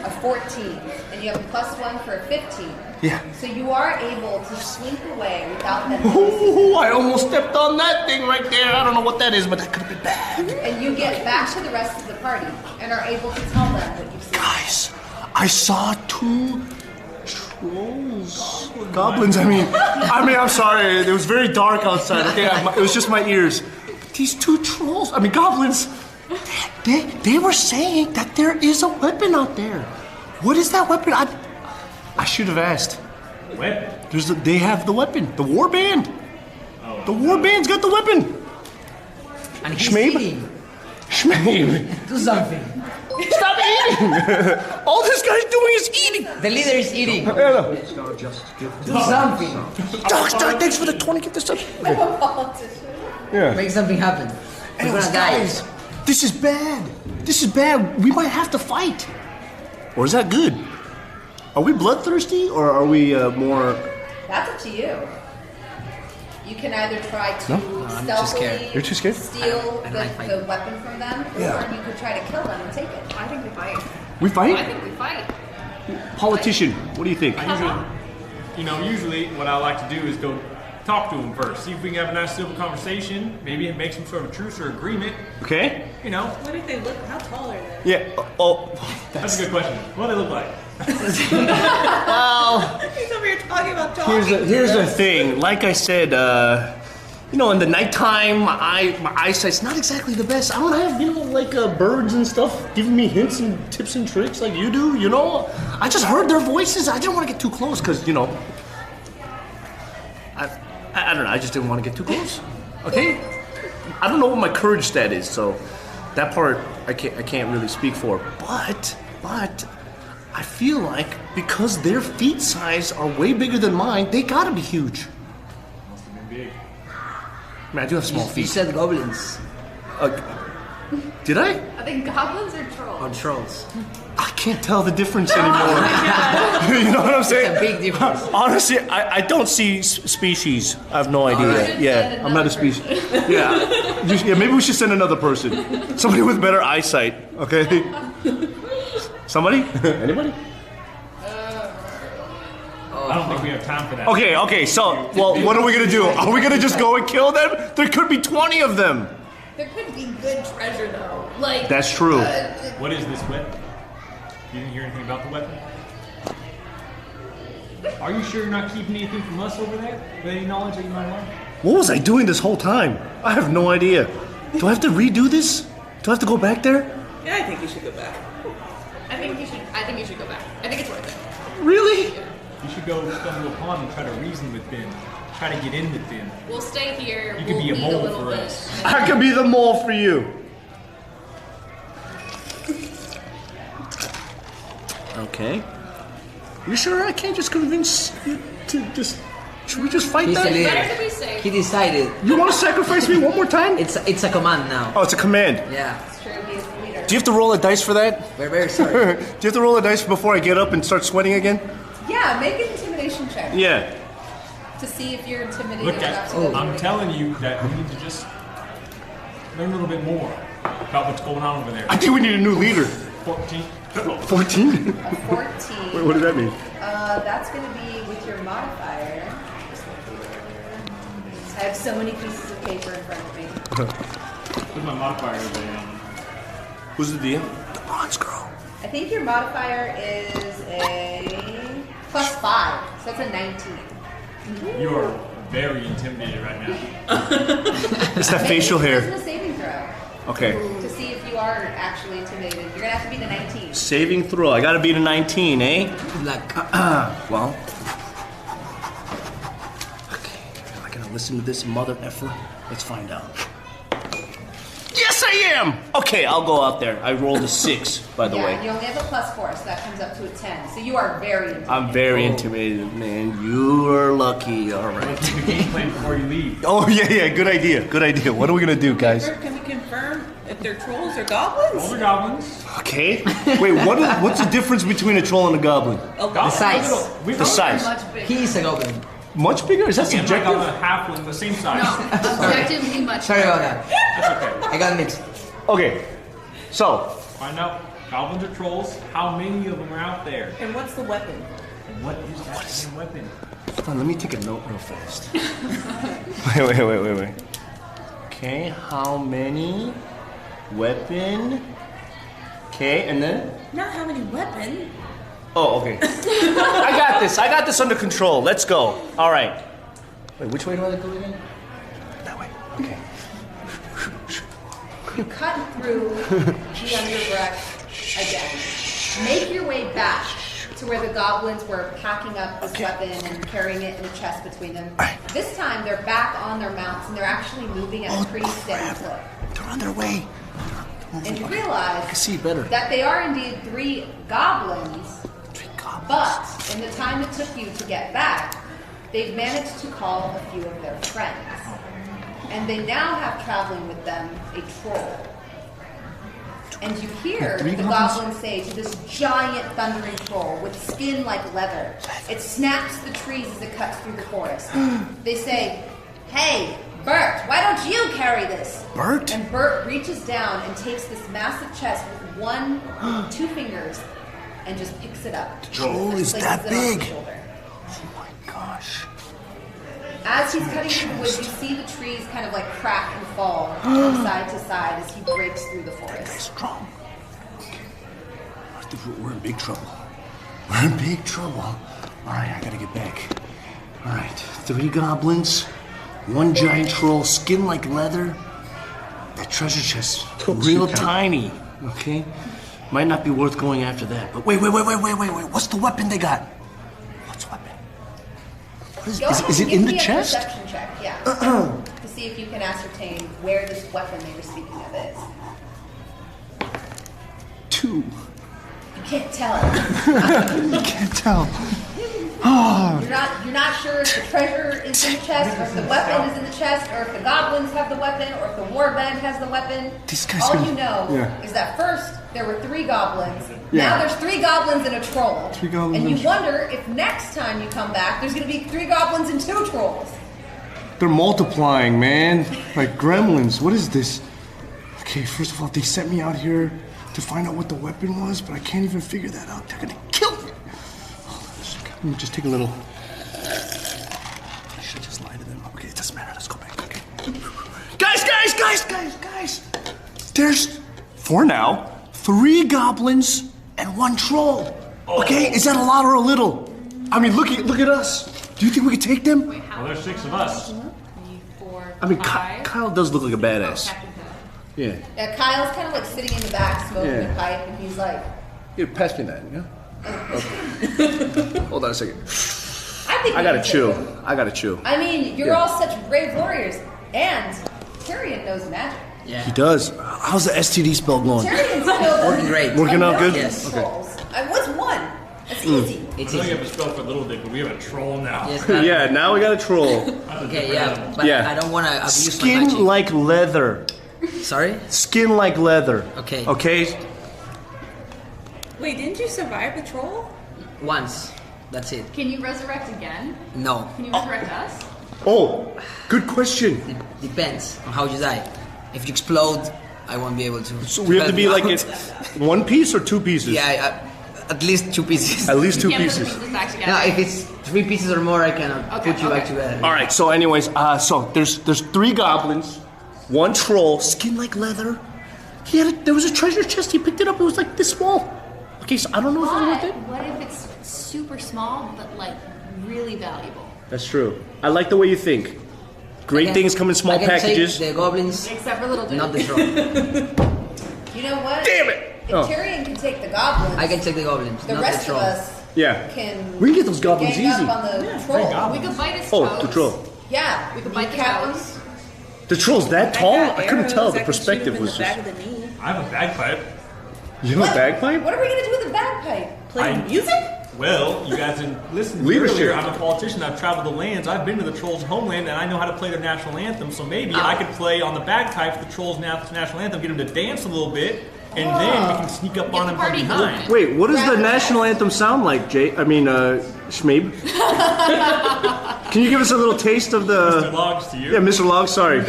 A 14, and you have a +1 for a 15. Yeah. So you are able to slink away without them noticing. Ooh, I almost stepped on that thing right there. I don't know what that is, but that could have been bad. And you get back to the rest of the party and are able to tell them what you've seen. Guys, I saw 2 trolls. Goblins, I mean, I'm sorry. It was very dark outside, okay? It was just my ears. These 2 trolls, goblins, they were saying that there is a weapon out there. What is that weapon? I should have asked. Weapon? They have the weapon. The warband. The warband's got the weapon. And he's Schmabe? eating. Schmabe. Do something. Stop eating! All this guy's doing is eating. The leader is eating. Do something. Doc, thanks for the 20. Get this up. I'm a politician. Yeah. Make something happen. We're Anyways, gonna die. guys, this is bad. This is bad. We might have to fight. Or is that good? Are we bloodthirsty or are we more... That's up to you. You can either try to I'm too scared. stealthily You're too scared? steal I don't like the fighting. weapon from them, Yeah. or you could try to kill them and take it. I think we fight. We fight? I think we fight. Politician, what do you think? Usually what I like to do is go talk to them first. See if we can have a nice civil conversation. Maybe make some sort of truce or agreement. Okay. What if they look? How tall are they? Yeah. That's a good question. What do they look like? Well, He's over here talking about talking. here's the thing. Like I said, in the nighttime, my eyesight's not exactly the best. I don't have, birds and stuff giving me hints and tips and tricks like you do, I just heard their voices. I didn't want to get too close because, I don't know. I just didn't want to get too close. Okay? I don't know what my courage stat is, so that part I can't really speak for. But I feel like because their feet size are way bigger than mine, they gotta be huge. Must have been big. I mean, I do have small You feet. said goblins Did I? Are they goblins or trolls? or trolls. I can't tell the difference anymore. You know what I'm saying? It's a big difference. Honestly, I don't see species. I have no idea. Alright. Yeah, I'm not a species. Yeah. Maybe we should send another person. Somebody with better eyesight, okay? Somebody? Anybody? I don't think we have time for that. Okay, so, what are we gonna do? Are we gonna just go and kill them? There could be 20 of them. There could be good treasure though. Like That's true. What is this weapon? You didn't hear anything about the weapon? Are you sure you're not keeping anything from us over there? With any knowledge that you might have? What was I doing this whole time? I have no idea. Do I have to redo this? Do I have to go back there? Yeah, I think you should go back. I think you should go back. I think it's worth it. Really? You should go stumble upon and try to reason with them. Try to get in with them. We'll stay here. You could be a eat mole little for bit. us. I could be the mole for you. Okay. You sure I can't just convince you to just... Should we just fight He's that? the leader. Better to be safe. He decided. You want to sacrifice me one more time? It's a command now. Oh, it's a command. Yeah. It's true, he is the leader. Do you have to roll a dice for that? We're very sorry. Do you have to roll a dice before I get up and start sweating again? Yeah, make an intimidation check Yeah. to see if you're intimidated Look enough at. to go I'm through it. telling you that we need to just learn a little bit more about what's going on over there. I think we need a new leader. 14. 14? A 14. Wait, what does that mean? That's going to be with your modifier. I have so many pieces of paper in front of me. Where's my modifier over there? Who's the DM? The bronze girl. I think your modifier is a +5, so that's a 19. You are very intimidated right now. It's that facial hair. This is a saving throw Okay. to see if you are actually intimidated. You're going to have to be the 19. Saving throw. I gotta beat a 19, eh? Like, Well. Okay. Am I gonna listen to this mother effer? Let's find out. Yes, I am! Okay, I'll go out there. I rolled a 6, by the Yeah, way. you only have a +4, so that comes up to a 10. So you are very intimidated. I'm very intimidated, man. You are lucky. All right. The game plan before you leave. Oh, yeah. Good idea. Good idea. What are we gonna do, guys? Can we confirm if they're trolls or goblins? Older goblins. Okay. Wait, what's the difference between a troll and a goblin? the size. The size. Much bigger. He is a goblin. Much bigger? Is that Yeah, my goblin subjective? and halfling the same size. Objectively much. Sorry about that. That's okay. I got mixed. Okay. So, Find out goblins or trolls. How many of them are out there? And what's the weapon? And what is that same weapon? hold on, let me take a note real fast. Wait. Okay, how many weapon? Okay, and then? Not how many weapon. Oh, okay. I got this under control. Let's go. All right. Wait, which way do I go again? That way. Okay. You cut through the underbrush again. Make your way back to where the goblins were packing up this weapon and carrying it in a chest between them. This time they're back on their mounts and they're actually moving at a pretty steady clip. They're on their way. And you realize I can see better. that they are indeed 3 goblins, 3 goblins. but in the time it took you to get back, they've managed to call a few of their friends. And they now have traveling with them a troll. And you hear Three the goblins? goblins say to this giant thundering troll with skin like leather, it snaps the trees as it cuts through the forest. They say, "Hey, Bert, why don't you carry this?" Bert? And Bert reaches down and takes this massive chest with 2 fingers and just picks it up. The troll And is places that it on his big? shoulder. Oh my gosh. As he's cutting through the woods, you see the trees kind of like crack and fall from side to side as he breaks through the That guy's forest. strong. Okay. I think we're in big trouble. We're in big trouble. All right, I gotta get back. All right, 3 goblins, 1 giant troll, skin like leather. That treasure chest, real tiny. Okay, might not be worth going after that. But wait. What's the weapon they got? What's the weapon? What Go ahead is and it give in the me a chest? perception check, yeah, to see if you can ascertain where this weapon they were speaking of is. 2. You can't tell. Can't tell. You're not sure if the treasure is in the chest, or if the weapon is in the chest, or if the goblins have the weapon, or if the warband has the weapon. These guys All gonna- you know Yeah. is that first there were 3 goblins. Yeah. Now there's 3 goblins and a troll. 3 goblins and and you wonder if next time you come back, there's going to be 3 goblins and 2 trolls. They're multiplying, man. Like gremlins. What is this? Okay, first of all, they sent me out here to find out what the weapon was, but I can't even figure that out. They're gonna kill me. Hold on a second. Let me just take a little. I should just lie to them. Okay, it doesn't matter. Let's go back. Okay. Guys! There's, for now, 3 goblins and 1 troll. Okay, is that a lot or a little? I mean, look at us. Do you think we could take them? Well, there's 6 of us. 3, 4, I mean, 5. Kyle does look like a badass. Yeah. Yeah, Kyle's kind of like sitting in the back smoking Yeah. a pipe, and he's like, Here, pass me that, yeah? Hold on a second. I gotta you chew. do. I gotta chew. I mean, you're all such brave warriors, and Tyrion knows magic. Yeah. He does. How's the STD spell going? Tyrion's killed Working great. Working out good? Yes. trolls. What's one? It's easy. It's I know you easy. have a spell for Little Dick, but we have a troll now. Yes, Yeah, now we got a troll. Okay, yeah, but Yeah. I don't want to abuse my magic. Skin like leather. Sorry? Skin like leather. Okay. Okay? Wait, didn't you survive the troll? Once. That's it. Can you resurrect again? No. Can you resurrect us? Oh, good question. Depends on how you die. If you explode, I won't be able to. So we have to be like it. one piece or two pieces? Yeah, at least 2 pieces. At least two You can't put the pieces. pieces back together. No, if it's 3 pieces or more, I cannot Okay, put you back okay. together. All right. So, anyways, so there's 3 goblins, 1 troll, skin like leather. There was a treasure chest. He picked it up. It was like this small. Okay, so I don't know if it's worth But it. what if it's super small but like really valuable? That's true. I like the way you think. Great I can- things come in small I can packages. Take the goblins, Except for Little Dick. not the troll. You know what? Damn it! If Oh. Tyrion can take the goblins, I can take the goblins, the not rest the troll. of us Yeah. can. We can get those goblins gang easy. up on the troll. We could bite his Oh, toes. the troll. Yeah, We could bite the kneecap toes. him. The troll's that tall? got I couldn't tell. arrows, The I can shoot perspective him in was the just. back of the knee. I have a bagpipe. You have a bagpipe? What are we gonna do with a bagpipe? Play I- music? Well, you guys didn't listen Leadership. earlier. I'm a politician. I've traveled the lands. I've been to the trolls' homeland, and I know how to play their national anthem. So maybe I could play on the bagpipes the trolls' national anthem, get them to dance a little bit, and then we can sneak up on them from party behind. going. Wait, what does the Rabbit national anthem sound like, Jay? I mean, Shmeeb? Can you give us a little taste of Mr. the... Logs to you. Yeah, Mr. Log, sorry. You've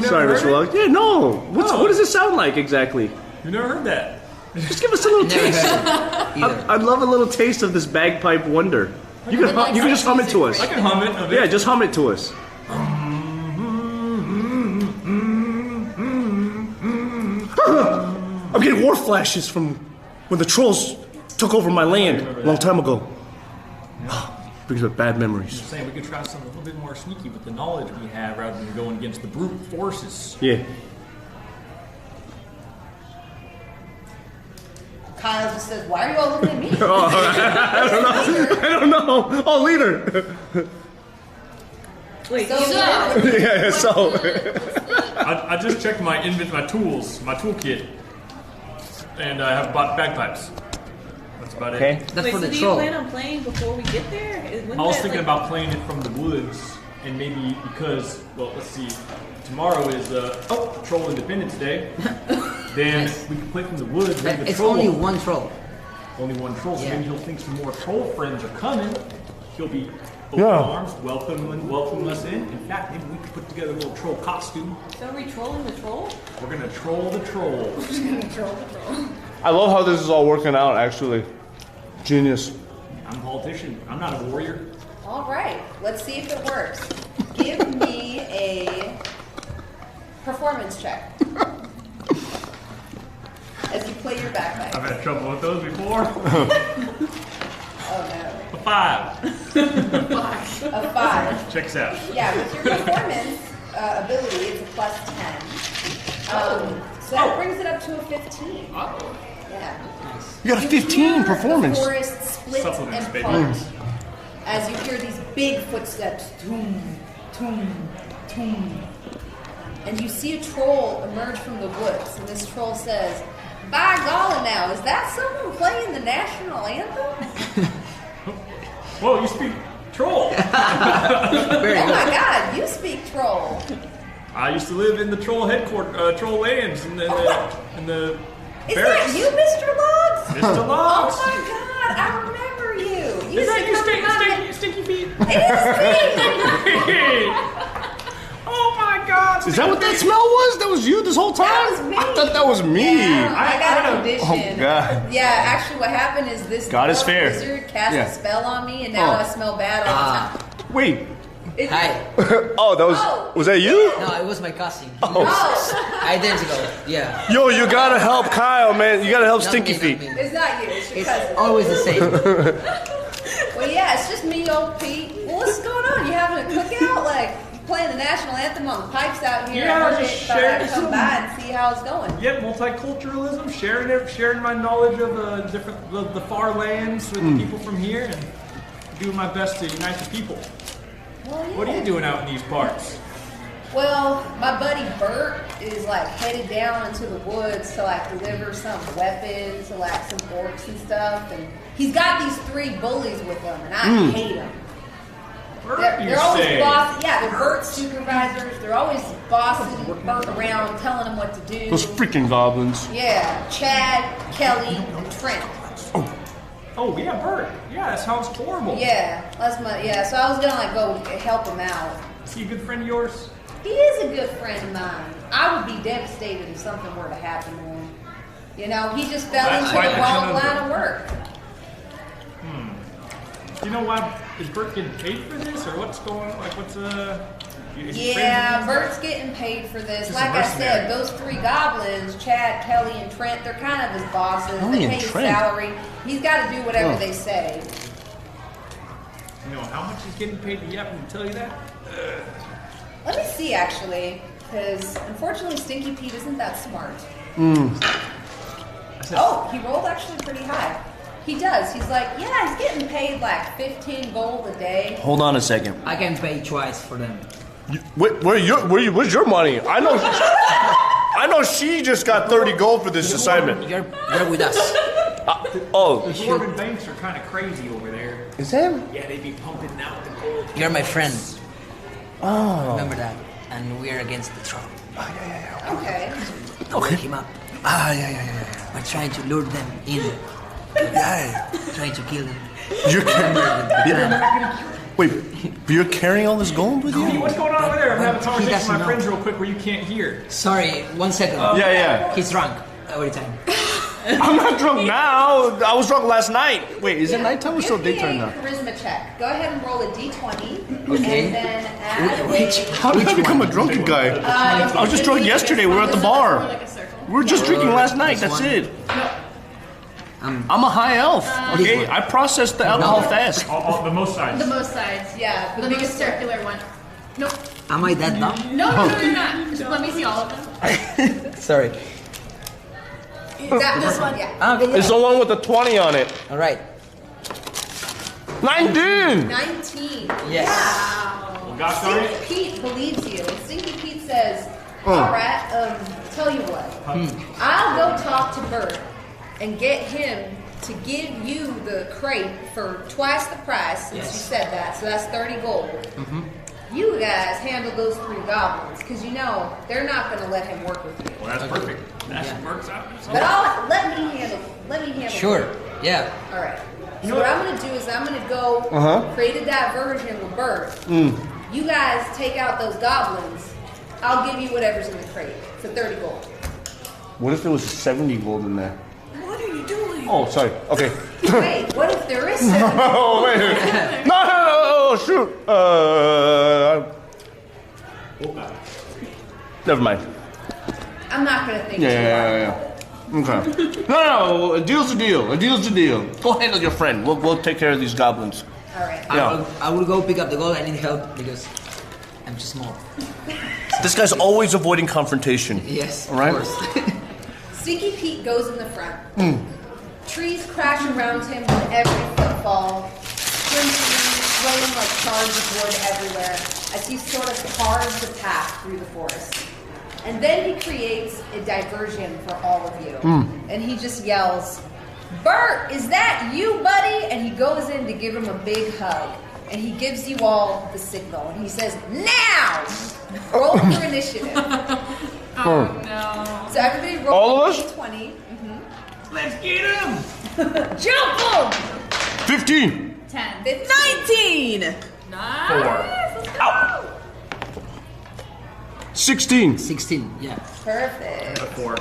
never Sorry, heard Mr. it? Log. Yeah, no. Oh. What does it sound like exactly? You've never heard that. Just give us a little Never taste. heard it either. I'd love a little taste of this bagpipe wonder. You can, you can just hum it to us. I can hum it a bit. Yeah, just hum it to us. I'm getting war flashes from when the trolls took over my land a long time ago. Brings back bad memories. I'm saying we could try something a little bit more sneaky with the knowledge we have rather than going against the brute forces. Yeah. Kyle just says, "Why are you all looking at me?" I don't know. Oh, leader. Wait, So, Yeah, so. I just checked my my tools, my toolkit, and I have bought bagpipes. That's about Okay. it. That's wait, for so the do troll. you plan on playing before we get there? I was thinking about playing it from the woods, and maybe because, well, let's see, tomorrow is Troll Independence Day. Then we can play from the woods. Maybe the It's troll only won't- one troll. Only one troll, so Yeah. maybe he'll think some more troll friends are coming. He'll be open Yeah. arms, welcoming us in. In fact, maybe we could put together a little troll costume. So are we trolling the troll? We're gonna troll the trolls. I love how this is all working out, actually. Genius. I'm a politician. I'm not a warrior. all right, let's see if it works. Give me a performance check as you play your bagpipe. I've had trouble with those before. Oh A 5. no, a 5. Checks out. Yeah, with your performance ability, it's a plus 10. So that brings it up to a 15. Yeah. You got a 15 hear performance. The forest split Supplements, and baby. part as you hear these big footsteps. Toom, toom, toom. And you see a troll emerge from the woods, and this troll says, "By golly now, is that someone playing the national anthem? Whoa, you speak troll. Very Oh good. my god, you speak troll." I used to live in the troll headquarters, troll lands in the Is barracks. that you, Mr. Logs? Mr. Logs. Oh my god, I remember you. You Is that used you to come to my- stinky feet? It is me! Oh my God! Is that what that smell was? That was you this whole time? That was me. I thought that was me. Yeah, I got a condition. Oh, God. Yeah, actually, what happened is this God is fair. wizard cast Yeah. a spell on me, and now Oh. I smell bad all the time. Wait. It's- Hi. Oh, that was that you? No, it was my cousin. Oh, Identical. Yeah. Yo, you gotta help Kyle, man. You gotta help Not Stinky me, Feet. not me. it's not you. It's your It's cousin. always the same. Well, yeah, it's just me, old Pete. Well, what's going on? You having a cookout? Like, playing the national anthem on the pipes out here. Yeah, I just thought share I'd come some- by and see how it's going. Yeah, multiculturalism, sharing my knowledge of the far lands with the people from here, and doing my best to unite the people. Well, yeah. What are you doing out in these parts? Well, my buddy Bert is like headed down into the woods to like deliver some weapons to like some orcs and stuff, and he's got these 3 bullies with him, and I hate them. They're always bossing. Yeah, they're Bert's supervisors. They're always bossing Bert around, telling him what to do. Those freaking goblins. Yeah, Chad, Kelly, and Trent. Oh yeah, Bert. Yeah, that sounds horrible. Yeah, that's my. Yeah, so I was gonna like go help him out. Is he a good friend of yours? He is a good friend of mine. I would be devastated if something were to happen to him. You know, he just fell That's into why the I wrong should've- line of work. You know why? Is Bert getting paid for this, or what's going? Like, what's is he Yeah, friends with Bert's getting paid for this. Just Like a I said, mercenary. those 3 goblins, Chad, Kelly, and Trent, they're kind of his bosses. Kelly They and pay his Trent? salary. He's got to do whatever Oh. they say. You know how much he's getting paid? Do you happen to tell you that? Let me see, actually, because unfortunately Stinky Pete isn't that smart. Oh, he rolled actually pretty high. He does. He's like, yeah, he's getting paid like 15 gold a day. Hold on a second. I can pay twice for them. Where's your money? I know she just got 30 gold for this assignment. You're with us. Oh, The Dwarven banks are kind of crazy over there. is that? Yeah, they be pumping out the gold. You're my friend. Oh. Remember that. And we're against the troll. Okay. Wake him up. Yeah. We're trying to lure them in. Yeah. Trying to kill them. You're Wait, but you're carrying all this gold with Hey, you? what's going on over there? I'm having a He conversation with doesn't my know. friends real quick where you can't hear. Sorry, 1 second. Yeah. He's drunk every time. I'm not drunk now. I was drunk last night. Wait, is it nighttime or still Give me daytime a now? charisma check. Go ahead and roll a d20. Okay. And then add How did I become a drunken guy? I was just drunk yesterday. We were at the bar. Like a circle. We were just drinking last night. That's it. I'm a high elf. Okay, I processed the alcohol fast. The most sides. The most sides. Yeah, The biggest circular one. Nope. Am I that dumb? No, you're not. Just let me see all of them. Sorry. this one, yeah. Okay, It's the one with the 20 on it. All right. 19. 19. Yes. Well, gosh darn Stinky it. Pete believes you. And Stinky Pete says, all right, tell you what. I'll go talk to Bert and get him to give you the crate for twice the price, since you said that. So that's 30 gold. You guys handle those 3 goblins, because you know they're not going to let him work with you. Well, that's perfect. That works out. But let me handle Sure. it. Yeah. All right. So what I'm going to do is I'm going to go create a diversion with Bert. You guys take out those goblins. I'll give you whatever's in the crate for 30 gold. What if there was 70 gold in there? What are you doing? Oh, sorry. Okay. Wait, what if there is 7? Oh, wait. No, shoot. Never mind. I'm not going to think Yeah. Okay. No, a deal's a deal. A deal's a deal. Go handle your friend. We'll take care of these goblins. All right. Yeah. I will go pick up the gold. I need help because I'm too small. This guy's always avoiding confrontation. Yes, All right. of course. Stinky Pete goes in the front. Trees crash around him with every footfall. Sprinkling, swaying like shards of wood everywhere as he sort of carves a path through the forest. And then he creates a diversion for all of you. And he just yells, Bert, is that you, buddy? And he goes in to give him a big hug. And he gives you all the signal. And he says, now! Roll for initiative. Oh no. So everybody roll All of us? 20. Let's get him! Jump him! 15. 10. 19! Nice. 4. Let's go. 16. 16. Yeah. Perfect. 4.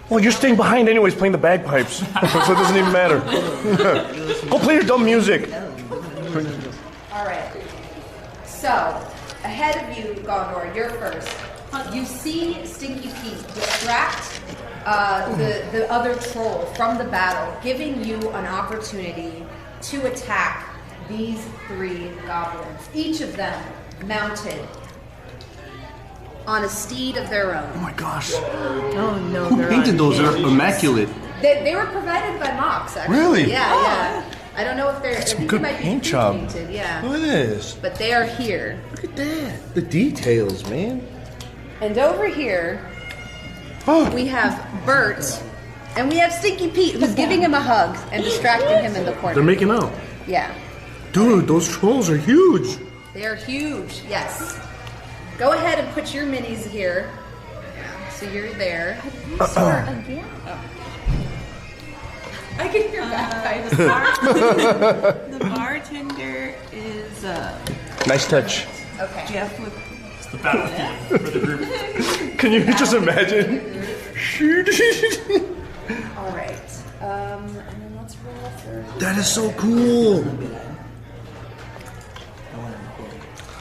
Well, you're staying behind anyways playing the bagpipes. So it doesn't even matter. Go play your dumb music. All right. So, ahead of you, Gondor, you're first. You see Stinky Pete distract the other troll from the battle, giving you an opportunity to attack these 3 goblins, each of them mounted on a steed of their own. Oh my gosh. Oh no. Who painted those? They're immaculate. They were provided by Mox, actually. Really? Yeah. I don't know if they're. I think good they might paint be job. painted. Yeah. Look at this. But they are here. Look at that. The details, man. And over here, we have Bert, and we have Stinky Pete, who's giving him a hug and distracting him in the corner. They're making out. Yeah. Dude, those trolls are huge. They are huge, yes. Go ahead and put your minis here. So you're there. Again? I can hear bagpipes. The bartender is Nice touch. Okay. Jeff with. It's the battle theme for the group. Can you just imagine? All right. And then let's roll for. That is so cool.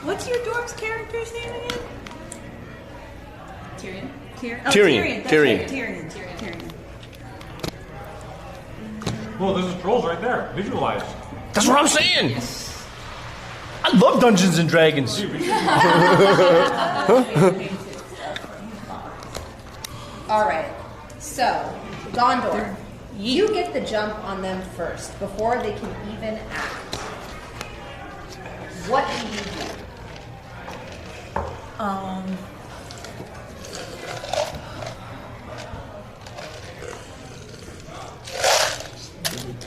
What's your dwarf's character's name again? Tyrion. Tyrion. That's Tyrion. right, Tyrion. Whoa, there's a trolls right there. Visualize. That's what I'm saying. I love Dungeons and Dragons. All right. So, Gondor, you get the jump on them first before they can even act. What do you do? And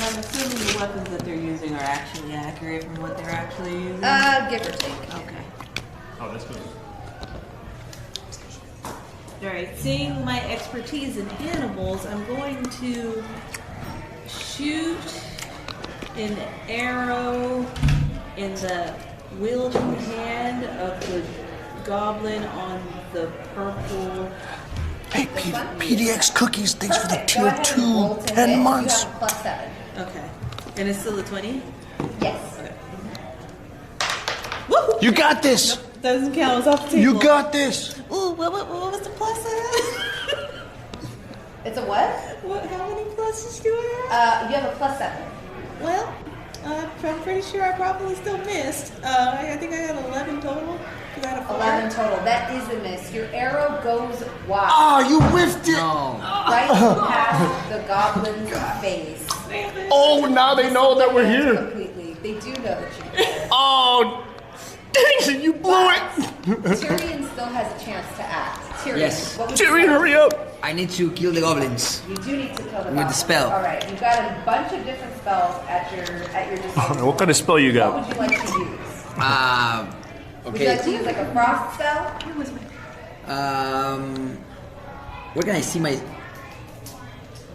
I'm assuming the weapons that they're using are actually accurate from what they're actually using. Give or take. Okay. Oh, that's good. All right. Seeing my expertise in animals, I'm going to shoot an arrow in the wielding hand of the goblin on the purple. Hey, PDX Cookies, thanks for the Perfect. Go tier ahead and 2, roll to 10 hit. months. You have a +7. Okay. And it's still a 20? Yes. Woohoo! You got this. Doesn't count. It's off the table. You got this. Ooh, what was the plus? It's a what? How many pluses do I You have a +7. Well, I'm pretty sure I probably still missed. I think I got 11 total. You got a 4. 11 total. That is a miss. Your arrow goes wide. Ah, you whiffed it. Right past the goblin's face. Oh, now they know that we're here. Completely. They do know that you're here. Oh, dang it, you blew it. Tyrion still has a chance to act. Tyrion, Yes. what would you Tyrion, like? hurry up. I need to kill the goblins. You do need to kill the With the goblins. spell. All right, you've got a bunch of different spells at your disposal. What kind of spell you What got? would you like to use? Would you like to Okay. use like a frost spell? Where can I see my?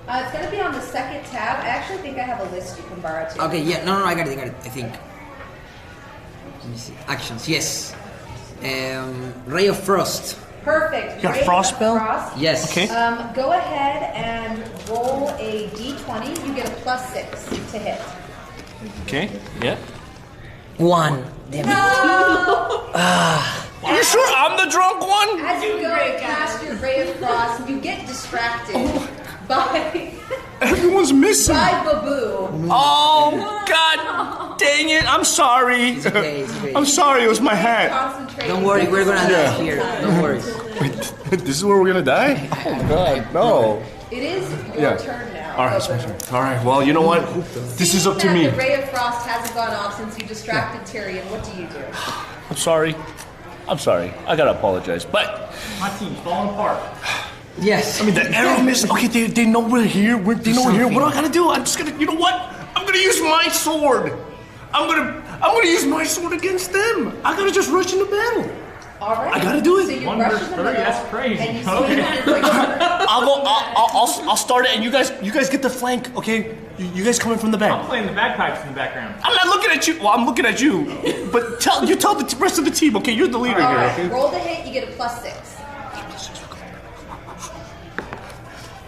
It's going to be on the second tab. I actually think I have a list you can borrow too. Okay, yeah, no, I got it. I think. Let me see. Actions, yes. Ray of Frost. Perfect. You got a Ray frost of spell? Frost. Yes. Okay. Go ahead and roll a d20. You get a +6 to hit. Okay, yeah. 1. Damn it. Are you sure I'm the drunk one? As you go past your ray of frost, you get distracted by Everyone's missing. BaBoo. Oh, God dang it. I'm sorry. It's okay, it's okay. I'm sorry, it was my hat. Concentrate. Don't worry, we're gonna die here. Don't worry. This is where we're going to die? Oh, God, no. It is your Yeah. turn now. All right, it's my turn. All right, well, you know what? This is up to Seeing me. that the ray of frost hasn't gone off since you distracted Tyrion, what do you do? I'm sorry. I gotta apologize. But, My team's falling apart. Yes. I mean, the arrow missed. Okay, they know we're here. They know we're here. What do I gotta do? I'm just gonna, you know what? I'm gonna use my sword. I'm gonna use my sword against them. I gotta just rush into battle. All right. I gotta do it. So you 1 rush versus in the 30, middle, that's crazy. and you Okay. swing your sword. I'll start it, and you guys get the flank. Okay, you guys coming from the I'm back. playing the bagpipes in the background. I'm not looking at you. Well, I'm looking at you. But tell the rest of the team. Okay, you're the leader All here. right. Okay. Roll the hit, you get a +6.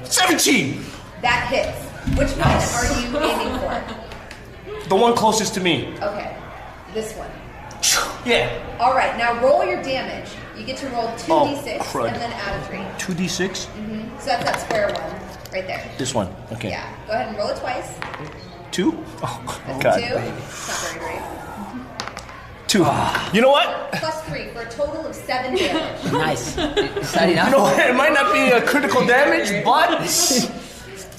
17. That hits. Which one are you aiming for? The one closest to me. Okay. This one. Yeah. All right, now roll your damage. You get to roll 2d6 crud. and then add a 3. 2d6. So that's that square one right there. This one. Okay. Yeah. Go ahead and roll it twice. 2. Oh That's God. 2. It's not very great. 2. You know what? Plus 3 for a total of 7 damage. Nice. Is that enough? You know what? It might not be a critical damage, but it's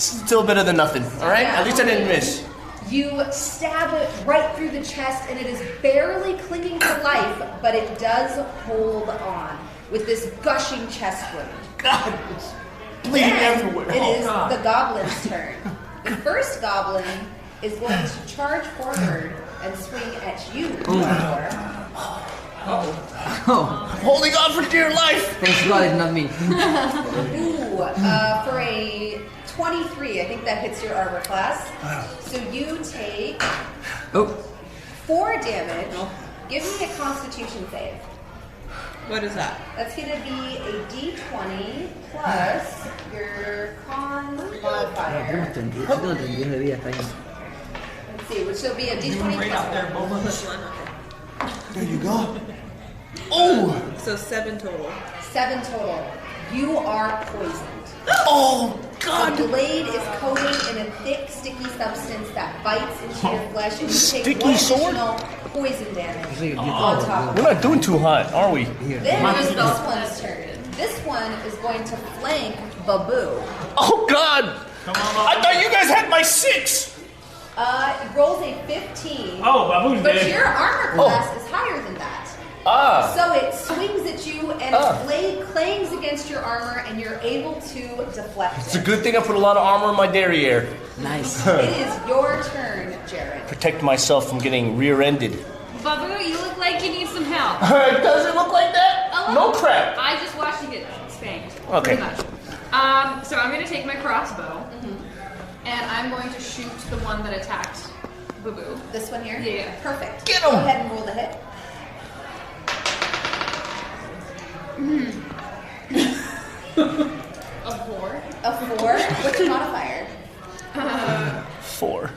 still better than nothing. All right? At least I didn't miss. You stab it right through the chest, and it is barely clinging to life, but it does hold on with this gushing chest wound. God, it's bleeding everywhere. It is the goblin's turn. The first goblin is going to charge forward and swing at you. I'm holding on for dear life. Thanks God it's not me. Ooh, for a 23, I think that hits your armor class. So you take 4 damage. Give me a Constitution save. What is that? That's going to be a D20 plus your con modifier. Let's see, which will be a D20 plus 1. There you go. Oh! So 7 total. 7 total. You are poisoned. Oh, God! The blade is coated in a thick, sticky substance that bites into your flesh, and you take 1 additional poison damage on top of We're not doing too hot, are we? Then it is this one's turn. This one is going to flank BaBoo. Oh, God! I thought you guys had my 6! It rolls a 15. Oh, BaBoo's But dead. your armor class is higher than that. So it swings at you, and its blade clangs against your armor, and you're able to deflect It's a it. good thing I put a lot of armor in my derriere. Nice. It is your turn, Jared. Protect myself from getting rear-ended. BaBoo, you look like you need some help. Does it look like that? A No little. crap. I just watched you get spanked. Okay. Pretty much. So I'm going to take my crossbow, and I'm going to shoot the one that attacked BaBoo. This one here? Yeah. Perfect. Get Go him. ahead and roll the hit. A 4. A 4. What's your modifier? 4.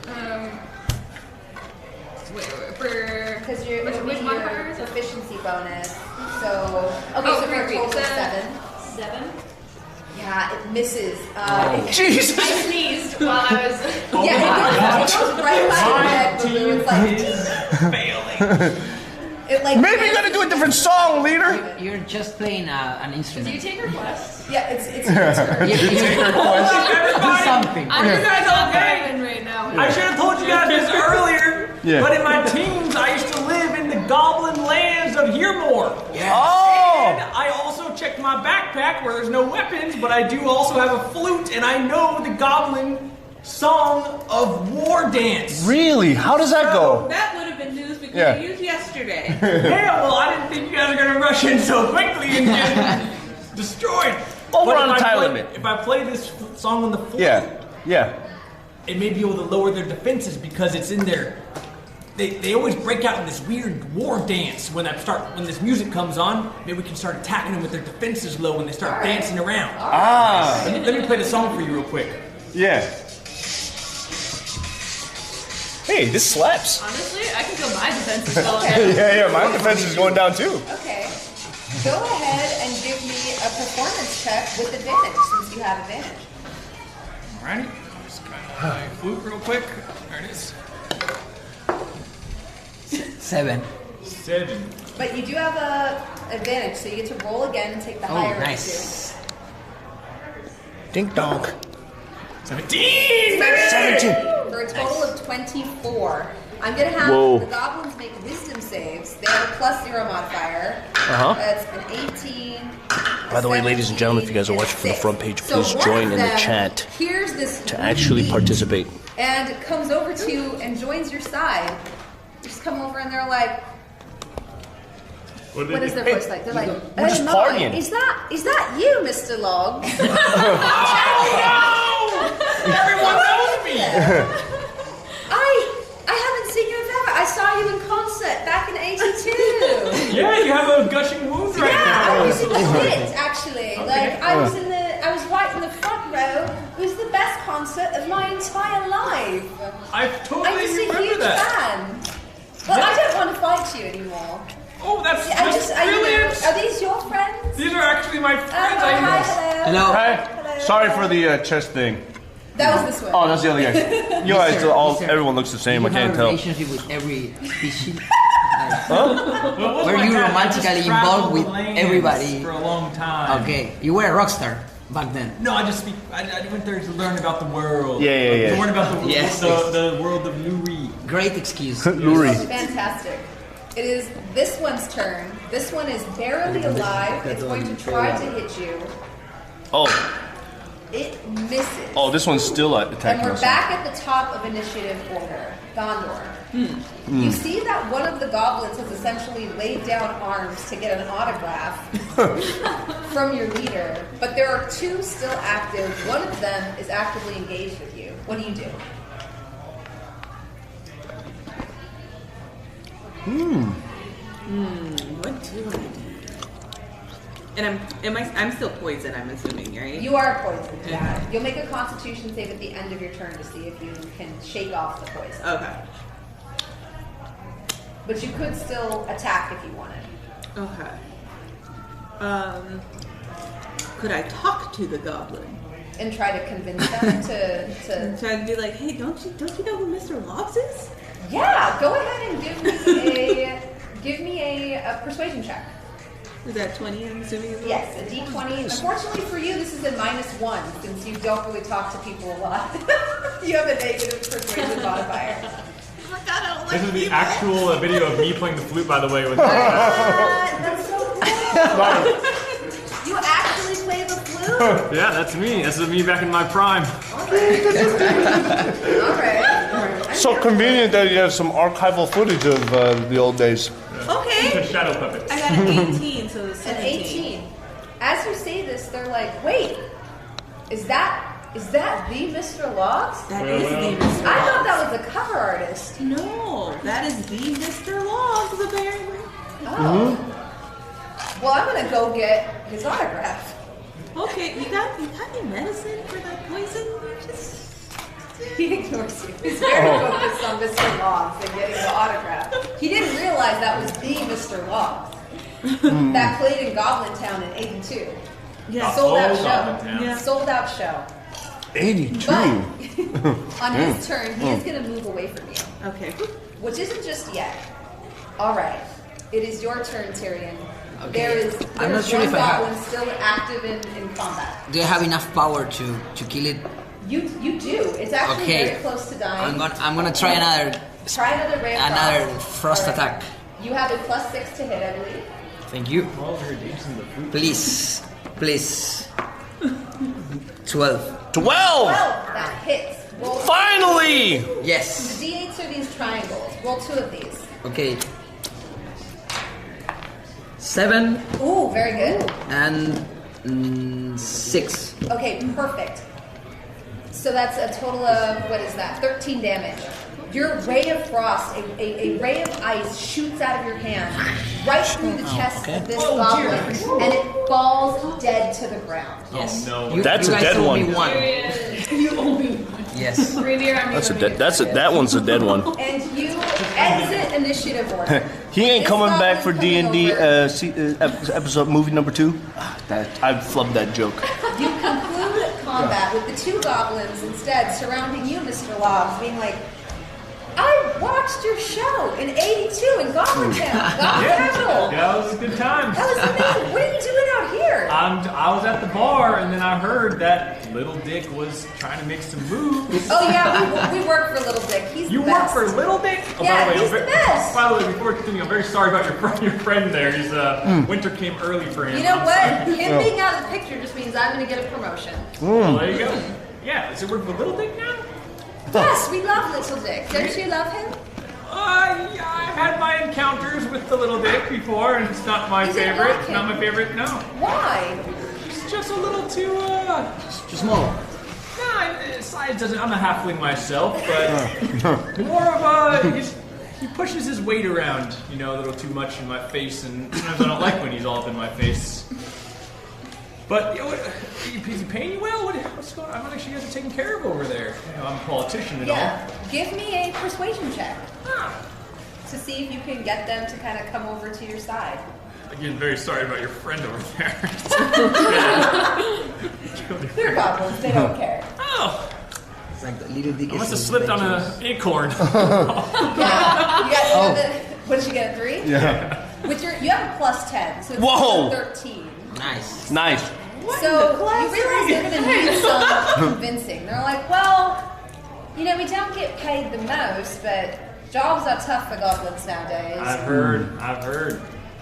Wait, for... Because you're Which it'll be modifier your is it? proficiency bonus. So, okay, so for a total of 7. 7? Yeah, it misses. Jesus! I sneezed while I was... Yeah, it goes right by your head, BaBoo. It's like... It like Maybe you gotta do a different song, leader. You're just playing an Do instrument. you take requests? Yeah, it's your turn. Do something. I'm You just guys not okay? vibing right now. I should have told you guys this earlier, Yeah. but in my teens, I used to live in the goblin lands of Hearmore. Oh! And I also checked my backpack where there's no weapons, but I do also have a flute, and I know the goblin song of war dance. Really? How does that go? That would have been news we could Yeah. have used yesterday. Yeah, well, I didn't think you guys were gonna rush in so quickly and get destroyed. Oh, we're But on if a I time play- limit. If I play this song on the flute, Yeah. it may be able to lower their defenses because it's in their. They always break out in this weird war dance when this music comes on. Maybe we can start attacking them with their defenses low when they start dancing around. Ah. Let me play the song for you real quick. Yeah. Hey, this slaps. Honestly, I can feel my defenses falling Yeah, my defense is going down too. Okay. Go ahead and give me a performance check with advantage, since you have advantage. Alrighty, just got my flute real quick. There it is. 7. 7. But you do have a advantage, so you get to roll again and take the higher of the Nice. Dink donk. 17! 17. For a total of 24. I'm gonna have Whoa. the goblins make wisdom saves. They have a +0 modifier. Uh-huh. That's an 18. By the way, ladies and gentlemen, if you guys are watching from the front page, So please one join of in the them chat hears this to actually participate. and comes over to you and joins your side. They just come over and they're like, what is their voice like? They're like, we're just my, partying." Is that you, Mr. Log? Everyone knows me! I haven't seen you in forever. I saw you in concert back in '82. Yeah, you have a gushing wound right now. I was in the pit, actually. Like I was right in the front row. It was the best concert of my entire life. I I'm totally just a remember huge that. fan. Well, I don't want to fight you anymore. Oh, that's brilliant. Are these your friends? These are actually my friends. Hi, hello. Hi. Sorry for the chest thing. That was this one. Oh, that's the other guy. You guys, everyone looks the same. I can't You tell. have a relationship with every species. Well, Were you romantically involved with everybody? For a long time. Okay, you were a rock star back then. No, I went there to learn about the world. Yeah. To learn about the world of Louis. Great excuse. Louis. Fantastic. It is this one's turn. This one is barely alive. It's going to try to hit you. Oh. It misses. Oh, this one's still attacking And we're us. back at the top of initiative order. Gondor. You see that one of the goblins has essentially laid down arms to get an autograph from your leader, but there are two still active. One of them is actively engaged with you. What do you do? What do I do? And I'm still poisoned, I'm assuming, right? You are poisoned, yeah. You'll make a constitution save at the end of your turn to see if you can shake off the poison. Okay. But you could still attack if you wanted. Okay. Could I talk to the goblin? And try to convince them to Try to be like, hey, don't you know who Mr. Logs is? Yeah, go ahead and give me a persuasion check. Is that 20, I'm assuming? As well? Yes, a d20. Unfortunately for you, this is a -1 since you don't really talk to people a lot. You have a negative persuasion modifier. Oh my god, I don't like This is the people. actual video of me playing the flute, by the way. With That's so cool. You actually play the flute? Yeah, that's me. This is me back in my prime. All right. So convenient that you have some archival footage of the old days. Okay. The shadow puppet. I got an 18, so it's An 17. 18. As you say this, they're like, wait, is that the Mr. Logs? That is the Mr. I thought Logs. that was a cover artist. No, that is the Mr. Logs, apparently. Oh. Well, I'm gonna go get his autograph. Okay, you got any medicine for that poison? He ignores you. He's very focused on Mr. Logs and getting the autograph. He didn't realize that was the Mr. Logs that played in Goblin Town in '82. Yeah. Sold out Goblin show. Town. Yeah. Sold out show. 82. But on his turn, he is going to move away from you, Okay. which isn't just yet. All right, it is your turn, Tyrion. Okay. There is I'm not sure one if I have- goblin still active in combat. Do I have enough power to kill it? You do. It's actually Okay. very close to dying. I'm gonna try another Try another ray of frost All right. attack. You have a +6 to hit, I believe. Thank you. Please. 12. 12! That hits. Roll Finally! Yes. The D8s are these triangles. Roll 2 of these. Okay. 7 Ooh, very good. and 6. Okay, perfect. So that's a total of, what is that, 13 damage. Your ray of frost, a ray of ice shoots out of your hand, right through the chest of this goblin, and it falls dead to the ground. Yes. Oh, no. That's you a guys dead told one. me one. You only Yes. That one's a dead one. And you exit initiative order. He ain't This coming back for goblin coming D&D over. episode movie number 2. I flubbed that joke. You conclude combat with the 2 goblins instead surrounding you, Mr. Logs, being like, I watched your show in '82 in Goblin Town, Goblin Capital. Yeah, that was a good time. That was amazing. What are you doing out here? I was at the bar, and then I heard that Little Dick was trying to make some moves. Oh yeah, we work for Little Dick. He's You the work best. for Little Dick? Oh, Yeah, by the way, he's the best. By the way, before we continue, I'm very sorry about your friend there. He's winter came early for him. You know I'm what? sorry. Him being out of the picture just means I'm going to get a promotion. Well, there you go. Yeah, so work for Little Dick now? Yes, we love Little Dick. Don't you love him? Yeah, I've had my encounters with the Little Dick before, and it's not my You didn't favorite. like him? Not my favorite, no. Why? He's just a little too, Too small. size doesn't, I'm a halfling myself, but more of he pushes his weight around, a little too much in my face, and sometimes I don't like when he's all up in my face. But, is he paying you well? What's going on? I want to make sure you guys are taken care of over there. I'm a politician and Yeah. Give me a persuasion check to see if you can get them to kind of come over to your side. all. Again, very sorry about your friend over there. They're goblins. They don't care. Oh, It's like the little dick I must have is slipped on adventurous. an acorn. Yeah. You got What did you get, a 3? Yeah. With you have a plus 10, so it's Whoa. 13. Nice. Nice. So you realize they're going to need some convincing. They're like, well, you know, we don't get paid the most, but jobs are tough for goblins nowadays. I've heard.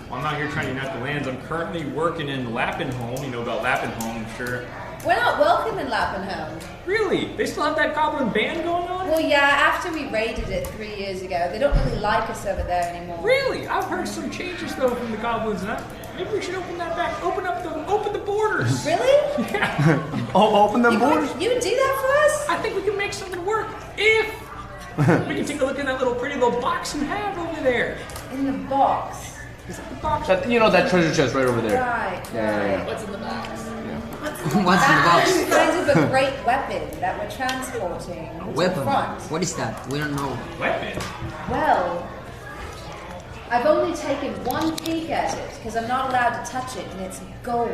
Well, I'm out here trying to unite the lands. I'm currently working in Lappenholm. You know about Lappenholm, I'm sure. We're not welcome in Lappenholm. Really? They still have that goblin band going on? Well, yeah, after we raided it 3 years ago, they don't really like us over there anymore. Really? I've heard some changes though from the goblins. Maybe we should open that back. Open the borders. Really? Yeah. Open the borders? You would do that for us? I think we can make something work if we can take a look in that pretty little box you have over there. In the box. You know that treasure chest right over there. Right. Yeah. What's in the box? What's in the box? That is kind of a great weapon that we're transporting to the Weapon? front. What is that? We don't know. Weapon? Well, I've only taken one peek at it because I'm not allowed to touch it, and it's gold.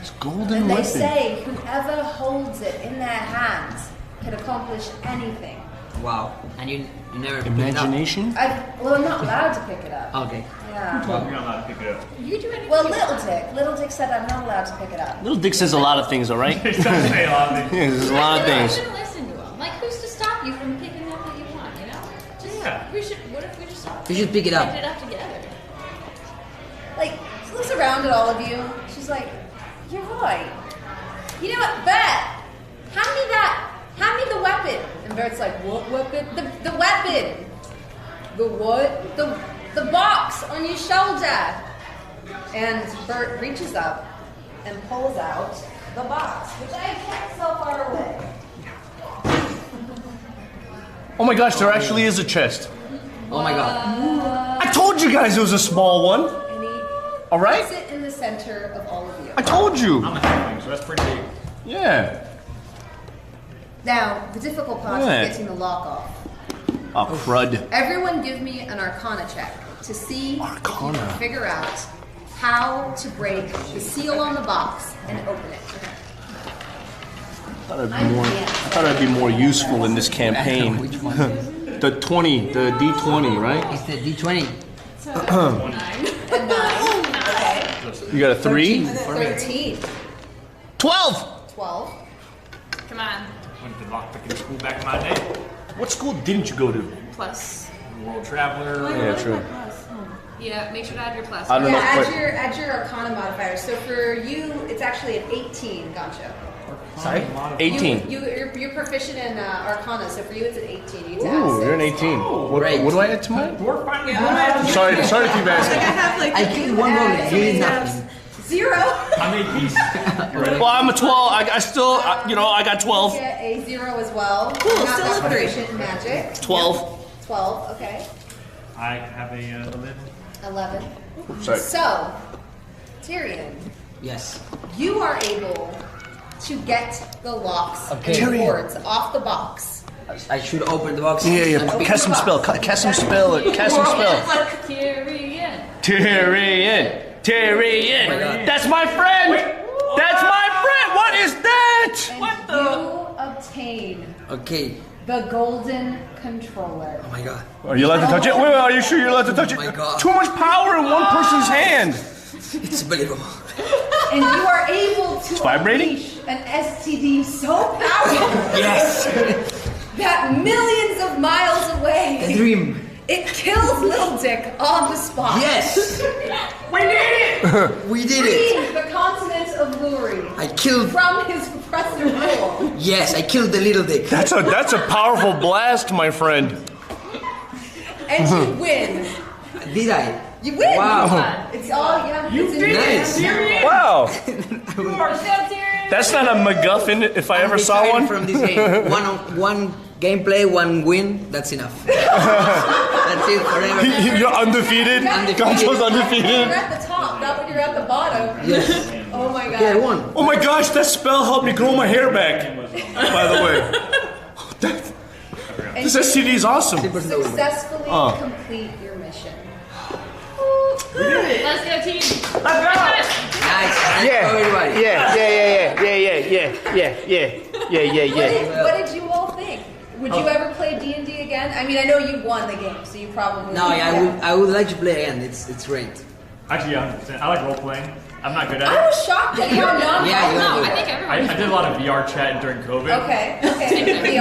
It's golden And they weapon. say whoever holds it in their hands can accomplish anything. Wow. And you never Imagination? Well, I'm not allowed to pick it up. Okay. Yeah. You're not allowed to pick it up. You do anything. Well, Little Dick said I'm not allowed to pick it up. Little Dick says a lot of things, all right? It does say a lot of things. Yeah, there's a lot of things. You should listen to him. Like, who's to stop you from picking up what you want, you know? Just, Yeah. What if we just We should pick it up. picked it up together? Like, she looks around at all of you. She's like, you're right. You know what, Bert? Hand me the weapon. And Bert's like, what weapon? The weapon. The what? The box on your shoulder. And Bert reaches up and pulls out the box, which I kept so far away. Oh my gosh, there actually is a chest. Oh my god. I told you guys it was a small one. And he All right? puts it in the center of all of you. I told you. I'm a halfling, so that's pretty big. Yeah. Now, the difficult part Yeah. is getting the lock off. Oh, crud. Everyone give me an Arcana check to see if you Arcana. can figure out how to break the seal on the box and open it. I thought it'd be more useful in this campaign. Which one? The D20, right? It's the D20. And 9. Okay. You got a 3? 13. 12! 12. Come on. Went to lockpicking school back in my day. What school didn't you go to? Plus. World traveler. Yeah, true. Yeah, make sure to add your plus. I don't know. Yeah, Wait. add your Arcana modifier. So for you, it's actually an 18, gotcha. Sorry? 18. You're proficient in Arcana, so for you it's an 18. You need to add Ooh, 6. you're an 18. What do I add to mine? Dwarf finding Sorry to keep I asking. have like I killed one goblin. You did nothing. 0. How many pieces? Well, I'm a 12. I still, I got 12. Get a 0 as well. Cool, Not still that a 3. proficient in magic. 12. 12, okay. I have a 11. 11. Sorry. So, Tyrion, Yes. you are able to get the locks Okay. and the boards off the box. I should open the box. Yeah. and- Cast some spell. Cast some spell. Cast some spell. Tyrion. Tyrion. Tyrion. Oh my God. That's my friend. That's my friend. What is that? And you obtain Okay. the golden controller. Oh my god. Are you allowed to touch it? Wait, are you sure you're allowed to touch it? Oh my God. Too much power in one person's hand. It's unbelievable. And you are able to vibrating? unleash an STD so powerful Yes. that millions of miles The away, dream. it kills Little Dick on the spot. Yes. We did it! We did it. Freeing the continent of Luri I killed. from his oppressor rule. Yes, I killed the little dick. That's a powerful blast, my friend. And you win. Did I? You win. Wow. It's all, yeah. You it's in did your Nice. hands. Wow. Let's go, Tyrion. That's not a MacGuffin if I ever saw retired one. from this game. One gameplay, one win. That's enough. That's it forever. You're undefeated. Gonzo's undefeated. You're at the top, not when you're at the bottom. Yes. Oh my god. Okay, I won. Oh my gosh, that spell helped me grow my hair back. By the way. And This STD is awesome. successfully complete your mission. Let's go, team. Nice. Thank you, everybody. What did you all think? Would you ever play D&D again? again? I mean, I know you won the game, so you probably. No, I would like to play again. It's great. Actually, 100%. I like role playing. I'm not good at I it. was shocked that you're non. No, I think everyone. I did a lot of VR chat during COVID. Okay.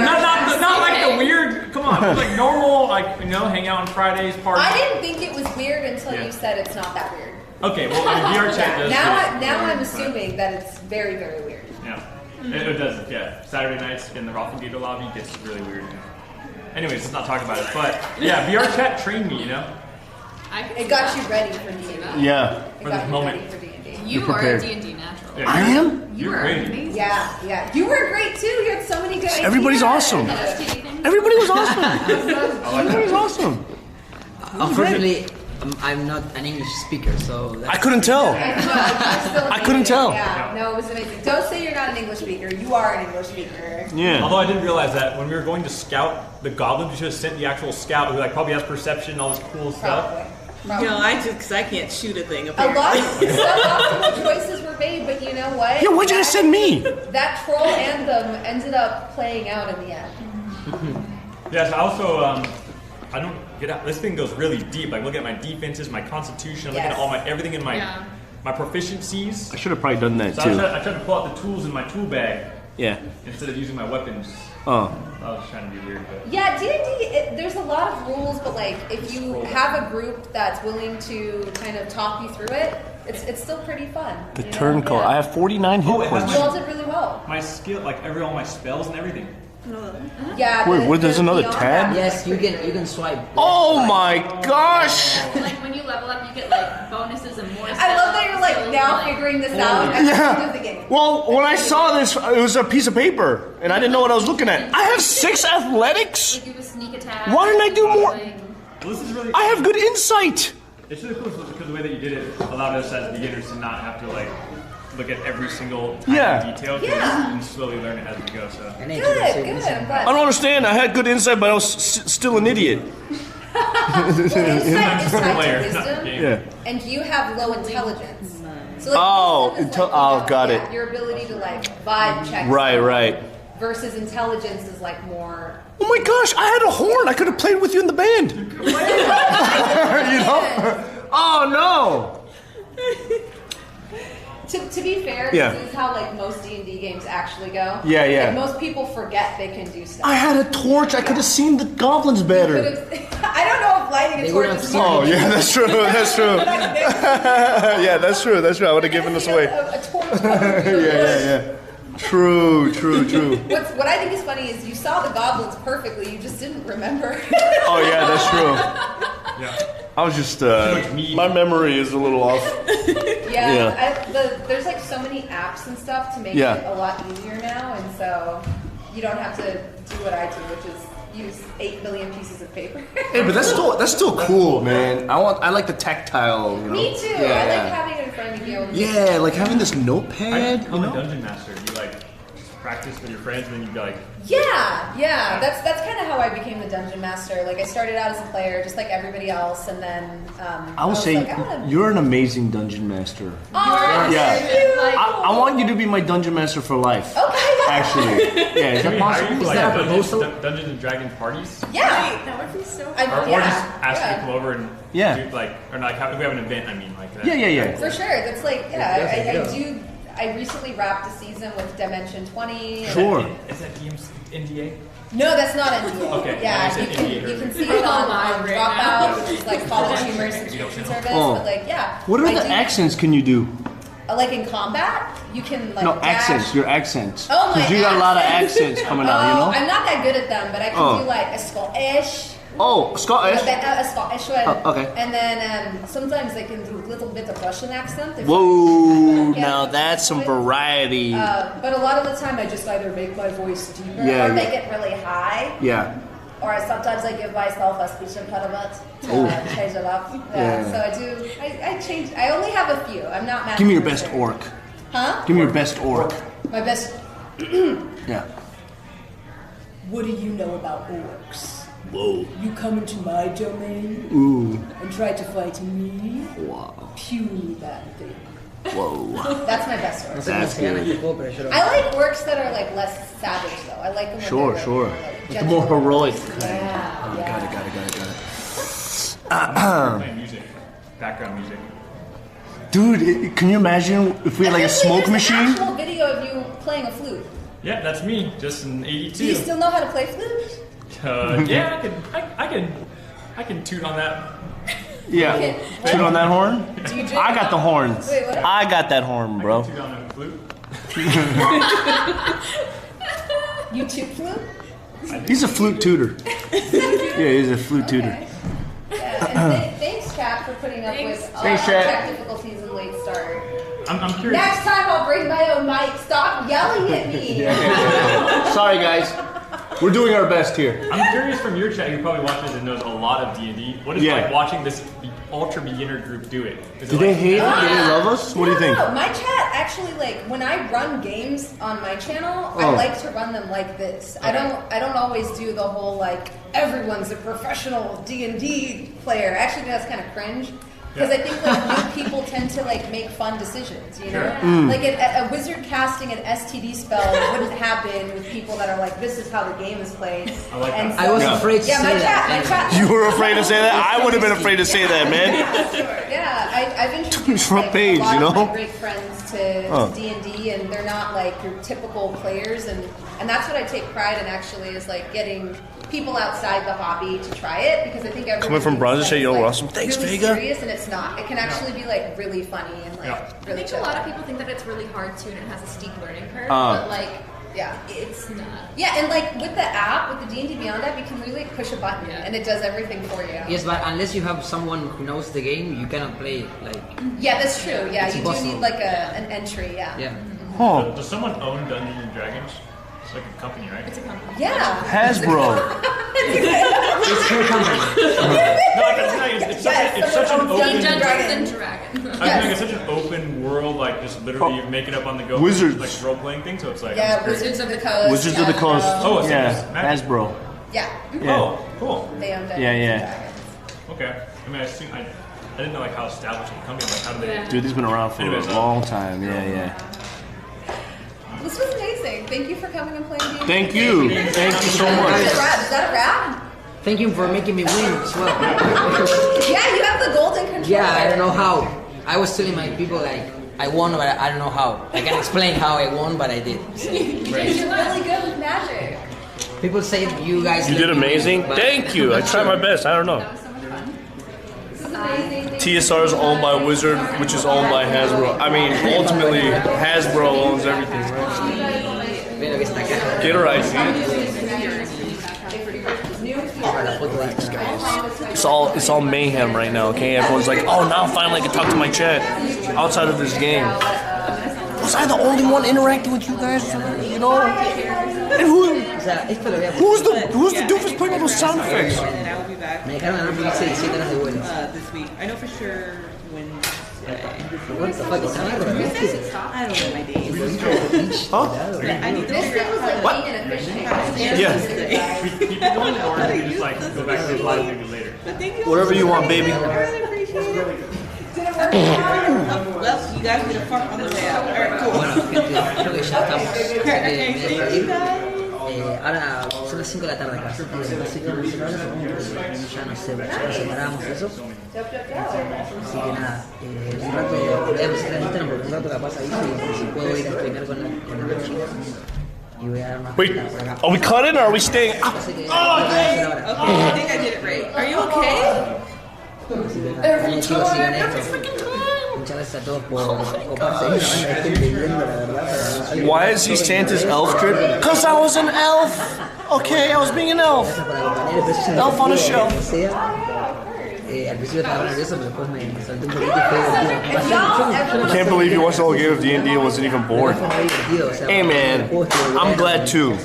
Not like the weird. Come on, like normal, like hang out on Fridays, party. I didn't think it was weird until you said it's not that weird. Okay, well, VR chat does. Now I'm assuming that it's very, very weird. Yeah, it does. Yeah, Saturday nights in the Raffle Theater lobby gets really weird. Anyways, let's not talk about it. But yeah, VR chat trained me. It got you ready for D&D. Yeah. It got you ready for D&D. You are a D&D natural. Yeah, I am? You are amazing. Yeah. You were great too. You had so many good ideas. Everybody's awesome. Everybody was awesome. Everybody was awesome. Unfortunately, I'm not an English speaker, so I couldn't tell. I couldn't tell. Yeah, no, it was amazing. Don't say you're not an English speaker. You are an English speaker. Yeah. Although I didn't realize that when we were going to scout the goblins, we should have sent the actual scout who probably has perception and all this cool stuff. I because I can't shoot a thing. A Apparently. lot of suboptimal choices were made, but you know what? Yeah, why'd you guys send me? That troll anthem ended up playing out in the end. Yeah, so I also, I don't get out. This thing goes really deep. Like, look at my defenses, my constitution, I'm looking at all everything in my proficiencies. I should have probably done that So too. I tried to pull out the tools in my tool bag. Yeah. Instead of using my weapons. Oh. I was trying to be weird, but. Yeah, D&D, there's a lot of rules, but like if you have a group that's willing to kind of talk you through it, it's still pretty fun. The turncoat. I have 49 hit points. You all did really well. My skill, like all my spells and everything. Yeah. Wait, there's another tab? Yes, you can swipe. Oh my gosh! Like when you level up, you get like bonuses and more. I love that you're like now figuring this out at the end of the game. Well, when I saw this, it was a piece of paper, and I didn't know what I was looking at. I have 6 athletics? They give a sneak attack. Why didn't I do more? Well, this is really. I have good insight! It's really cool because the way that you did it allowed us as beginners to not have to like look at every single tiny detail and slowly learn it as we go. So Good. I'm glad. I don't understand. I had good insight, but I was still an idiot. Insight is tied player, to not wisdom, Yeah. and you have low intelligence. So Oh, got it. Your ability to like vibe check. Right. Versus intelligence is like more. Oh my gosh, I had a horn. I could have played with you in the band. You know? Oh no. To be fair, this is how like most D&D games actually go. Yeah. Like, most people forget they can do stuff. I had a torch. I could have seen the goblins better. I don't know if lighting a torch is smart. Oh yeah, that's true. Yeah, that's true. I would have given this away. A torch. Yeah. True. What I think is funny is you saw the goblins perfectly, you just didn't remember. Oh yeah, that's true. Yeah. I was just, my memory is a little off. There's like so many apps and stuff to make it a lot easier now, and so you don't have to do what I do, which is use 8 million pieces of paper. Hey, but that's still cool, man. I like the tactile, you know. Me too. Yeah, I like having it in front of you. Yeah, like having this notepad. I'm a dungeon master. You like just practice with your friends, and then you be like. Yeah. That's kind of how I became the dungeon master. Like I started out as a player, just like everybody else, and then I will say you're an amazing dungeon master. Oh, yeah. I want you to be my dungeon master for life. Okay. Actually, yeah. Is that possible? Is that a proposal? Dungeons and Dragons parties? Yeah. That would be so Or just ask you to come over and do like, or not, if we have an event, I mean, like that. Yeah. For sure. That's like, I do. I recently wrapped a season with Dimension 20. Sure. Is that NDA? No, that's not NDA. Okay. Yeah, you can see it on Dropout, which is like college humor subscription service. But like, What are the accents can you do? Like in combat, you can like accents. Your accents. Oh my! Because you got a lot of accents coming out. You know. I'm not that good at them, but I can do like a Scottish. Oh, Scottish. A Scottish one. Okay. And then sometimes I can do a little bit of Russian accent. Whoa! Now that's some variety. But a lot of the time, I just either make my voice deeper or make it really high. Yeah. Or sometimes I give myself a speech impediment to change it up. Yeah. So I do. I change. I only have a few. I'm not. Give me your best orc. Huh? Give me your best orc. My best. Yeah. What do you know about orcs? Whoa. You come into my domain and try to fight me? Wow. Purely bad thing. Whoa. That's my best orc. That's good. I like orcs that are like less savage though. I like them when Sure, they're, sure. like, The more heroic. Yeah, yeah. Got it. Playing music, background music. Dude, can you imagine if we had like a smoke There's an machine? actual video of you playing a flute. Yeah, that's me, just in '82. Do you still know how to play flute? Yeah, I can toot on that. Yeah. Toot on that horn? Do you drink? I got the horns. Wait, what? I got that horn, bro. Toot on a flute. You toot flute? He's a flute tutor. Yeah, he's a flute tutor. Okay. Yeah, and thanks, chat, for putting up with Thanks, chat. tech difficulties and late start. I'm curious. Next time I'll bring my own mic. Stop yelling at me. Sorry, guys. We're doing our best here. I'm curious from your chat, who probably watches and knows a lot of D&D. What is it like watching this ultra beginner group do it? Do they hate it? Do they love us? What do you think? No, my chat actually, like, when I run games on my channel, I like to run them like this. Okay. I don't always do the whole like everyone's a professional D&D player. Actually, that's kind of cringe. Because I think like new people tend to like make fun decisions, you know. Like a wizard casting an STD spell wouldn't happen with people that are like, this is how the game is played. I like that. I was afraid to say that. My chat. You were afraid to say that? I would have been afraid to say that, man. Yeah, I've introduced Front like, page, a lot you of know? my great friends to D&D, and they're not like your typical players, and that's what I take pride in actually is like getting people outside the hobby to try it, because I think everyone Coming from Bronze, say, yo, like, awesome. Thanks, really Vega. serious, and it's not. It can actually be like really funny and like I really think chill. a lot of people think that it's really hard too, and it has a steep learning curve. But like, Yeah. it's not. Yeah, and like with the app, with the D&D Beyond app, you can really like, push a button and it does everything for you. Yes, but unless you have someone who knows the game, you cannot play it. Like, Yeah, that's true. Yeah, It's you impossible. do need like an entry. Yeah. yeah. Does someone own Dungeons and Dragons? It's like a company, right? It's a company. Yeah. Hasbro. It's her company. No, that's not. It's such an open. Dungeons and Dragons. I think it's such an open world, like just literally make it up on the go. Wizards. Like role playing thing. So it's like Yeah, Wizards of the Coast. Wizards of the Coast. Oh, it's Yeah, Magic. Hasbro. Yeah. Yeah. Oh, cool. They own Dungeons Yeah, and yeah. Dragons. Okay. I mean, I didn't know like how established the company. Like how do they? Dude, this has been around for a long time. Yeah, yeah. This was amazing. Thank you for coming and playing D&D. Thank you. Thank you so much. Is that a wrap? Thank you for making me win as well. Yeah, you have the golden controller. Yeah, I don't know how. I was telling my people like I won, but I don't know how. I can explain how I won, but I did. You're really good with magic. People say you guys. You did amazing. but Thank you. I tried my best. I don't know. That was so much fun. This is amazing. TSR is owned by Wizard, which is owned by Hasbro. I mean, ultimately, Hasbro owns everything, right? Get her right, It's all mayhem right now, okay? Everyone's like, oh, now finally I can talk to my chat outside of this game. Was I the only one interacting with you guys? You know? And who's the doofus putting all those sound effects? And I will be back this week. I know for sure Wednesday. What the fuck is happening? I don't know my days. Huh? I need to This figure thing was out like being in a fish tank. Yeah. Keep it going, or you just like go back to the live maybe later. But thank you. Whatever you want, baby. I really appreciate it. Well, you guys did a fun on the way out. Alright, cool. Bueno, gente, creo que ya estamos. Okay, thank you guys. Ahora son las 5 de la tarde acá. Así que nosotros ya nos separamos de eso. Así que nada, un rato voy a visitar el Instagram porque un rato capaz ahí si puedo ir a streamear con la chica. Y voy a dar una Wait, vuelta por acá. are we cutting or are we staying? Así que, Okay, I think I did it right. Are you okay? así que nada, chicos, sigan esto. Muchas gracias a todos por coparse. Hay una banda de gente viendo, la verdad. Why is he Santa's elf drip? Because I was an elf. Okay, I was being an elf. Elf on a shelf. Al principio estaba nervioso, pero después me salté un poquito y fue Can't believe you watched the whole game of D&D and wasn't even bored. Hey man, I'm glad too.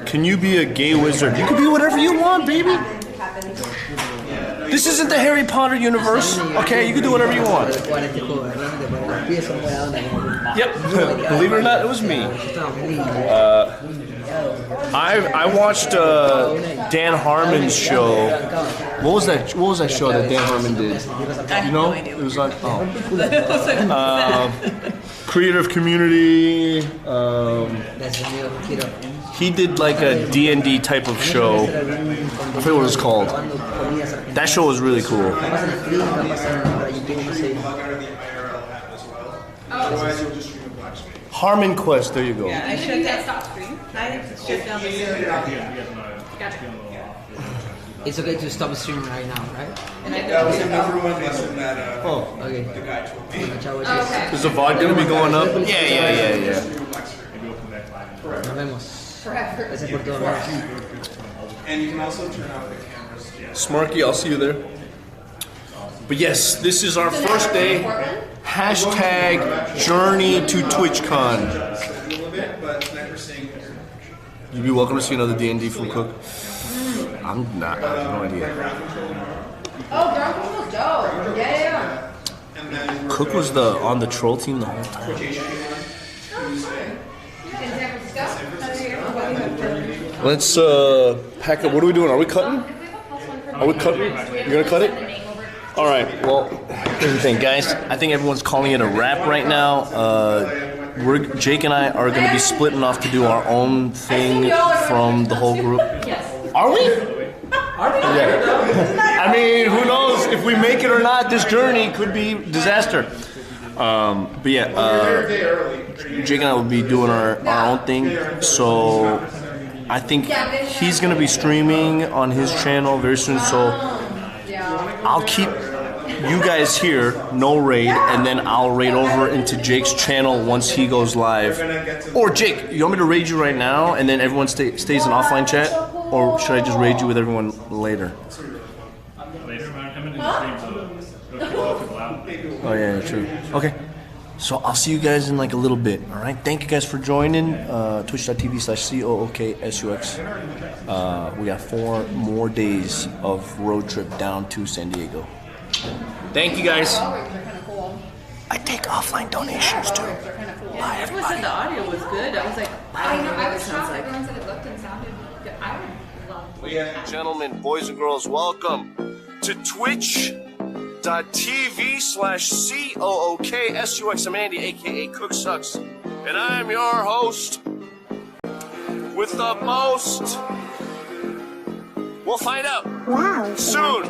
Can you be a gay wizard? You can be whatever you want, baby. This isn't the Harry Potter universe, okay? You can do whatever you want. Yep, believe it or not, it was me. I watched Dan Harmon's show. What was that show that Dan Harmon did? You know, it was on Creative Community. He did like a D&D type of show. I forget what it was called. That show was really cool. Harmon Quest, there you go. Yeah, I shut down stop stream. I shut down the server. Gotcha. It's okay to stop streaming right now, right? And I That was the number one lesson that Okay. the guy told me. Okay. Is the VOD gonna be going up? Yeah. Nos vemos. Forever. Gracias por todo. And you can also turn off the cameras. Smarky, I'll see you there. But yes, this is our first day. Hashtag Journey to TwitchCon. You'd be welcome to see another D&D from Cook. I'm not. I have no idea. Oh, Drunk was dope. Yeah. Cook was on the troll team the whole time. Let's pack up. What are we doing? Are we cutting? Are we cutting? You're gonna cut it? All right. Well, here's the thing, guys. I think everyone's calling it a wrap right now. Jake and I are gonna be splitting off to do our own thing from the whole group. Yes. Are we? Yeah. I mean, who knows if we make it or not? This journey could be disaster. But yeah, Jake and I will be doing our own thing. So I think he's gonna be streaming on his channel very soon. So I'll keep you guys here, no raid, and then I'll raid over into Jake's channel once he goes live. Or Jake, you want me to raid you right now and then everyone stays in offline chat? Or should I just raid you with everyone later? Oh yeah, true. Okay. So I'll see you guys in like a little bit, alright? Thank you guys for joining. Twitch.tv/CookSux. We got 4 more days of road trip down to San Diego. Thank you guys. I take offline donations too. Bye Everyone said the audio was good. I was like, I know. I was sounds shocked. like. Everyone said it looked and sounded good. I would love to. Gentlemen, boys and girls, welcome to Twitch.tv/CookSux. I'm Andy, aka CookSux, and I'm your host with the most. We'll find out soon.